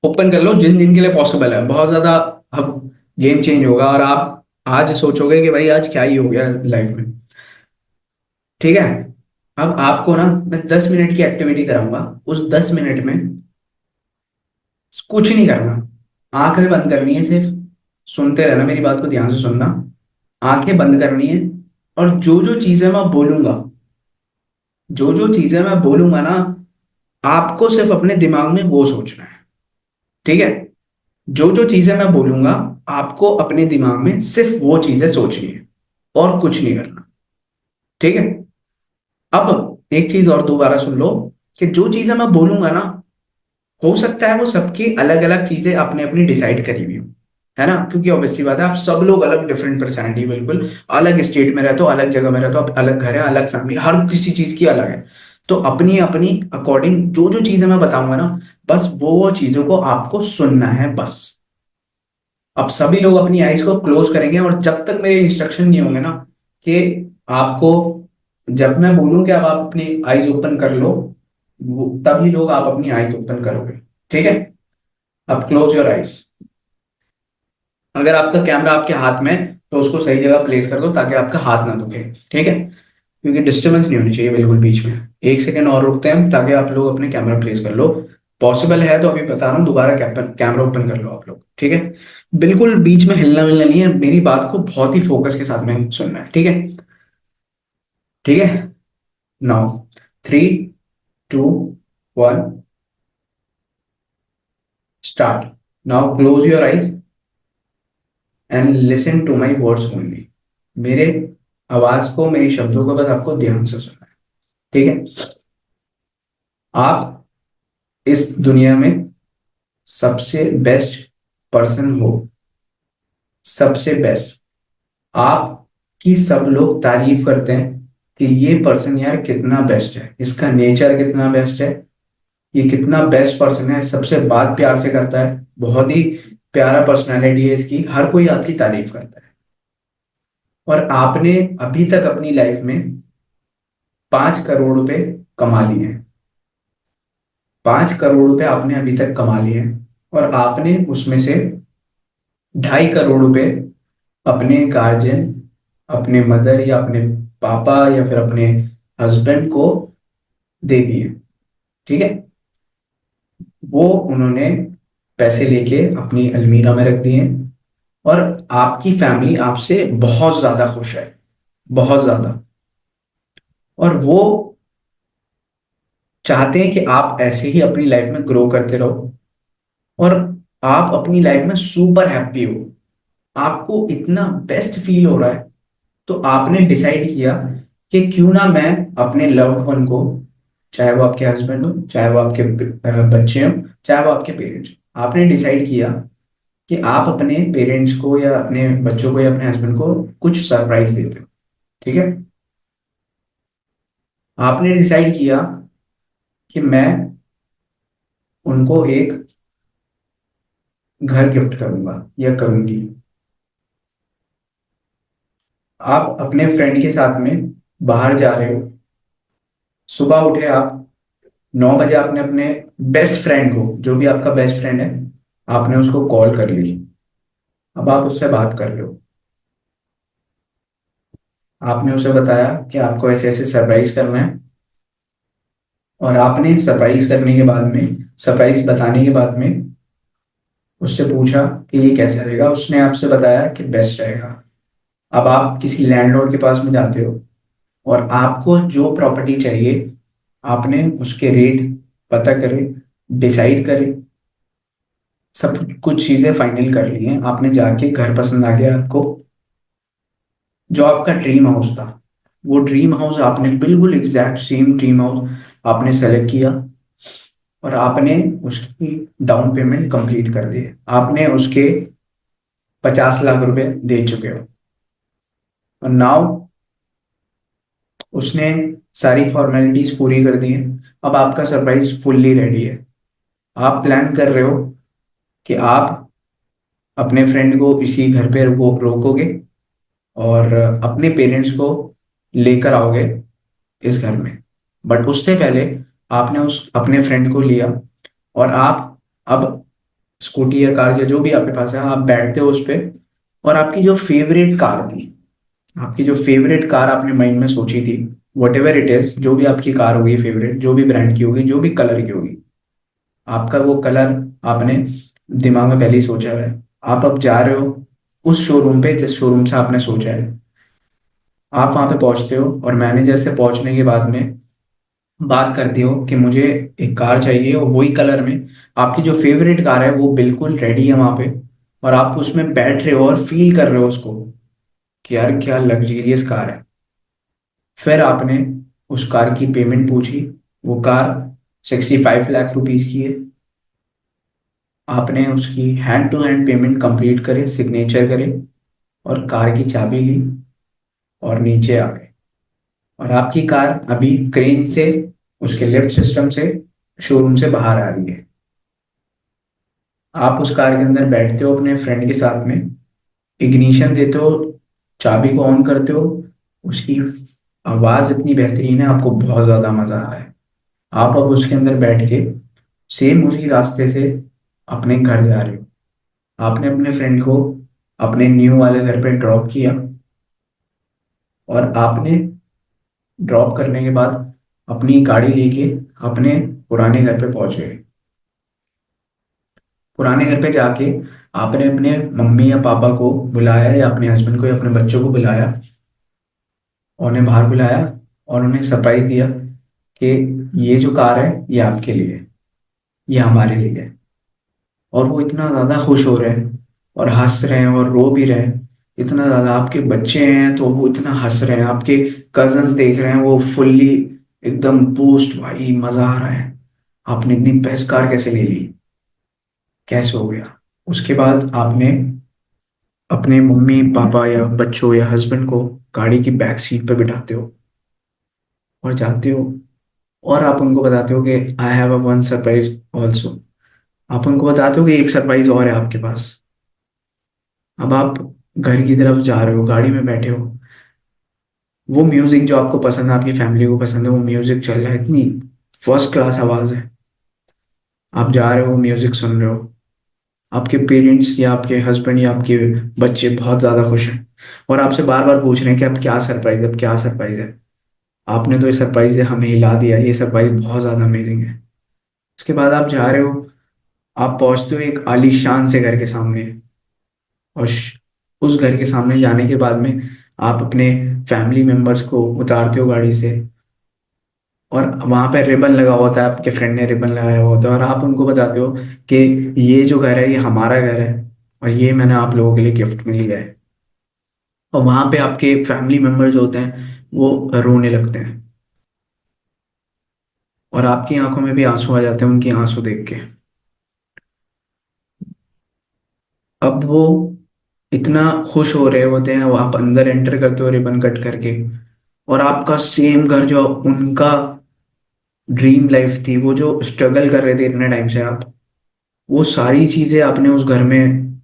ओपन कर लो जिन जिन के लिए पॉसिबल है। बहुत ज्यादा अब गेम चेंज होगा, और आप आज सोचोगे कि भाई आज क्या ही हो गया लाइफ में। ठीक है, अब आपको ना मैं 10 मिनट की एक्टिविटी कराऊंगा। उस 10 मिनट में कुछ नहीं करना, आंखें बंद करनी है सिर्फ। सुनते रहना, मेरी बात को ध्यान से सुनना। आंखें बंद करनी है, और जो जो चीजें मैं बोलूंगा, जो जो चीजें मैं बोलूंगा ना, आपको सिर्फ अपने दिमाग में वो सोचना है। ठीक है, जो जो चीजें मैं बोलूंगा, आपको अपने दिमाग में सिर्फ वो चीजें सोचनी है, और कुछ नहीं करना। ठीक है, अब एक चीज और दोबारा सुन लो, कि जो चीजें मैं बोलूंगा ना, हो सकता है वो सबकी अलग अलग चीजें आपने अपनी डिसाइड करी हुई हो, है ना। क्योंकि ऑब्वियसली बात है, आप सब लोग अलग, डिफरेंट पर्सनैलिटी, बिल्कुल अलग स्टेट में रहते हो, अलग जगह में रहते हो, अलग घर है, अलग फैमिली, हर किसी चीज की अलग है। तो अपनी अपनी अकॉर्डिंग जो जो चीजें मैं बताऊंगा ना, बस वो चीजों को आपको सुनना है बस। अब सभी लोग अपनी आईज को क्लोज करेंगे, और जब तक मेरे इंस्ट्रक्शन नहीं होंगे ना कि आपको, जब मैं बोलूं कि अब आप अपनी आईज ओपन कर लो, तभी लोग आप अपनी आईज ओपन करोगे। ठीक है, अब क्लोज योर आईज। अगर आपका कैमरा आपके हाथ में है, तो उसको सही जगह प्लेस कर दो ताकि आपका हाथ ना दुखे। ठीक है, क्योंकि डिस्टरबेंस नहीं होनी चाहिए बिल्कुल बीच में। 1 सेकेंड और रुकते हैं ताकि आप लोग अपने कैमरा प्लेस कर लो। पॉसिबल है तो अभी बता रहा हूँ, दोबारा कैमरा ओपन कर लो आप लोग। ठीक है, बिल्कुल बीच में हिलना मिलना नहीं है, मेरी बात को बहुत ही फोकस के साथ में सुनना है। ठीक है, ठीक है। Now 3, 2, 1, start. Now close your eyes and listen to my words only. मेरे आवाज को, मेरी शब्दों को बस आपको ध्यान से सुनना है। ठीक है, आप इस दुनिया में सबसे बेस्ट पर्सन हो, सबसे बेस्ट। आपकी सब लोग तारीफ करते हैं कि ये पर्सन यार कितना बेस्ट है, इसका नेचर कितना बेस्ट है, ये कितना बेस्ट पर्सन है, सबसे बात प्यार से करता है, बहुत ही प्यारा पर्सनालिटी है इसकी, हर कोई आपकी तारीफ करता है। और आपने अभी तक अपनी लाइफ में 5 करोड़ रुपए कमा लिए हैं। 5 करोड़ रुपए आपने अभी तक कमा लिए हैं, और आपने उसमें से 2.5 करोड़ रुपए अपने गार्जियन, अपने मदर या अपने पापा या फिर अपने हस्बैंड को दे दिए। ठीक है। वो उन्होंने पैसे लेके अपनी अलमीरा में रख दिए, और आपकी फैमिली आपसे बहुत ज्यादा खुश है, बहुत ज्यादा। और वो चाहते हैं कि आप ऐसे ही अपनी लाइफ में ग्रो करते रहो, और आप अपनी लाइफ में सुपर हैप्पी हो, आपको इतना बेस्ट फील हो रहा है। तो आपने डिसाइड किया कि क्यों ना मैं अपने लव्ड वन को, चाहे वो आपके हस्बैंड हो, चाहे वो आपके बच्चे हो, चाहे वो आपके पेरेंट्स हो, आपने डिसाइड किया कि आप अपने पेरेंट्स को या अपने बच्चों को या अपने हस्बैंड को कुछ सरप्राइज देते हो। ठीक है। आपने डिसाइड किया कि मैं उनको एक घर गिफ्ट करूंगा या करूंगी। आप अपने फ्रेंड के साथ में बाहर जा रहे हो, सुबह उठे आप 9 बजे, आपने अपने बेस्ट फ्रेंड को, जो भी आपका बेस्ट फ्रेंड है, आपने उसको कॉल कर ली। अब आप उससे बात कर रहे हो, आपने उसे बताया कि आपको ऐसे ऐसे सरप्राइज करना है, और आपने सरप्राइज करने के बाद में, सरप्राइज बताने के बाद में उससे पूछा कि ये कैसा रहेगा। उसने आपसे बताया कि बेस्ट रहेगा। अब आप किसी लैंडलॉर्ड के पास में जाते हो, और आपको जो प्रॉपर्टी चाहिए, आपने उसके रेट पता करे, डिसाइड करे, सब कुछ चीजें फाइनल कर ली हैं, आपने जाके घर पसंद आ गया आपको, जो आपका ड्रीम हाउस था, वो ड्रीम हाउस आपने बिल्कुल एग्जैक्ट सेम ड्रीम हाउस आपने सेलेक्ट किया, और आपने उसकी डाउन पेमेंट कंप्लीट कर दी है। आपने उसके 50 लाख रुपए दे चुके हो, और नाउ उसने सारी फॉर्मेलिटीज पूरी कर दी हैं। अब आपका सरप्राइज फुल्ली रेडी है। आप प्लान कर रहे हो कि आप अपने फ्रेंड को इसी घर पे रोकोगे, और अपने पेरेंट्स को लेकर आओगे इस घर में। बट उससे पहले आपने उस अपने फ्रेंड को लिया, और आप अब स्कूटी या कार या जो भी आपके पास है, आप बैठते हो उस पे, और आपकी जो फेवरेट कार थी, आपकी जो फेवरेट कार आपने माइंड में सोची थी, वट एवर इट इज, जो भी आपकी कार होगी फेवरेट, जो भी ब्रांड की होगी, जो भी कलर की होगी, आपका वो कलर आपने दिमाग में पहले ही सोचा है। आप अब जा रहे हो उस शोरूम पे जिस शोरूम से आपने सोचा है। आप वहां पे पहुंचते हो, और मैनेजर से पहुंचने के बाद में बात करते हो कि मुझे एक कार चाहिए, और वही कलर में आपकी जो फेवरेट कार है वो बिल्कुल रेडी है वहां पे, और आप उसमें बैठ रहे हो और फील कर रहे हो उसको कि यार क्या लग्जीरियस कार है। फिर आपने उस कार की पेमेंट पूछी। वो कार 65 लाख रुपीज की है। आपने उसकी hand to hand payment complete करे, सिग्नेचर करे, और कार की चाबी ली, और नीचे आ गए। और आपकी कार अभी क्रेन से, उसके लिफ्ट सिस्टम से, शोरूम से बाहर आ रही है। आप उस कार के अंदर बैठते हो अपने फ्रेंड के साथ में, इग्निशन देते हो, चाबी को ऑन करते हो। उसकी आवाज़ इतनी बेहतरीन है, आपको बहुत ज़्यादा मज़ा आ रहा है। आप अब उसके अंदर बैठ के सेम उसी रास्ते से अपने घर जा रहे हो। आपने अपने फ्रेंड को अपने न्यू वाले घर पे ड्रॉप किया, और आपने ड्रॉप करने के बाद अपनी गाड़ी लेके अपने पुराने घर पे पहुंच गए। पुराने घर पे जाके आपने अपने मम्मी या पापा को बुलाया, या अपने हस्बैंड को या अपने बच्चों को बुलाया, और उन्हें बाहर बुलाया, और उन्हें सरप्राइज दिया कि ये जो कार है ये आपके लिए है, ये हमारे लिए है। और वो इतना ज़्यादा खुश हो रहे हैं, और हंस रहे हैं और रो भी रहे हैं। इतना ज़्यादा, आपके बच्चे हैं तो वो इतना हंस रहे हैं, आपके कजन्स देख रहे हैं, वो फुल्ली एकदम बूस्ट, भाई मज़ा आ रहा है, आपने इतनी बेस्ट कार कैसे ले ली, कैसे हो गया। उसके बाद आपने अपने मम्मी पापा या बच्चों या हस्बैंड को गाड़ी की बैक सीट पर बिठाते हो, और जाते हो, और आप उनको बताते हो कि I have a one surprise also. आप उनको बताते हो कि एक सरप्राइज और है आपके पास। अब आप घर की तरफ जा रहे हो, गाड़ी में बैठे हो, वो म्यूजिक जो आपको पसंद है, आपकी फैमिली को पसंद है, वो म्यूजिक चल रहा है, इतनी फर्स्ट क्लास आवाज है, आप जा रहे हो म्यूजिक सुन रहे हो, आपके पेरेंट्स या आपके हस्बैंड या आपके बच्चे बहुत ज्यादा खुश हैं और आपसे बार बार पूछ रहे हैं कि अब क्या सरप्राइज है, अब क्या सरप्राइज है। आपने तो ये सरप्राइज हमें हिला दिया, ये सरप्राइज बहुत ज्यादा अमेजिंग है। उसके बाद आप जा रहे हो, आप पहुंचते हो एक आलीशान से घर के सामने, और उस घर के सामने जाने के बाद में आप अपने फैमिली मेंबर्स को उतारते हो गाड़ी से, और वहां पे रिबन लगा हुआ था, आपके फ्रेंड ने रिबन लगाया हुआ था, और आप उनको बताते हो कि ये जो घर है ये हमारा घर है, और ये मैंने आप लोगों के लिए गिफ्ट में लिया है। और वहां पे आपके फैमिली मेंबर्स होते हैं, वो रोने लगते हैं, और आपकी आंखों में भी आंसू आ जाते हैं उनकी आंसू देख के। अब वो इतना खुश हो रहे होते हैं, वो आप अंदर एंटर करते हो रिबन कट करके, और आपका सेम घर जो उनका ड्रीम लाइफ थी, वो जो स्ट्रगल कर रहे थे इतने टाइम से आप, वो सारी चीजें आपने उस घर में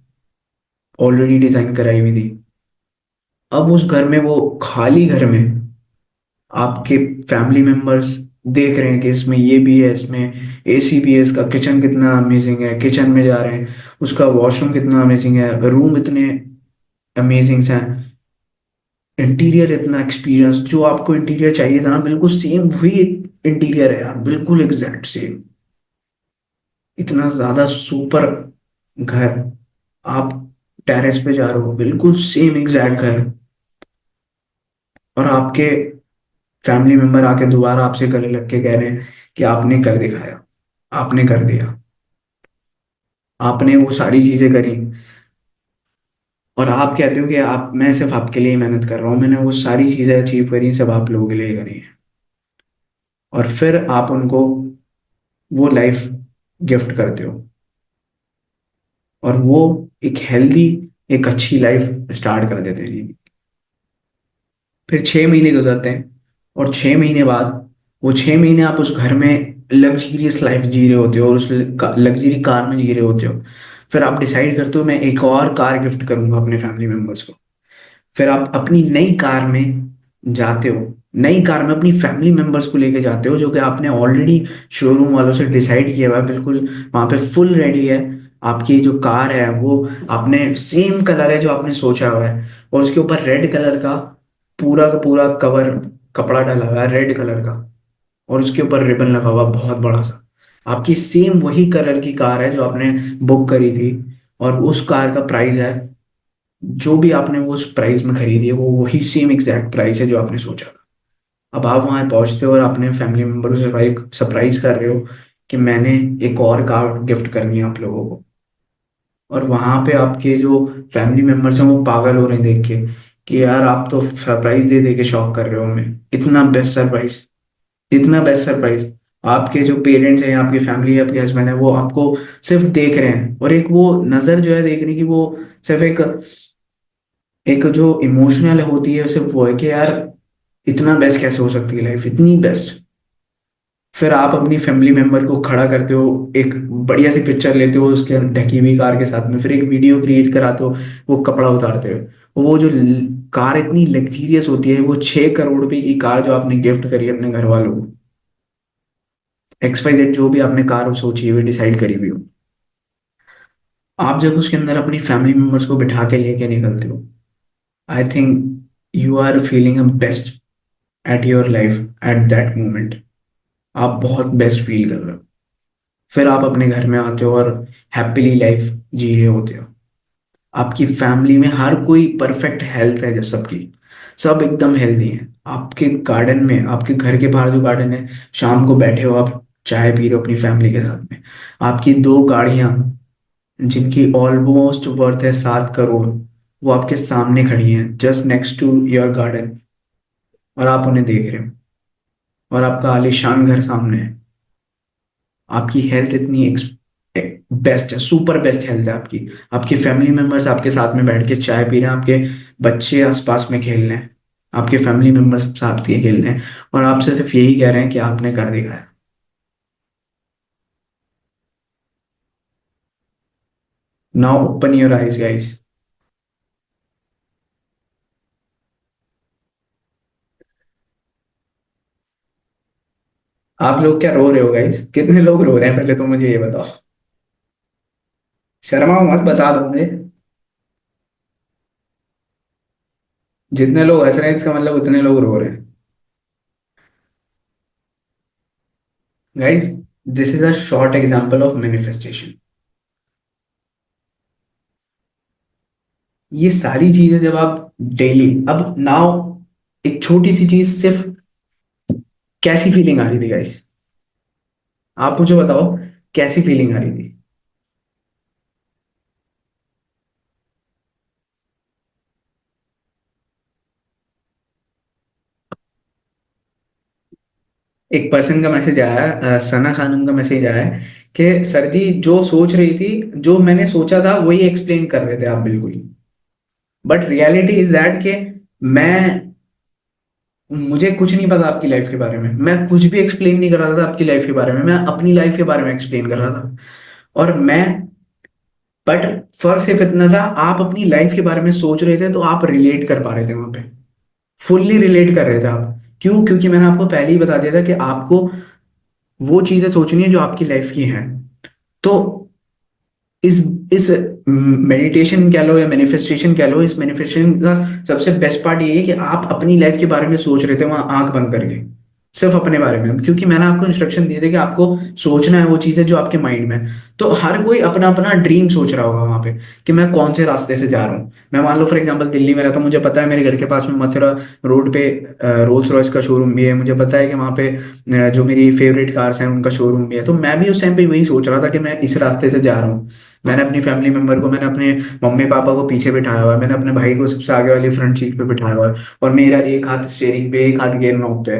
ऑलरेडी डिजाइन कराई हुई थी। अब उस घर में, वो खाली घर में, आपके फैमिली मेंबर्स देख रहे हैं कि इसमें ये भी है, इसमें एसी भी है, इसका किचन कितना अमेजिंग है, किचन में जा रहे हैं, उसका वॉशरूम कितना अमेजिंग है, रूम इतने अमेजिंग हैं, इंटीरियर इतना एक्सपीरियंस, जो आपको इंटीरियर चाहिए था ना, बिल्कुल सेम वही इंटीरियर है यार, बिल्कुल एग्जैक्ट सेम, इतना ज्यादा सुपर घर। आप टेरेस पे जा रहे हो, बिल्कुल सेम एग्जैक्ट घर, और आपके फैमिली मेंबर आके दोबारा आपसे गले लग के कह रहे हैं कि आपने कर दिखाया, आपने कर दिया, आपने वो सारी चीजें करी, और आप कहते हो कि आप, मैं सिर्फ आपके लिए ही मेहनत कर रहा हूँ, मैंने वो सारी चीजें अचीव करी, सब आप लोगों के लिए करी हैं, और फिर आप उनको वो लाइफ गिफ्ट करते हो, और वो एक हेल्दी, एक अच्छी लाइफ स्टार्ट कर देते हैं जी। फिर 6 महीने गुजरते हैं, और 6 महीने बाद, वो 6 महीने आप उस घर में लग्जीरियस लाइफ जी रहे होते हो, और उस लग्जरी कार में जी रहे होते हो। फिर आप डिसाइड करते हो मैं एक और कार गिफ्ट करूंगा अपने फैमिली मेंबर्स को। फिर आप अपनी नई कार में जाते हो, नई कार में अपनी फैमिली मेंबर्स को लेके जाते हो, जो कि आपने ऑलरेडी शोरूम वालों से डिसाइड किया हुआ है, बिल्कुल वहां पे फुल रेडी है। आपकी जो कार है वो, आपने सेम कलर है जो आपने सोचा हुआ है, और उसके ऊपर रेड कलर का पूरा कवर, कपड़ा डाला हुआ है रेड कलर का, और उसके ऊपर रिबन लगा हुआ बहुत बड़ा सा। आपकी सेम वही कलर की कार है जो आपने बुक करी थी, और उस कार का प्राइस है, जो भी आपने वो उस प्राइस में खरीदी है, वो वही सेम एग्जैक्ट प्राइस है जो आपने सोचा था। अब आप वहां पहुंचते हो और अपने फैमिली मेंबर को सरप्राइज कर रहे हो कि मैंने एक और कार गिफ्ट करनी है आप लोगों को। और वहां पे आपके जो फैमिली मेंबर्स हैं वो पागल हो रहे हैं देख के, कि यार आप तो सरप्राइज दे दे के शॉक कर रहे हो हमें, इतना बेस्ट सरप्राइज, इतना बेस्ट सरप्राइज। आपके जो पेरेंट्स हैं, आपकी फैमिली है, आपके हस्बैंड है, वो आपको सिर्फ देख रहे हैं, और एक वो नजर जो है देखने की, वो सिर्फ एक एक जो इमोशनल होती है सिर्फ वो है कि यार इतना बेस्ट कैसे हो सकती है लाइफ, इतनी बेस्ट। फिर आप अपनी फैमिली मेंबर को खड़ा करते हो, एक बढ़िया सी पिक्चर लेते हो उसके ढकी हुई कार के साथ में, फिर एक वीडियो क्रिएट कराते हो, वो कपड़ा उतारते हो, वो जो कार इतनी लग्जीरियस होती है, वो 6 करोड़ रुपए की कार जो आपने गिफ्ट करी है अपने घर वालों को, XYZ जो भी आपने कार सोची हुई, डिसाइड करी हुई हो, आप जब उसके अंदर अपनी फैमिली मेंबर्स को बिठा के लेके निकलते हो, I think you are feeling a best at your life at that moment, आप बहुत बेस्ट फील कर रहे हो। फिर आप अपने घर में आते हो और हैप्पीली लाइफ जी रहे होते हो। आपकी फैमिली में हर कोई परफेक्ट हेल्थ है, जो सबकी, सब एकदम हेल्दी हैं। आपके गार्डन में, आपके घर के बाहर जो गार्डन है, शाम को बैठे हो आप, चाय पी रहे हो अपनी फैमिली के साथ में, आपकी 2 गाड़ियां जिनकी ऑलमोस्ट वर्थ है 7 करोड़, वो आपके सामने खड़ी हैं just next to your garden, और आप उन्हें देख रहे हो, और आपका आलीशान घर सामने है। आपकी हेल्थ इतनी बेस्ट है, सुपर बेस्ट हेल्थ है आपकी। आपके फैमिली मेंबर्स आपके साथ में बैठ के चाय पी रहे हैं, आपके बच्चे आसपास में खेल रहे हैं, आपके फैमिली मेंबर्स साथ ही खेल रहे हैं, और आपसे सिर्फ यही कह रहे हैं कि आपने कर दिखाया। Now open your eyes guys. आप लोग क्या रो रहे हो गाइस? कितने लोग रो रहे हैं पहले तो मुझे ये बताओ। शर्माओ मत, बता दो मुझे। जितने लोग हंस रहे हैं इसका मतलब उतने लोग रो रहे हैं। Guys, this is a short example of manifestation. ये सारी चीजें जब आप डेली, अब नाउ एक छोटी सी चीज सिर्फ, कैसी फीलिंग आ रही थी गाइस? आप मुझे बताओ, कैसी फीलिंग आ रही थी? एक पर्सन का मैसेज आया है, सना खानम का मैसेज आया है कि सर जी जो सोच रही थी, जो मैंने सोचा था वही एक्सप्लेन कर रहे थे आप बिल्कुल। बट रियलिटी इज दैट कि मैं मुझे कुछ नहीं पता आपकी लाइफ के बारे में, मैं कुछ भी एक्सप्लेन नहीं कर रहा था आपकी लाइफ के बारे में, मैं अपनी लाइफ के बारे में एक्सप्लेन कर रहा था। और मैं, बट फर्क सिर्फ इतना था, आप अपनी लाइफ के बारे में सोच रहे थे तो आप रिलेट कर पा रहे थे वहां पे, फुल्ली रिलेट कर रहे थे आप। क्यों? क्योंकि मैंने आपको पहले ही बता दिया था कि आपको वो चीजें सोचनी है जो आपकी लाइफ की हैं। तो इस इस मेडिटेशन कह लो या मैनिफेस्टेशन कह लो, इस मैनिफेस्टेशन का सबसे बेस्ट पार्ट ये है कि आप अपनी लाइफ के बारे में सोच रहे थे वहां आंख बंद करके, सिर्फ अपने बारे में, क्योंकि मैंने आपको इंस्ट्रक्शन दिए थे कि आपको सोचना है वो चीजें जो आपके माइंड में है। तो हर कोई अपना अपना ड्रीम सोच रहा होगा वहां पे कि मैं कौन से रास्ते से जा रहा हूँ। मैं मान लो फॉर एग्जांपल दिल्ली में रहता हूँ, मुझे पता है मेरे घर के पास में मथुरा रोड पे रोल्स रॉयस का शोरूम भी है, मुझे पता है कि वहाँ पे जो मेरी फेवरेट कार्स हैं उनका शोरूम भी है। तो मैं भी उस टाइम पे वही सोच रहा था कि मैं इस रास्ते से जा रहा हूँ। मैंने अपनी फैमिली मेंबर को, मैंने अपने मम्मी पापा को पीछे बिठाया हुआ है, मैंने अपने भाई को सबसे आगे वाली फ्रंट सीट पे बिठाया हुआ है, और मेरा एक हाथ स्टेयरिंग पे, एक हाथ गियर नॉब पे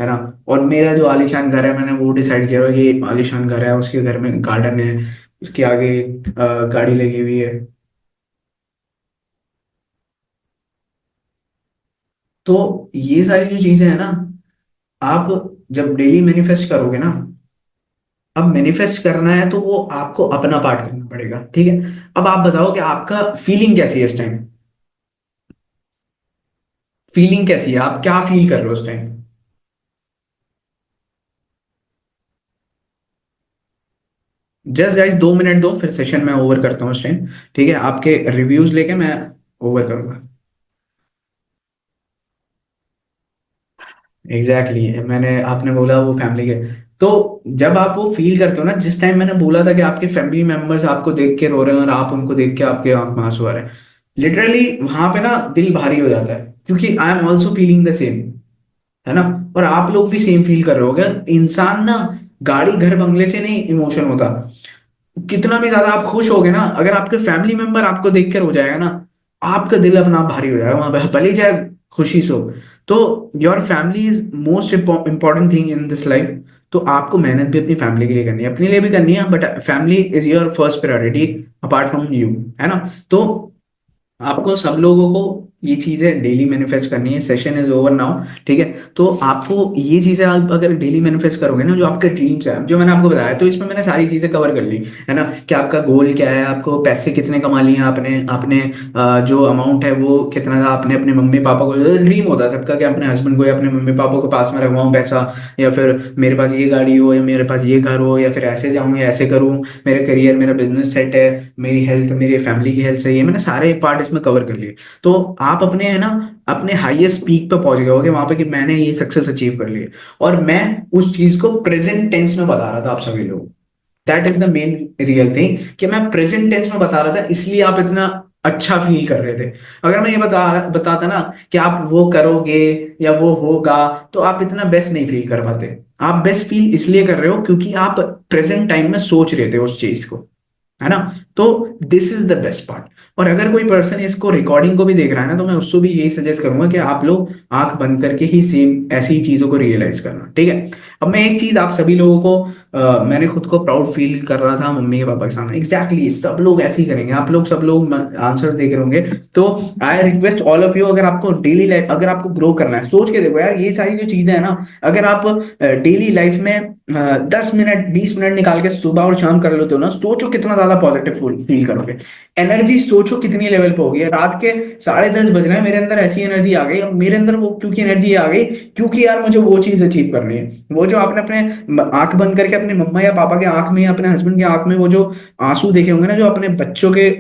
है ना। और मेरा जो आलीशान घर है, मैंने वो डिसाइड किया हुआ है कि आलीशान घर है, उसके घर में गार्डन है, उसके आगे गाड़ी लगी हुई है। तो ये सारी जो चीजें हैं ना, आप जब डेली मैनिफेस्ट करोगे ना, अब मैनिफेस्ट करना है तो वो आपको अपना पार्ट करना पड़ेगा, ठीक है। अब आप बताओ कि आपका फीलिंग कैसी है इस टाइम? फीलिंग कैसी है, आप क्या फील कर रहे हो उस टाइम? जस्ट गाइस 2 मिनट दो, फिर सेशन मैं ओवर करता हूँ उस टाइम। ठीक है, आपके रिव्यूज लेके मैं ओवर करूंगा। एग्जैक्टली exactly, मैंने, आपने बोला वो फैमिली के। तो जब आप वो फील करते हो ना, जिस टाइम मैंने बोला था कि आपके फैमिली मेंबर्स आपको देख के रो रहे हैं और आप उनको देख के आपके आंख में आंसू आ रहे हैं, लिटरली वहां पे ना दिल भारी हो जाता है, क्योंकि I am also feeling the same, है ना। और आप लोग भी सेम फील कर रहे होगे। इंसान ना गाड़ी घर बंगले से नहीं इमोशन होता। कितना भी ज्यादा आप खुश होगे ना, अगर आपके फैमिली मेंबर आपको देख कर हो जाएगा ना, आपका दिल अपना आप भारी हो जाएगा वहां पे, भले ही चाहे खुशी से हो। तो your family is most important thing in this life. तो आपको मेहनत भी अपनी फैमिली के लिए करनी है, अपने लिए भी करनी है, but family is your first priority apart from you, है ना। तो आपको सब लोगों को ये चीजें डेली मैनिफेस्ट करनी है। सेशन इज ओवर नाउ, ठीक है। तो आपको ये चीजें आप अगर डेली मैनिफेस्ट करोगे ना, जो आपके ड्रीम्स है, जो मैंने आपको बताया, तो इसमें मैंने सारी चीजें कवर कर ली, है ना। कि आपका गोल क्या है, आपको पैसे कितने कमा लिए हैं आपने, आपने जो अमाउंट है वो कितना था, आपने अपने मम्मी पापा को, ड्रीम होता है सबका कि अपने हस्बैंड को या अपने मम्मी पापा को पास में रखवाऊं पैसा, या फिर मेरे पास ये गाड़ी हो, या मेरे पास ये घर हो, या फिर ऐसे जाऊं या ऐसे करूं, मेरे करियर, मेरा बिजनेस सेट है, मेरी हेल्थ, मेरी फैमिली की हेल्थ सही है। मैंने सारे पार्ट इसमें कवर कर लिए। तो आप अपने, है ना, अपने हाईएस्ट पीक पे पहुंच गए होगे वहां पे कि मैंने ये सक्सेस अचीव कर ली है। और मैं उस चीज को प्रेजेंट टेंस में बता रहा था आप सभी लोग। That is the main real thing, कि मैं प्रेजेंट टेंस में बता रहा था, इसलिए आप इतना अच्छा फील कर रहे थे। अगर मैं ये बताता ना कि आप वो करोगे या वो होगा, तो आप इतना बेस्ट नहीं फील कर पाते। आप बेस्ट फील इसलिए कर रहे हो क्योंकि आप प्रेजेंट टाइम में सोच रहे थे उस चीज को, है ना। तो this is the best part. और अगर कोई पर्सन इसको रिकॉर्डिंग को भी देख रहा है ना, तो मैं उसको भी यही सजेस्ट करूंगा कि आप लोग आंख बंद करके ही सेम ऐसी चीजों को रियलाइज करना, ठीक है। अब मैं एक चीज आप सभी लोगों को, मैंने खुद को प्राउड फील कर रहा था मम्मी के पापा के सामने, एग्जैक्टली सब लोग ऐसे ही करेंगे, आप लोग सब लोग आंसर्स देख रहे होंगे। तो I request all of you, अगर आपको डेली लाइफ, अगर आपको ग्रो करना है, सोच के देखो यार, ये सारी जो चीजें है ना, अगर आप डेली लाइफ में 10 मिनट 20 मिनट निकाल के सुबह और शाम कर लेते हो ना, सोचो कितना ज्यादा पॉजिटिव फील करोगे। एनर्जी सोचो कितनी लेवल पे होगी। रात के 10:30 बज रहे हैं, मेरे अंदर ऐसी एनर्जी आ गई। अब मेरे अंदर वो क्योंकि एनर्जी आ गई, क्योंकि यार मुझे वो चीज अचीव करनी है। वो जो आपने अपने आंख बंद करके अपने मम्मा या पापा के आंख में या अपने हस्बैंड के आंख में वो जो आंसू देखे होंगे ना, जो अपने बच्चों के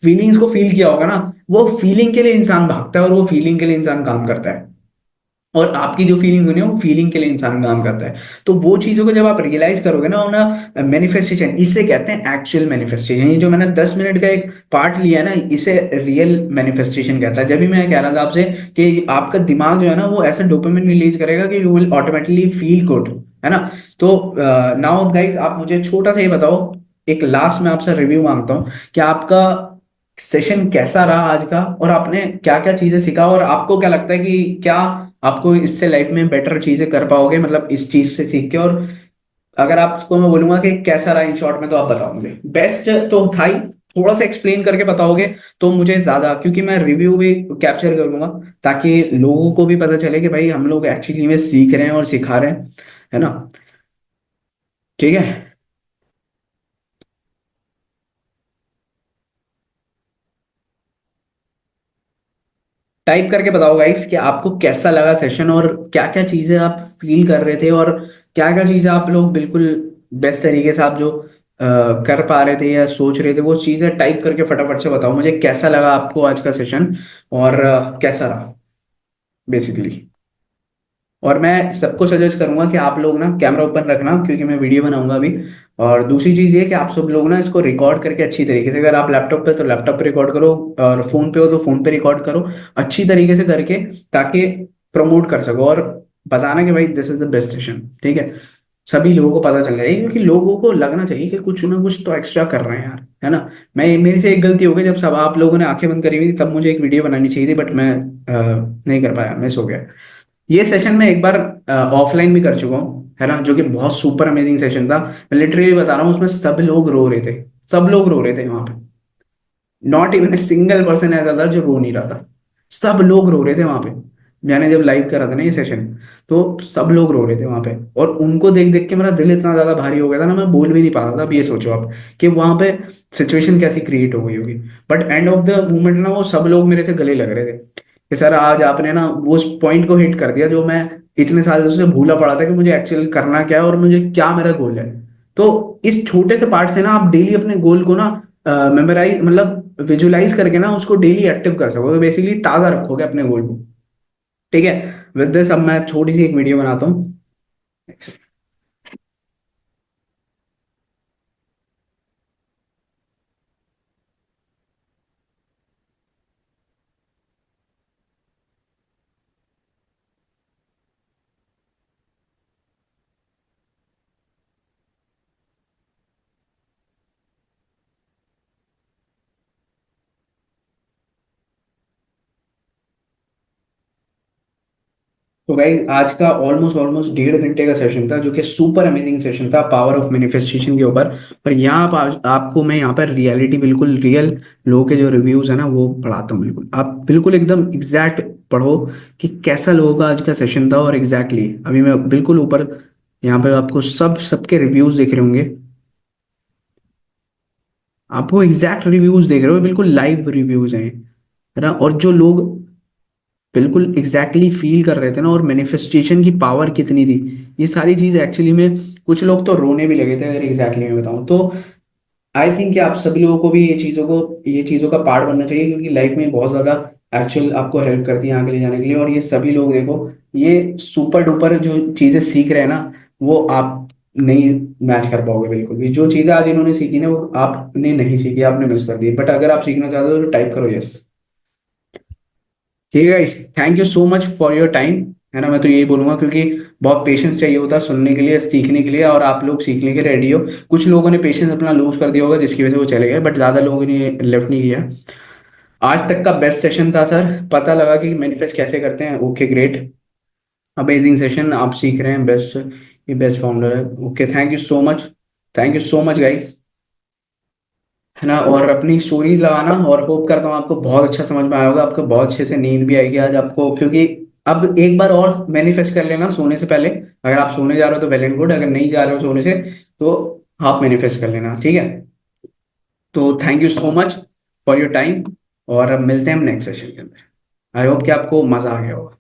फीलिंग्स को फील किया होगा ना, वो फीलिंग के लिए इंसान भागता है और वो फीलिंग के लिए इंसान काम करता है। और आपकी जो फीलिंग हुई ना, वो फीलिंग के लिए इंसान काम करता है। तो वो चीजों को जब आप रियलाइज करोगे ना, ना मैनिफेस्टेशन, इसे कहते हैं एक्चुअल मैनिफेस्टेशन। ये जो मैंने 10 मिनट का एक पार्ट लिया है ना, इसे रियल मैनिफेस्टेशन कहता है। जब भी मैं कह रहा था आपसे कि आपका दिमाग जो है ना, वो ऐसा डोपामिन रिलीज करेगा कि you will automatically feel good, है ना। तो नाउ गाइस, आप मुझे छोटा सा ये बताओ, एक लास्ट में आपसे रिव्यू मांगता हूँ कि आपका सेशन कैसा रहा आज का, और आपने क्या क्या चीजें सीखा, और आपको क्या लगता है कि क्या आपको इससे लाइफ में बेटर चीजें कर पाओगे, मतलब इस चीज से सीख के। और अगर आपको मैं बोलूंगा कि कैसा रहा इन शॉर्ट में, तो आप बताओगे। बेस्ट तो था ही, थोड़ा सा एक्सप्लेन करके बताओगे तो मुझे ज्यादा, क्योंकि मैं रिव्यू भी कैप्चर करूंगा, ताकि लोगों को भी पता चले कि भाई हम लोग एक्चुअली में सीख रहे हैं और सिखा रहे हैं, है ना। ठीक है। टाइप करके बताओ गाइस कि आपको कैसा लगा सेशन, और क्या क्या चीजें आप फील कर रहे थे, और क्या क्या चीजें आप लोग बिल्कुल बेस्ट तरीके से आप जो कर पा रहे थे या सोच रहे थे, वो चीजें टाइप करके फटाफट से बताओ मुझे, कैसा लगा आपको आज का सेशन, और कैसा रहा बेसिकली। और मैं सबको सजेस्ट करूंगा कि आप लोग ना कैमरा ओपन रखना, क्योंकि मैं वीडियो बनाऊंगा अभी। और दूसरी चीज ये कि आप सब लोग ना इसको रिकॉर्ड करके अच्छी तरीके से, अगर आप लैपटॉप पे तो लैपटॉप पे रिकॉर्ड करो, और फोन पे हो तो फोन पे रिकॉर्ड करो, अच्छी तरीके से करके, ताकि प्रमोट कर सको और बताना कि भाई this is the best session. ठीक है। सभी लोगों को पता चल जाए, क्योंकि लोगों को लगना चाहिए कि कुछ ना कुछ तो एक्स्ट्रा कर रहे हैं यार, है ना। मैं मेरे से एक गलती हो गई, जब सब आप लोगों ने आंखें बंद करी हुई थी, तब मुझे एक वीडियो बनानी चाहिए थी, बट मैं नहीं कर पाया, मिस हो गया। ये सेशन मैं एक बार ऑफलाइन भी कर चुका हूँ, है ना, जो कि बहुत सुपर अमेजिंग सेशन था। मैं लिटरली बता रहा हूँ, उसमें सब लोग रो रहे थे। सब लोग रो रहे थे वहां पे। Not even a single person ऐसा था जो रो नहीं रहा था। सब लोग रो रहे थे वहां पे। मैंने जब लाइव करा था ना ये सेशन, तो सब लोग रो रहे थे वहां पे। और उनको देख देख के मेरा दिल इतना ज्यादा भारी हो गया था ना, मैं बोल भी नहीं पा रहा था। अब ये सोचो आप कि वहां पे सिचुएशन कैसी क्रिएट हो गई होगी। But end of the moment ना, वो सब लोग मेरे से गले लग रहे थे कि सर आज आपने ना वो उस पॉइंट को हिट कर दिया जो मैं इतने साल से भूला पड़ा था, कि मुझे एक्चुअल करना क्या है और मुझे क्या मेरा गोल है। तो इस छोटे से पार्ट से ना आप डेली अपने गोल को ना मेमोराइज, मतलब विजुलाइज करके ना उसको डेली एक्टिव कर सकोगे, बेसिकली ताजा रखोगे अपने गोल को। ठीक है। विद दिस अब मैं छोटी सी एक वीडियो बनाता हूँ। तो भाई आज का ऑलमोस्ट ऑलमोस्ट 1.5 घंटे का सेशन था, जो कि सुपर अमेजिंग सेशन था पावर ऑफ मैनिफेस्टेशन के ऊपर। और यहाँ आप आपको मैं यहाँ पर रियलिटी, बिल्कुल रियल लोगों के जो रिव्यूज है ना, वो पढ़ाता हूँ। बिल्कुल आप बिल्कुल एकदम एग्जैक्ट पढ़ो कि कैसा लोगों का आज का सेशन था। और एग्जैक्टली अभी मैं बिल्कुल ऊपर यहाँ पे आपको सबके रिव्यूज देख रहे होंगे। आपको एग्जैक्ट रिव्यूज देख रहे हो, बिल्कुल लाइव रिव्यूज हैं, है ना। और जो लोग बिल्कुल एग्जैक्टली फील कर रहे थे ना, और मैनिफेस्टेशन की पावर कितनी थी, ये सारी चीज एक्चुअली में, कुछ लोग तो रोने भी लगे थे अगर एग्जैक्टली मैं बताऊं तो। आई थिंक कि आप सभी लोगों को भी ये चीजों का पार्ट बनना चाहिए, क्योंकि लाइफ में बहुत ज्यादा एक्चुअल आपको हेल्प करती है आगे ले जाने के लिए। और ये सभी लोग देखो, ये सुपर डुपर जो चीजें सीख रहे हैं ना, वो आप नहीं मैच कर पाओगे बिल्कुल भी। जो चीजें आज इन्होंने सीखी ना, वो आपने नहीं सीखी, आपने मिस कर दी। बट अगर आप सीखना चाहते हो तो टाइप करो यस। ठीक है guys, thank you so much for your time, है ना। मैं तो यही बोलूंगा, क्योंकि बहुत पेशेंस चाहिए होता है सुनने के लिए, सीखने के लिए, और आप लोग सीखने के रेडी हो। कुछ लोगों ने पेशेंस अपना लूज कर दिया होगा, जिसकी वजह से वो चले गए, बट ज्यादा लोगों ने लेफ्ट नहीं किया। आज तक का बेस्ट सेशन था सर। पता लगा कि मैनिफेस्ट कैसे करते हैं। ओके ग्रेट, अमेजिंग सेशन, आप सीख रहे हैं बेस्ट। ये बेस्ट फाउंडर है। Okay, thank you so much. Thank you so much guys, है ना। और अपनी स्टोरीज लगाना, और होप करता हूँ आपको बहुत अच्छा समझ में आया होगा, आपको बहुत अच्छे से नींद भी आएगी आज आपको, क्योंकि अब एक बार और मैनिफेस्ट कर लेना सोने से पहले। अगर आप सोने जा रहे हो तो वेल एंड गुड, अगर नहीं जा रहे हो सोने से तो हाफ मैनिफेस्ट कर लेना, ठीक है। तो thank you so much for your time, और अब मिलते हैं हम नेक्स्ट सेशन के अंदर। आई होप कि आपको मजा आ गया होगा।